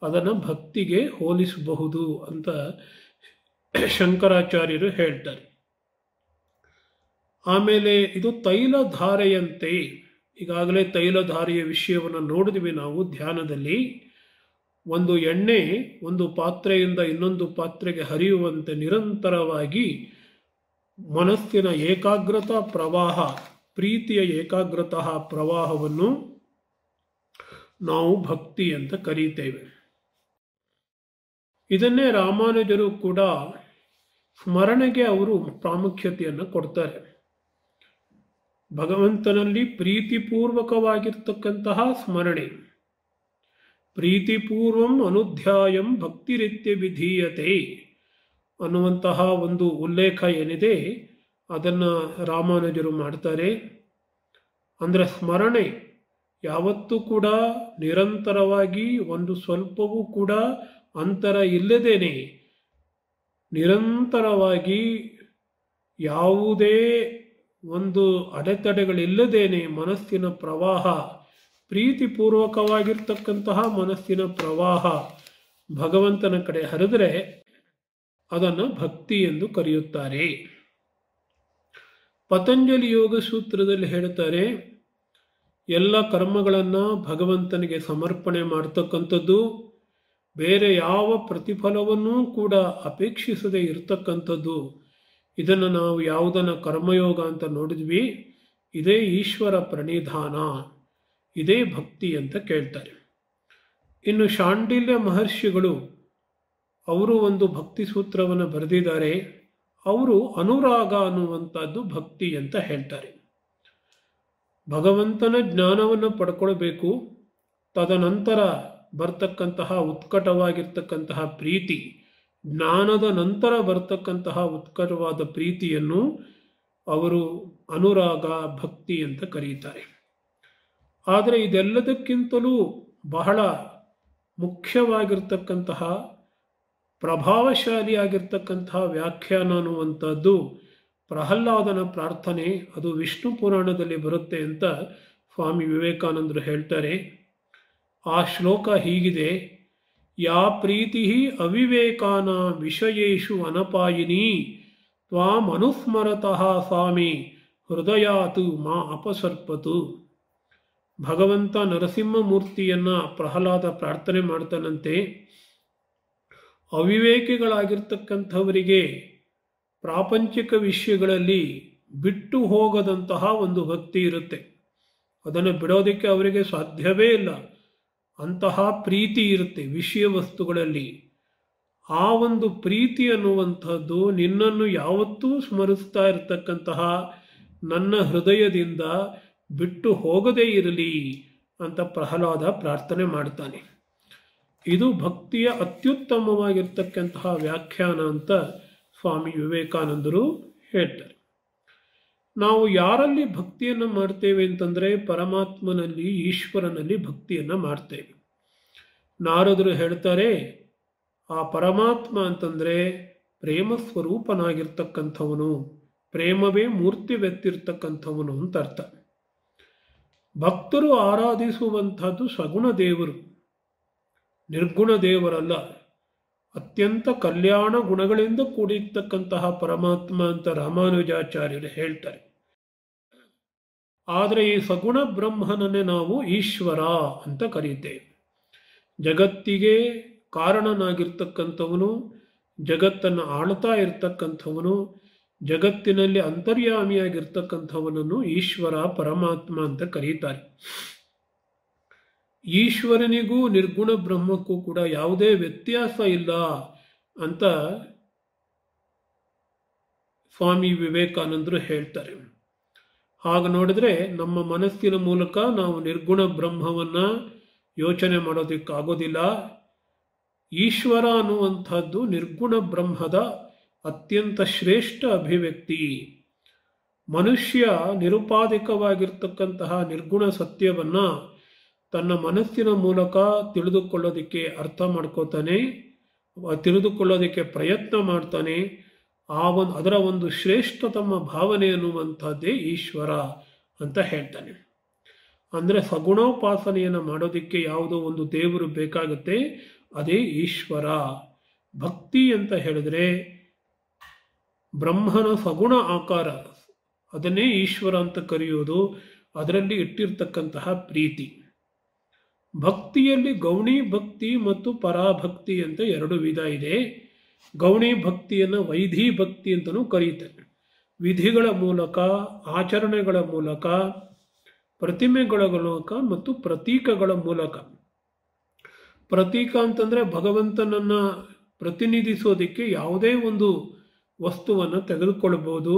ಅದನ್ನು ಭಕ್ತಿಗೆ ಹೋಲಿಸಬಹುದು ಅಂತ ಶಂಕರಾಚಾರ್ಯರು ಹೇಳ್ತಾರೆ. ಆಮೇಲೆ ಇದು ತೈಲಧಾರೆಯಂತೆ, ಈಗಾಗಲೇ ತೈಲಧಾರೆಯ ವಿಷಯವನ್ನು ನೋಡಿದ್ವಿ ನಾವು ಧ್ಯಾನದಲ್ಲಿ. ಒಂದು ಎಣ್ಣೆ ಒಂದು ಪಾತ್ರೆಯಿಂದ ಇನ್ನೊಂದು ಪಾತ್ರೆಗೆ ಹರಿಯುವಂತೆ ನಿರಂತರವಾಗಿ ಮನಸ್ಸಿನ ಏಕಾಗ್ರತಾ ಪ್ರವಾಹ, ಪ್ರೀತಿಯ ಏಕಾಗ್ರತಾ ಪ್ರವಾಹವನ್ನು ನಾವು ಭಕ್ತಿ ಅಂತ ಕರೀತೇವೆ. ಇದನ್ನೇ ರಾಮಾನುಜರು ಕೂಡ ಸ್ಮರಣೆಗೆ ಅವರು ಪ್ರಾಮುಖ್ಯತೆಯನ್ನು ಕೊಡ್ತಾರೆ. ಭಗವಂತನಲ್ಲಿ ಪ್ರೀತಿಪೂರ್ವಕವಾಗಿರ್ತಕ್ಕಂತಹ ಸ್ಮರಣೆ, ಪ್ರೀತಿಪೂರ್ವಂ ಅನುಧ್ಯಾಯಂ ಭಕ್ತಿರಿತ್ಯ ವಿಧೀಯತೆ ಅನ್ನುವಂತಹ ಒಂದು ಉಲ್ಲೇಖ ಏನಿದೆ ಅದನ್ನು ರಾಮಾನುಜರು ಮಾಡ್ತಾರೆ. ಅಂದರೆ ಸ್ಮರಣೆ ಯಾವತ್ತೂ ಕೂಡ ನಿರಂತರವಾಗಿ ಒಂದು ಸ್ವಲ್ಪವೂ ಕೂಡ ಅಂತರ ಇಲ್ಲದೇನೆ ನಿರಂತರವಾಗಿ ಯಾವುದೇ ಒಂದು ಅಡೆತಡೆಗಳಿಲ್ಲದೇನೆ ಮನಸ್ಸಿನ ಪ್ರವಾಹ, ಪ್ರೀತಿಪೂರ್ವಕವಾಗಿರ್ತಕ್ಕಂತಹ ಮನಸ್ಸಿನ ಪ್ರವಾಹ ಭಗವಂತನ ಕಡೆ ಹರಿದರೆ ಅದನ್ನು ಭಕ್ತಿ ಎಂದು ಕರೆಯುತ್ತಾರೆ. ಪತಂಜಲಿ ಯೋಗ ಸೂತ್ರದಲ್ಲಿ ಹೇಳ್ತಾರೆ, ಎಲ್ಲ ಕರ್ಮಗಳನ್ನು ಭಗವಂತನಿಗೆ ಸಮರ್ಪಣೆ ಮಾಡ್ತಕ್ಕಂಥದ್ದು, ಬೇರೆ ಯಾವ ಪ್ರತಿಫಲವನ್ನೂ ಕೂಡ ಅಪೇಕ್ಷಿಸದೆ ಇರತಕ್ಕಂಥದ್ದು. ಇದನ್ನು ನಾವು ಯಾವುದನ್ನು ಕರ್ಮಯೋಗ ಅಂತ ನೋಡಿದ್ವಿ, ಇದೇ ಈಶ್ವರ ಪ್ರಣಿಧಾನ, ಇದೇ ಭಕ್ತಿ ಅಂತ ಕೇಳ್ತಾರೆ. ಇನ್ನು ಶಾಂಡಿಲ್ಯ ಮಹರ್ಷಿಗಳು ಅವರು ಒಂದು ಭಕ್ತಿ ಸೂತ್ರವನ್ನು ಬರೆದಿದ್ದಾರೆ. ಅವರು ಅನುರಾಗ ಅನ್ನುವಂಥದ್ದು ಭಕ್ತಿ ಅಂತ ಹೇಳ್ತಾರೆ. ಭಗವಂತನ ಜ್ಞಾನವನ್ನು ಪಡ್ಕೊಳ್ಬೇಕು, ತದನಂತರ ಬರ್ತಕ್ಕಂತಹ ಉತ್ಕಟವಾಗಿರ್ತಕ್ಕಂತಹ ಪ್ರೀತಿ, ಜ್ಞಾನದ ನಂತರ ಬರ್ತಕ್ಕಂತಹ ಉತ್ಕಟವಾದ ಪ್ರೀತಿಯನ್ನು ಅವರು ಅನುರಾಗ, ಭಕ್ತಿ ಅಂತ ಕರೀತಾರೆ. ಆದರೆ ಇದೆಲ್ಲದಕ್ಕಿಂತಲೂ ಬಹಳ ಮುಖ್ಯವಾಗಿರ್ತಕ್ಕಂತಹ ಪ್ರಭಾವಶಾಲಿಯಾಗಿರ್ತಕ್ಕಂತಹ ವ್ಯಾಖ್ಯಾನ ಅನ್ನುವಂಥದ್ದು ಪ್ರಹ್ಲಾದನ ಪ್ರಾರ್ಥನೆ. ಅದು ವಿಷ್ಣು ಪುರಾಣದಲ್ಲಿ ಬರುತ್ತೆ ಅಂತ ಸ್ವಾಮಿ ವಿವೇಕಾನಂದರು ಹೇಳ್ತಾರೆ. ಆ ಶ್ಲೋಕ ಹೀಗಿದೆ: ಯಾ ಪ್ರೀತಿ ಅವಿವೇಕಾನ ವಿಷಯೇಷು ಅನಪಾಯಿನಿ ತ್ವಾಂ ಅನುಸ್ಮರತಃ ಸ್ವಾಮಿ ಹೃದಯಾತು ಮಾ ಅಪಸರ್ಪತು. ಭಗವಂತ ನರಸಿಂಹಮೂರ್ತಿಯನ್ನ ಪ್ರಹ್ಲಾದ ಪ್ರಾರ್ಥನೆ ಮಾಡ್ತಾನಂತೆ. ಅವಿವೇಕಿಗಳಾಗಿರ್ತಕ್ಕಂಥವರಿಗೆ ಪ್ರಾಪಂಚಿಕ ವಿಷಯಗಳಲ್ಲಿ ಬಿಟ್ಟು ಹೋಗದಂತಹ ಒಂದು ಭಕ್ತಿ ಇರುತ್ತೆ, ಅದನ್ನು ಬಿಡೋದಕ್ಕೆ ಅವರಿಗೆ ಸಾಧ್ಯವೇ ಇಲ್ಲ. ಅಂತಹ ಪ್ರೀತಿ ಇರುತ್ತೆ ವಿಷಯ ವಸ್ತುಗಳಲ್ಲಿ. ಆ ಒಂದು ಪ್ರೀತಿ ಅನ್ನುವಂಥದ್ದು ನಿನ್ನನ್ನು ಯಾವತ್ತೂ ಸ್ಮರಿಸ್ತಾ ಇರತಕ್ಕಂತಹ ನನ್ನ ಹೃದಯದಿಂದ ಬಿಟ್ಟು ಹೋಗದೇ ಇರಲಿ ಅಂತ ಪ್ರಹ್ಲಾದ ಪ್ರಾರ್ಥನೆ ಮಾಡ್ತಾನೆ. ಇದು ಭಕ್ತಿಯ ಅತ್ಯುತ್ತಮವಾಗಿರ್ತಕ್ಕಂತಹ ವ್ಯಾಖ್ಯಾನ ಅಂತ ಸ್ವಾಮಿ ವಿವೇಕಾನಂದರು ಹೇಳ್ತಾರೆ. ನಾವು ಯಾರಲ್ಲಿ ಭಕ್ತಿಯನ್ನು ಮಾಡ್ತೇವೆ ಅಂತಂದರೆ ಪರಮಾತ್ಮನಲ್ಲಿ, ಈಶ್ವರನಲ್ಲಿ ಭಕ್ತಿಯನ್ನು ಮಾಡ್ತೇವೆ. ನಾರದರು ಹೇಳ್ತಾರೆ, ಆ ಪರಮಾತ್ಮ ಅಂತಂದರೆ ಪ್ರೇಮ ಸ್ವರೂಪನಾಗಿರ್ತಕ್ಕಂಥವನು, ಪ್ರೇಮವೇ ಮೂರ್ತಿವೆತ್ತಿರ್ತಕ್ಕಂಥವನು ಅಂತ ಅರ್ಥ. ಭಕ್ತರು ಆರಾಧಿಸುವಂಥದ್ದು ಸಗುಣ ದೇವರು, ನಿರ್ಗುಣ ದೇವರಲ್ಲ. ಅತ್ಯಂತ ಕಲ್ಯಾಣ ಗುಣಗಳಿಂದ ಕೂಡಿರ್ತಕ್ಕಂತಹ ಪರಮಾತ್ಮ ಅಂತ ರಾಮಾನುಜಾಚಾರ್ಯರು ಹೇಳ್ತಾರೆ. ಆದರೆ ಈ ಸಗುಣ ಬ್ರಹ್ಮನನ್ನೇ ನಾವು ಈಶ್ವರ ಅಂತ ಕರೀತೇವೆ. ಜಗತ್ತಿಗೆ ಕಾರಣನಾಗಿರ್ತಕ್ಕಂಥವನು, ಜಗತ್ತನ್ನು ಆಳ್ತಾ ಇರ್ತಕ್ಕಂಥವನು, ಜಗತ್ತಿನಲ್ಲಿ ಅಂತರ್ಯಾಮಿಯಾಗಿರ್ತಕ್ಕಂಥವನನ್ನು ಈಶ್ವರ, ಪರಮಾತ್ಮ ಅಂತ ಕರೀತಾರೆ. ಈಶ್ವರನಿಗೂ ನಿರ್ಗುಣ ಬ್ರಹ್ಮಕ್ಕೂ ಕೂಡ ಯಾವುದೇ ವ್ಯತ್ಯಾಸ ಇಲ್ಲ ಅಂತ ಸ್ವಾಮಿ ವಿವೇಕಾನಂದರು ಹೇಳ್ತಾರೆ. ಹಾಗೆ ನೋಡಿದ್ರೆ ನಮ್ಮ ಮನಸ್ಸಿನ ಮೂಲಕ ನಾವು ನಿರ್ಗುಣ ಬ್ರಹ್ಮವನ್ನ ಯೋಚನೆ ಮಾಡೋದಕ್ಕಾಗೋದಿಲ್ಲ. ಈಶ್ವರ ಅನ್ನುವಂಥದ್ದು ನಿರ್ಗುಣ ಬ್ರಹ್ಮದ ಅತ್ಯಂತ ಶ್ರೇಷ್ಠ ಅಭಿವ್ಯಕ್ತಿ. ಮನುಷ್ಯ ನಿರುಪಾಧಿಕವಾಗಿರ್ತಕ್ಕಂತಹ ನಿರ್ಗುಣ ಸತ್ಯವನ್ನು ತನ್ನ ಮನಸ್ಸಿನ ಮೂಲಕ ತಿಳಿದುಕೊಳ್ಳೋದಕ್ಕೆ ಅರ್ಥ ಮಾಡ್ಕೋತಾನೆ, ತಿಳಿದುಕೊಳ್ಳೋದಕ್ಕೆ ಪ್ರಯತ್ನ ಮಾಡ್ತಾನೆ. ಅದರ ಒಂದು ಶ್ರೇಷ್ಠತಮ ಭಾವನೆ ಅನ್ನುವಂಥದ್ದೇ ಈಶ್ವರ ಅಂತ ಹೇಳ್ತಾನೆ. ಅಂದರೆ ಸಗುಣೋಪಾಸನೆಯನ್ನು ಮಾಡೋದಕ್ಕೆ ಯಾವುದೋ ಒಂದು ದೇವರು ಬೇಕಾಗುತ್ತೆ, ಅದೇ ಈಶ್ವರ. ಭಕ್ತಿ ಅಂತ ಹೇಳಿದ್ರೆ ಬ್ರಹ್ಮನ ಸಗುಣ ಆಕಾರ, ಅದನ್ನೇ ಈಶ್ವರ ಅಂತ ಕರೆಯೋದು. ಅದರಲ್ಲಿ ಇಟ್ಟಿರ್ತಕ್ಕಂತಹ ಪ್ರೀತಿ. ಭಕ್ತಿಯಲ್ಲಿ ಗೌಣಿ ಭಕ್ತಿ ಮತ್ತು ಪರಾಭಕ್ತಿ ಅಂತ ಎರಡು ವಿಧ ಇದೆ. ಗೌಣಿ ಭಕ್ತಿಯನ್ನು ವೈಧಿ ಭಕ್ತಿ ಅಂತಲೂ ಕರೀತಾರೆ. ವಿಧಿಗಳ ಮೂಲಕ, ಆಚರಣೆಗಳ ಮೂಲಕ, ಪ್ರತಿಮೆಗಳ ಮೂಲಕ ಮತ್ತು ಪ್ರತೀಕಗಳ ಮೂಲಕ. ಪ್ರತೀಕ ಅಂತಂದರೆ ಭಗವಂತನನ್ನು ಪ್ರತಿನಿಧಿಸೋದಕ್ಕೆ ಯಾವುದೇ ಒಂದು ವಸ್ತುವನ್ನು ತೆಗೆದುಕೊಳ್ಬೋದು.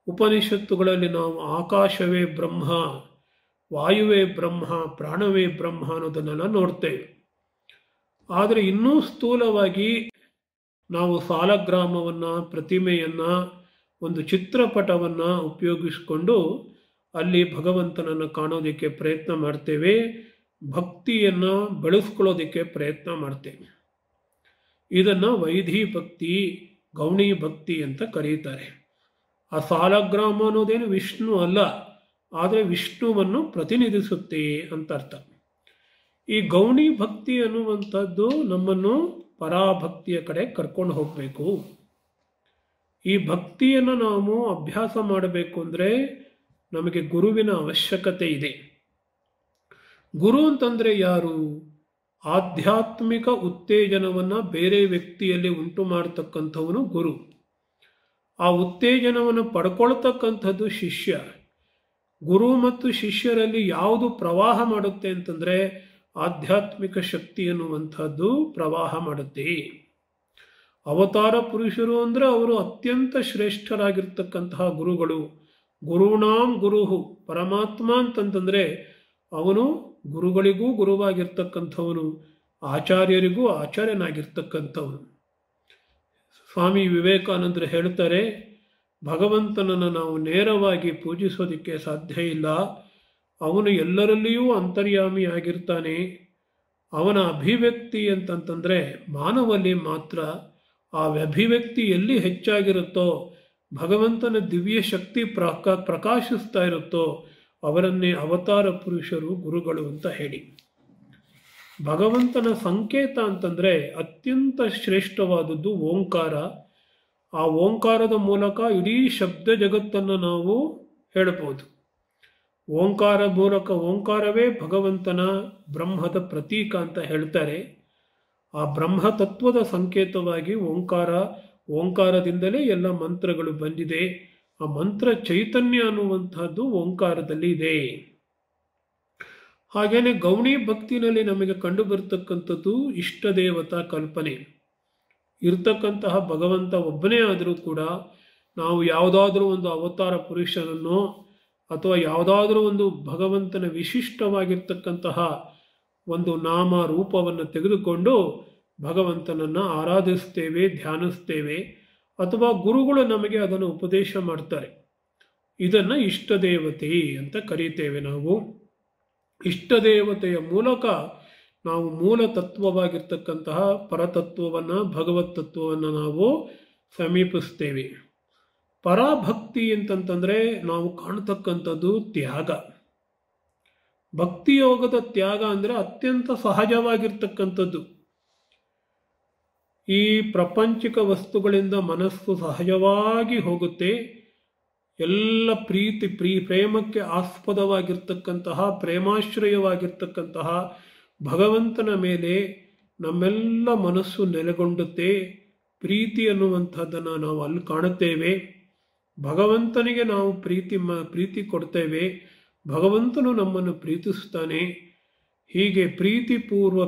ಉಪನಿಷತ್ತುಗಳಲ್ಲಿ ನಾವು ಆಕಾಶವೇ ಬ್ರಹ್ಮ, ವಾಯುವೇ ಬ್ರಹ್ಮ, ಪ್ರಾಣವೇ ಬ್ರಹ್ಮ ಅನ್ನೋದನ್ನೆಲ್ಲ ನೋಡ್ತೇವೆ. ಆದರೆ ಇನ್ನೂ ಸ್ಥೂಲವಾಗಿ ನಾವು ಸಾಲಗ್ರಾಮವನ್ನು, ಪ್ರತಿಮೆಯನ್ನು, ಒಂದು ಚಿತ್ರಪಟವನ್ನು ಉಪಯೋಗಿಸಿಕೊಂಡು ಅಲ್ಲಿ ಭಗವಂತನನ್ನು ಕಾಣೋದಕ್ಕೆ ಪ್ರಯತ್ನ ಮಾಡ್ತೇವೆ. ಭಕ್ತಿಯನ್ನು ಬೆಳೆಸ್ಕೊಳ್ಳೋದಕ್ಕೆ ಪ್ರಯತ್ನ ಮಾಡ್ತೇವೆ. ಇದನ್ನು ವೈಧಿ ಭಕ್ತಿ, ಗೌಣಿ ಭಕ್ತಿ ಅಂತ ಕರೀತಾರೆ. ಆ ಸಾಲಗ್ರಾಮ ಅನ್ನೋದೇನು ವಿಷ್ಣು ಅಲ್ಲ, ಆದರೆ ವಿಷ್ಣುವನ್ನು ಪ್ರತಿನಿಧಿಸುತ್ತೆ ಅಂತ ಅರ್ಥ. ಈ ಗೌಣಿ ಭಕ್ತಿ ಅನ್ನುವಂಥದ್ದು ನಮ್ಮನ್ನು ಪರಾಭಕ್ತಿಯ ಕಡೆ ಕರ್ಕೊಂಡು ಹೋಗಬೇಕು. ಈ ಭಕ್ತಿಯನ್ನು ನಾವು ಅಭ್ಯಾಸ ಮಾಡಬೇಕು ಅಂದರೆ ನಮಗೆ ಗುರುವಿನ ಅವಶ್ಯಕತೆ ಇದೆ. ಗುರು ಅಂತಂದರೆ ಯಾರು? ಆಧ್ಯಾತ್ಮಿಕ ಉತ್ತೇಜನವನ್ನು ಬೇರೆ ವ್ಯಕ್ತಿಯಲ್ಲಿ ಉಂಟು ಮಾಡತಕ್ಕಂಥವನು ಗುರು. ಆ ಉತ್ತೇಜನವನ್ನು ಪಡ್ಕೊಳ್ತಕ್ಕಂಥದ್ದು ಶಿಷ್ಯ. ಗುರು ಮತ್ತು ಶಿಷ್ಯರಲ್ಲಿ ಯಾವುದು ಪ್ರವಾಹ ಮಾಡುತ್ತೆ ಅಂತಂದರೆ ಆಧ್ಯಾತ್ಮಿಕ ಶಕ್ತಿ ಅನ್ನುವಂಥದ್ದು ಪ್ರವಾಹ ಮಾಡುತ್ತೆ. ಅವತಾರ ಪುರುಷರು ಅಂದರೆ ಅವರು ಅತ್ಯಂತ ಶ್ರೇಷ್ಠರಾಗಿರ್ತಕ್ಕಂತಹ ಗುರುಗಳು. ಗುರುಣಾಂ ಗುರುಹು, ಪರಮಾತ್ಮ ಅಂತಂತಂದರೆ ಅವನು ಗುರುಗಳಿಗೂ ಗುರುವಾಗಿರ್ತಕ್ಕಂಥವನು, ಆಚಾರ್ಯರಿಗೂ ಆಚಾರ್ಯನಾಗಿರ್ತಕ್ಕಂಥವನು. ಸ್ವಾಮಿ ವಿವೇಕಾನಂದರು ಹೇಳ್ತಾರೆ, ಭಗವಂತನನ್ನು ನಾವು ನೇರವಾಗಿ ಪೂಜಿಸೋದಕ್ಕೆ ಸಾಧ್ಯ ಇಲ್ಲ. ಅವನು ಎಲ್ಲರಲ್ಲಿಯೂ ಅಂತರ್ಯಾಮಿಯಾಗಿರ್ತಾನೆ. ಅವನ ಅಭಿವ್ಯಕ್ತಿ ಅಂತಂತಂದರೆ ಮಾನವಲ್ಲಿ ಮಾತ್ರ. ಆ ಅಭಿವ್ಯಕ್ತಿ ಎಲ್ಲಿ ಹೆಚ್ಚಾಗಿರುತ್ತೋ, ಭಗವಂತನ ದಿವ್ಯ ಶಕ್ತಿ ಪ್ರಕಾಶಿಸ್ತಾ ಇರುತ್ತೋ ಅವರನ್ನೇ ಅವತಾರ ಪುರುಷರು, ಗುರುಗಳು ಅಂತ ಹೇಳಿ. ಭಗವಂತನ ಸಂಕೇತ ಅಂತಂದರೆ ಅತ್ಯಂತ ಶ್ರೇಷ್ಠವಾದದ್ದು ಓಂಕಾರ. ಆ ಓಂಕಾರದ ಮೂಲಕ ಇಡೀ ಶಬ್ದ ಜಗತ್ತನ್ನು ನಾವು ಹೇಳಬಹುದು. ಓಂಕಾರ ಮೂಲಕ, ಓಂಕಾರವೇ ಭಗವಂತನ ಬ್ರಹ್ಮದ ಪ್ರತೀಕ ಅಂತ ಹೇಳ್ತಾರೆ. ಆ ಬ್ರಹ್ಮತತ್ವದ ಸಂಕೇತವಾಗಿ ಓಂಕಾರದಿಂದಲೇ ಎಲ್ಲ ಮಂತ್ರಗಳು ಬಂದಿದೆ. ಆ ಮಂತ್ರ ಚೈತನ್ಯ ಅನ್ನುವಂಥದ್ದು ಓಂಕಾರದಲ್ಲಿ ಇದೆ. ಹಾಗೇನೆ ಗೌಣಿ ಭಕ್ತಿನಲ್ಲಿ ನಮಗೆ ಕಂಡು ಬರ್ತಕ್ಕಂಥದ್ದು ಇಷ್ಟ ದೇವತಾ ಕಲ್ಪನೆ. ಇರ್ತಕ್ಕಂತಹ ಭಗವಂತ ಒಬ್ಬನೇ ಆದರೂ ಕೂಡ ನಾವು ಯಾವುದಾದ್ರೂ ಒಂದು ಅವತಾರ ಪುರುಷನನ್ನು ಅಥವಾ ಯಾವುದಾದ್ರೂ ಒಂದು ಭಗವಂತನ ವಿಶಿಷ್ಟವಾಗಿರ್ತಕ್ಕಂತಹ ಒಂದು ನಾಮ ರೂಪವನ್ನು ತೆಗೆದುಕೊಂಡು ಭಗವಂತನನ್ನು ಆರಾಧಿಸ್ತೇವೆ, ಧ್ಯಾನಿಸ್ತೇವೆ. ಅಥವಾ ಗುರುಗಳು ನಮಗೆ ಅದನ್ನು ಉಪದೇಶ ಮಾಡ್ತಾರೆ. ಇದನ್ನು ಇಷ್ಟ ದೇವತೆ ಅಂತ ಕರೀತೇವೆ ನಾವು. ಇಷ್ಟ ದೇವತೆಯ ಮೂಲಕ ನಾವು ಮೂಲ ತತ್ವವಾಗಿರ್ತಕ್ಕಂತಹ ಪರತತ್ವವನ್ನು, ಭಗವತ್ ತತ್ವವನ್ನು ನಾವು ಸಮೀಪಿಸ್ತೇವೆ. ಪರಾಭಕ್ತಿ ಅಂತಂತಂದರೆ ನಾವು ಕಾಣತಕ್ಕಂಥದ್ದು ತ್ಯಾಗ. ಭಕ್ತಿಯೋಗದ ತ್ಯಾಗ ಅಂದರೆ ಅತ್ಯಂತ ಸಹಜವಾಗಿರ್ತಕ್ಕಂಥದ್ದು. ಈ ಪ್ರಪಂಚಿಕ ವಸ್ತುಗಳಿಂದ ಮನಸ್ಸು ಸಹಜವಾಗಿ ಹೋಗುತ್ತೆ. ಎಲ್ಲ ಪ್ರೇಮಕ್ಕೆ ಆಸ್ಪದವಾಗಿರ್ತಕ್ಕಂತಹ, ಪ್ರೇಮಾಶ್ರಯವಾಗಿರ್ತಕ್ಕಂತಹ ಭಗವಂತನ ಮೇಲೆ ನಮ್ಮೆಲ್ಲ ಮನಸ್ಸು ನೆಲೆಗೊಂಡುತ್ತೆ. ಪ್ರೀತಿ ಅನ್ನುವಂಥದ್ದನ್ನು ನಾವು ಅಲ್ಲಿ ಕಾಣುತ್ತೇವೆ. ಭಗವಂತನಿಗೆ ನಾವು ಪ್ರೀತಿ ಕೊಡ್ತೇವೆ, ಭಗವಂತನು ನಮ್ಮನ್ನು ಪ್ರೀತಿಸ್ತಾನೆ. ಹೀಗೆ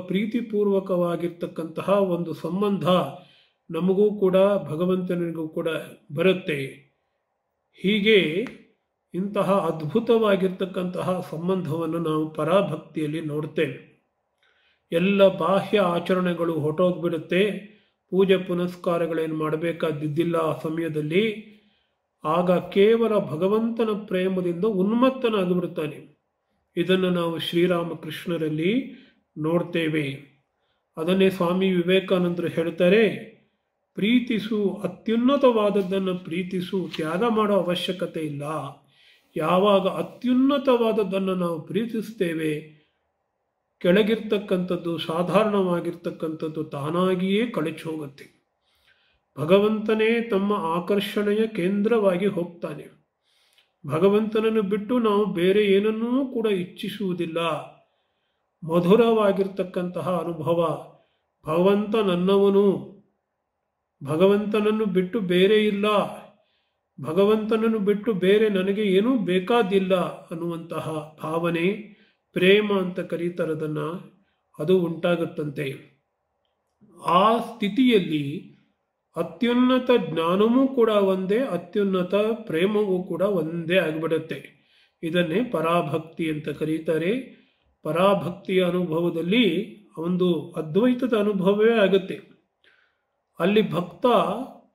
ಪ್ರೀತಿಪೂರ್ವಕವಾಗಿರ್ತಕ್ಕಂತಹ ಒಂದು ಸಂಬಂಧ ನಮಗೂ ಕೂಡ ಭಗವಂತನಿಗೂ ಕೂಡ ಬರುತ್ತೆ. ಹೀಗೆ ಇಂತಹ ಅದ್ಭುತವಾಗಿರ್ತಕ್ಕಂತಹ ಸಂಬಂಧವನ್ನು ನಾವು ಪರಾಭಕ್ತಿಯಲ್ಲಿ ನೋಡ್ತೇವೆ. ಎಲ್ಲ ಬಾಹ್ಯ ಆಚರಣೆಗಳು ಹೊರಟೋಗ್ಬಿಡುತ್ತೆ. ಪೂಜೆ ಪುನಸ್ಕಾರಗಳೇನು ಮಾಡಬೇಕಾದಿದ್ದಿಲ್ಲ ಆ ಸಮಯದಲ್ಲಿ. ಆಗ ಕೇವಲ ಭಗವಂತನ ಪ್ರೇಮದಿಂದ ಉನ್ಮತ್ತನಾಗಿಬಿಡುತ್ತಾನೆ. ಇದನ್ನು ನಾವು ಶ್ರೀರಾಮಕೃಷ್ಣರಲ್ಲಿ ನೋಡ್ತೇವೆ. ಅದನ್ನೇ ಸ್ವಾಮಿ ವಿವೇಕಾನಂದರು ಹೇಳ್ತಾರೆ, ಪ್ರೀತಿಸು, ಅತ್ಯುನ್ನತವಾದದ್ದನ್ನು ಪ್ರೀತಿಸು, ತ್ಯಾಗ ಮಾಡೋ ಅವಶ್ಯಕತೆ ಇಲ್ಲ. ಯಾವಾಗ ಅತ್ಯುನ್ನತವಾದದ್ದನ್ನು ನಾವು ಪ್ರೀತಿಸ್ತೇವೆ, ಕೆಳಗಿರ್ತಕ್ಕಂಥದ್ದು, ಸಾಧಾರಣವಾಗಿರ್ತಕ್ಕಂಥದ್ದು ತಾನಾಗಿಯೇ ಕಳಚಿ ಹೋಗುತ್ತೆ. ಭಗವಂತನೇ ತಮ್ಮ ಆಕರ್ಷಣೆಯ ಕೇಂದ್ರವಾಗಿ ಹೋಗ್ತಾನೆ. ಭಗವಂತನನ್ನು ಬಿಟ್ಟು ನಾವು ಬೇರೆ ಏನನ್ನೂ ಕೂಡ ಇಚ್ಛಿಸುವುದಿಲ್ಲ. ಮಧುರವಾಗಿರ್ತಕ್ಕಂತಹ ಅನುಭವ, ಭಗವಂತ ನನ್ನವನು, ಭಗವಂತನನ್ನು ಬಿಟ್ಟು ಬೇರೆ ಇಲ್ಲ, ಭಗವಂತನನ್ನು ಬಿಟ್ಟು ಬೇರೆ ನನಗೆ ಏನೂ ಬೇಕಾದಿಲ್ಲ ಅನ್ನುವಂತಹ ಭಾವನೆ, ಪ್ರೇಮ ಅಂತ ಕರೀತಾರದನ್ನು, ಅದು ಉಂಟಾಗುತ್ತಂತೆ. ಆ ಸ್ಥಿತಿಯಲ್ಲಿ ಅತ್ಯುನ್ನತ ಜ್ಞಾನವೂ ಕೂಡ ಒಂದೇ, ಅತ್ಯುನ್ನತ ಪ್ರೇಮವೂ ಕೂಡ ಒಂದೇ ಆಗಿಬಿಡುತ್ತೆ. ಇದನ್ನೇ ಪರಾಭಕ್ತಿ ಅಂತ ಕರೀತಾರೆ. ಪರಾಭಕ್ತಿಯ ಅನುಭವದಲ್ಲಿ ಒಂದು ಅದ್ವೈತದ ಅನುಭವವೇ ಆಗುತ್ತೆ. ಅಲ್ಲಿ ಭಕ್ತ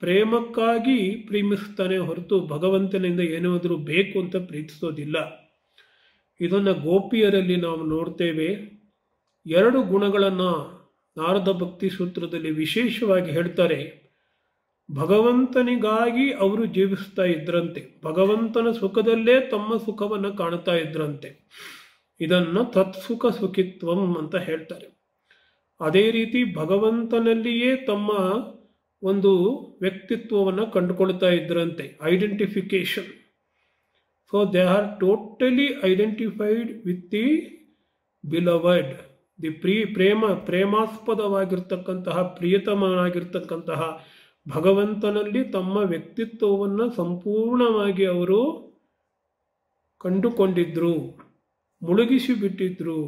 ಪ್ರೇಮಕ್ಕಾಗಿ ಪ್ರೇಮಿಸ್ತಾನೆ ಹೊರತು ಭಗವಂತನಿಂದ ಏನಾದರೂ ಬೇಕು ಅಂತ ಪ್ರೀತಿಸೋದಿಲ್ಲ. ಇದನ್ನು ಗೋಪಿಯರಲ್ಲಿ ನಾವು ನೋಡ್ತೇವೆ. 2 ಗುಣಗಳನ್ನು ನಾರದ ಭಕ್ತಿ ಸೂತ್ರದಲ್ಲಿ ವಿಶೇಷವಾಗಿ ಹೇಳ್ತಾರೆ. ಭಗವಂತನಿಗಾಗಿ ಅವರು ಜೀವಿಸ್ತಾ ಇದ್ರಂತೆ, ಭಗವಂತನ ಸುಖದಲ್ಲೇ ತಮ್ಮ ಸುಖವನ್ನು ಕಾಣ್ತಾ ಇದ್ರಂತೆ. ಇದನ್ನು ತತ್ಸುಖ ಸುಖಿತ್ವಂ ಅಂತ ಹೇಳ್ತಾರೆ. ಅದೇ ರೀತಿ ಭಗವಂತನಲ್ಲಿಯೇ ತಮ್ಮ ಒಂದು ವ್ಯಕ್ತಿತ್ವವನ್ನು ಕಂಡುಕೊಳ್ತಾ ಇದ್ರಂತೆ, identification. So they are totally identified with the beloved, the ಪ್ರೇಮಾಸ್ಪದವಾಗಿರ್ತಕ್ಕಂತಹ, ಪ್ರಿಯತಮನಾಗಿರ್ತಕ್ಕಂತಹ ಭಗವಂತನಲ್ಲಿ ತಮ್ಮ ವ್ಯಕ್ತಿತ್ವವನ್ನು ಸಂಪೂರ್ಣವಾಗಿ ಅವರು ಕಂಡುಕೊಂಡಿದ್ರು, ಮುಳುಗಿಸಿ ಬಿಟ್ಟಿದ್ರು,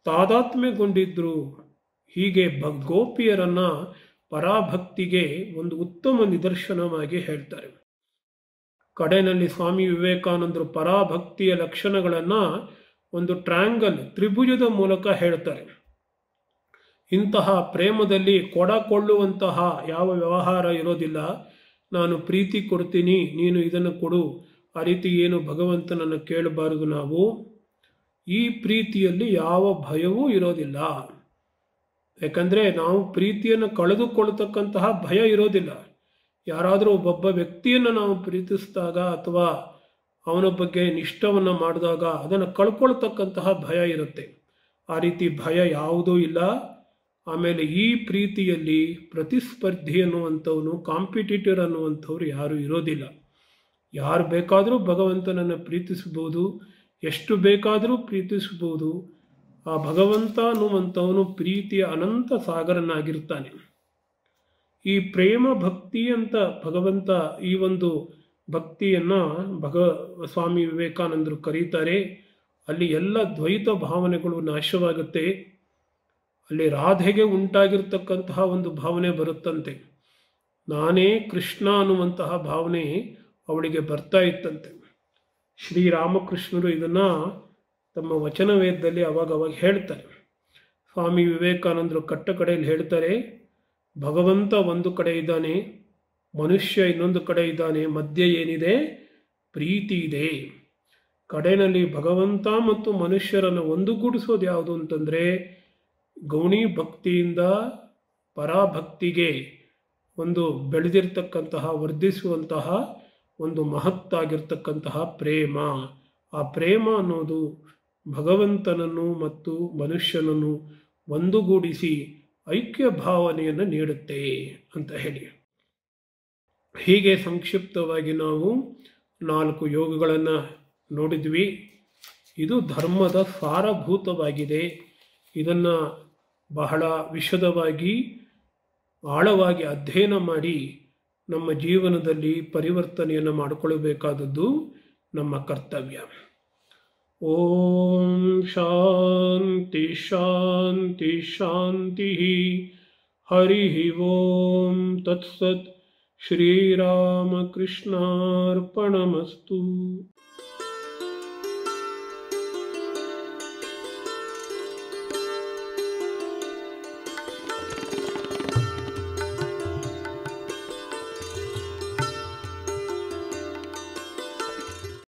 ತಾದಾತ್ಮ್ಯಗೊಂಡಿದ್ರು. ಹೀಗೆ ಗೋಪಿಯರನ್ನ ಪರಾಭಕ್ತಿಗೆ ಒಂದು ಉತ್ತಮ ನಿದರ್ಶನವಾಗಿ ಹೇಳ್ತಾರೆ. ಕಡೆಯಲ್ಲಿ ಸ್ವಾಮಿ ವಿವೇಕಾನಂದರು ಪರಾಭಕ್ತಿಯ ಲಕ್ಷಣಗಳನ್ನು ಒಂದು ಟ್ರ್ಯಾಂಗಲ್, ತ್ರಿಭುಜದ ಮೂಲಕ ಹೇಳ್ತಾರೆ. ಇಂತಹ ಪ್ರೇಮದಲ್ಲಿ ಕೊಡಕೊಳ್ಳುವಂತಹ ಯಾವ ವ್ಯವಹಾರ ಇರೋದಿಲ್ಲ. ನಾನು ಪ್ರೀತಿ ಕೊಡ್ತೀನಿ, ನೀನು ಇದನ್ನು ಕೊಡು, ಆ ರೀತಿ ಏನು ಭಗವಂತನನ್ನು ಕೇಳಬಾರದು ನಾವು. ಈ ಪ್ರೀತಿಯಲ್ಲಿ ಯಾವ ಭಯವೂ ಇರೋದಿಲ್ಲ. ಯಾಕಂದರೆ ನಾವು ಪ್ರೀತಿಯನ್ನು ಕಳೆದುಕೊಳ್ತಕ್ಕಂತಹ ಭಯ ಇರೋದಿಲ್ಲ. ಯಾರಾದರೂ ಒಬ್ಬೊಬ್ಬ ವ್ಯಕ್ತಿಯನ್ನು ನಾವು ಪ್ರೀತಿಸಿದಾಗ ಅಥವಾ ಅವನ ಬಗ್ಗೆ ನಿಷ್ಠವನ್ನು ಮಾಡಿದಾಗ ಅದನ್ನು ಕಳ್ಕೊಳ್ತಕ್ಕಂತಹ ಭಯ ಇರುತ್ತೆ. ಆ ರೀತಿ ಭಯ ಯಾವುದೂ ಇಲ್ಲ. ಆಮೇಲೆ ಈ ಪ್ರೀತಿಯಲ್ಲಿ ಪ್ರತಿಸ್ಪರ್ಧಿ ಅನ್ನುವಂಥವನು, ಕಾಂಪಿಟೇಟರ್ ಅನ್ನುವಂಥವ್ರು ಯಾರೂ ಇರೋದಿಲ್ಲ. ಯಾರು ಬೇಕಾದರೂ ಭಗವಂತನನ್ನು ಪ್ರೀತಿಸಬಹುದು, ಎಷ್ಟು ಬೇಕಾದರೂ ಪ್ರೀತಿಸಬಹುದು. ಆ ಭಗವಂತ ಅನ್ನುವಂಥವನು ಪ್ರೀತಿಯ ಅನಂತ ಸಾಗರನಾಗಿರ್ತಾನೆ. ಈ ಪ್ರೇಮ ಭಕ್ತಿ ಅಂತ ಭಗವಂತ ಈ ಒಂದು ಭಕ್ತಿಯನ್ನು ಸ್ವಾಮಿ ವಿವೇಕಾನಂದರು ಕರೀತಾರೆ. ಅಲ್ಲಿ ಎಲ್ಲ ದ್ವೈತ ಭಾವನೆಗಳು ನಾಶವಾಗುತ್ತೆ. ಅಲ್ಲಿ ರಾಧೆಗೆ ಉಂಟಾಗಿರ್ತಕ್ಕಂತಹ ಒಂದು ಭಾವನೆ ಬರುತ್ತಂತೆ. ನಾನೇ ಕೃಷ್ಣ ಅನ್ನುವಂತಹ ಭಾವನೆ ಅವಳಿಗೆ ಬರ್ತಾ ಇತ್ತಂತೆ. ಶ್ರೀರಾಮಕೃಷ್ಣರು ಇದನ್ನು ತಮ್ಮ ವಚನವೇದದಲ್ಲಿ ಅವಾಗವಾಗ ಹೇಳ್ತಾರೆ. ಸ್ವಾಮಿ ವಿವೇಕಾನಂದರು ಕಟ್ಟ ಕಡೆಯಲ್ಲಿ ಹೇಳ್ತಾರೆ, ಭಗವಂತ ಒಂದು ಕಡೆ ಇದ್ದಾನೆ, ಮನುಷ್ಯ ಇನ್ನೊಂದು ಕಡೆ ಇದ್ದಾನೆ, ಮಧ್ಯೆ ಏನಿದೆ? ಪ್ರೀತಿ ಇದೆ. ಕಡೆಯಲ್ಲಿ ಭಗವಂತ ಮತ್ತು ಮನುಷ್ಯರನ್ನು ಒಂದುಗೂಡಿಸೋದು ಯಾವುದು ಅಂತಂದರೆ ಗೌಣಿ ಭಕ್ತಿಯಿಂದ ಪರಾಭಕ್ತಿಗೆ ಒಂದು ಬೆಳೆದಿರ್ತಕ್ಕಂತಹ, ವರ್ಧಿಸುವಂತಹ ಒಂದು ಮಹತ್ತಾಗಿರ್ತಕ್ಕಂತಹ ಪ್ರೇಮ. ಆ ಪ್ರೇಮ ಅನ್ನೋದು ಭಗವಂತನನ್ನು ಮತ್ತು ಮನುಷ್ಯನನ್ನು ಒಂದುಗೂಡಿಸಿ ಐಕ್ಯ ಭಾವನೆಯನ್ನು ನೀಡುತ್ತೆ ಅಂತ ಹೇಳಿ. ಹೀಗೆ ಸಂಕ್ಷಿಪ್ತವಾಗಿ ನಾವು 4 ಯೋಗಗಳನ್ನು ನೋಡಿದ್ವಿ. ಇದು ಧರ್ಮದ ಸಾರಭೂತವಾಗಿದೆ. ಇದನ್ನು ಬಹಳ ವಿಶದವಾಗಿ, ಆಳವಾಗಿ ಅಧ್ಯಯನ ಮಾಡಿ ನಮ್ಮ ಜೀವನದಲ್ಲಿ ಪರಿವರ್ತನೆಯನ್ನು ಮಾಡಿಕೊಳ್ಳಬೇಕಾದದ್ದು ನಮ್ಮ ಕರ್ತವ್ಯ. ಓಂ ಶಾಂತಿ ಶಾಂತಿ ಶಾಂತಿ. ಹರಿ ಓಂ ತತ್ಸತ್. ಶ್ರೀರಾಮಕೃಷ್ಣಾರ್ಪಣಮಸ್ತು.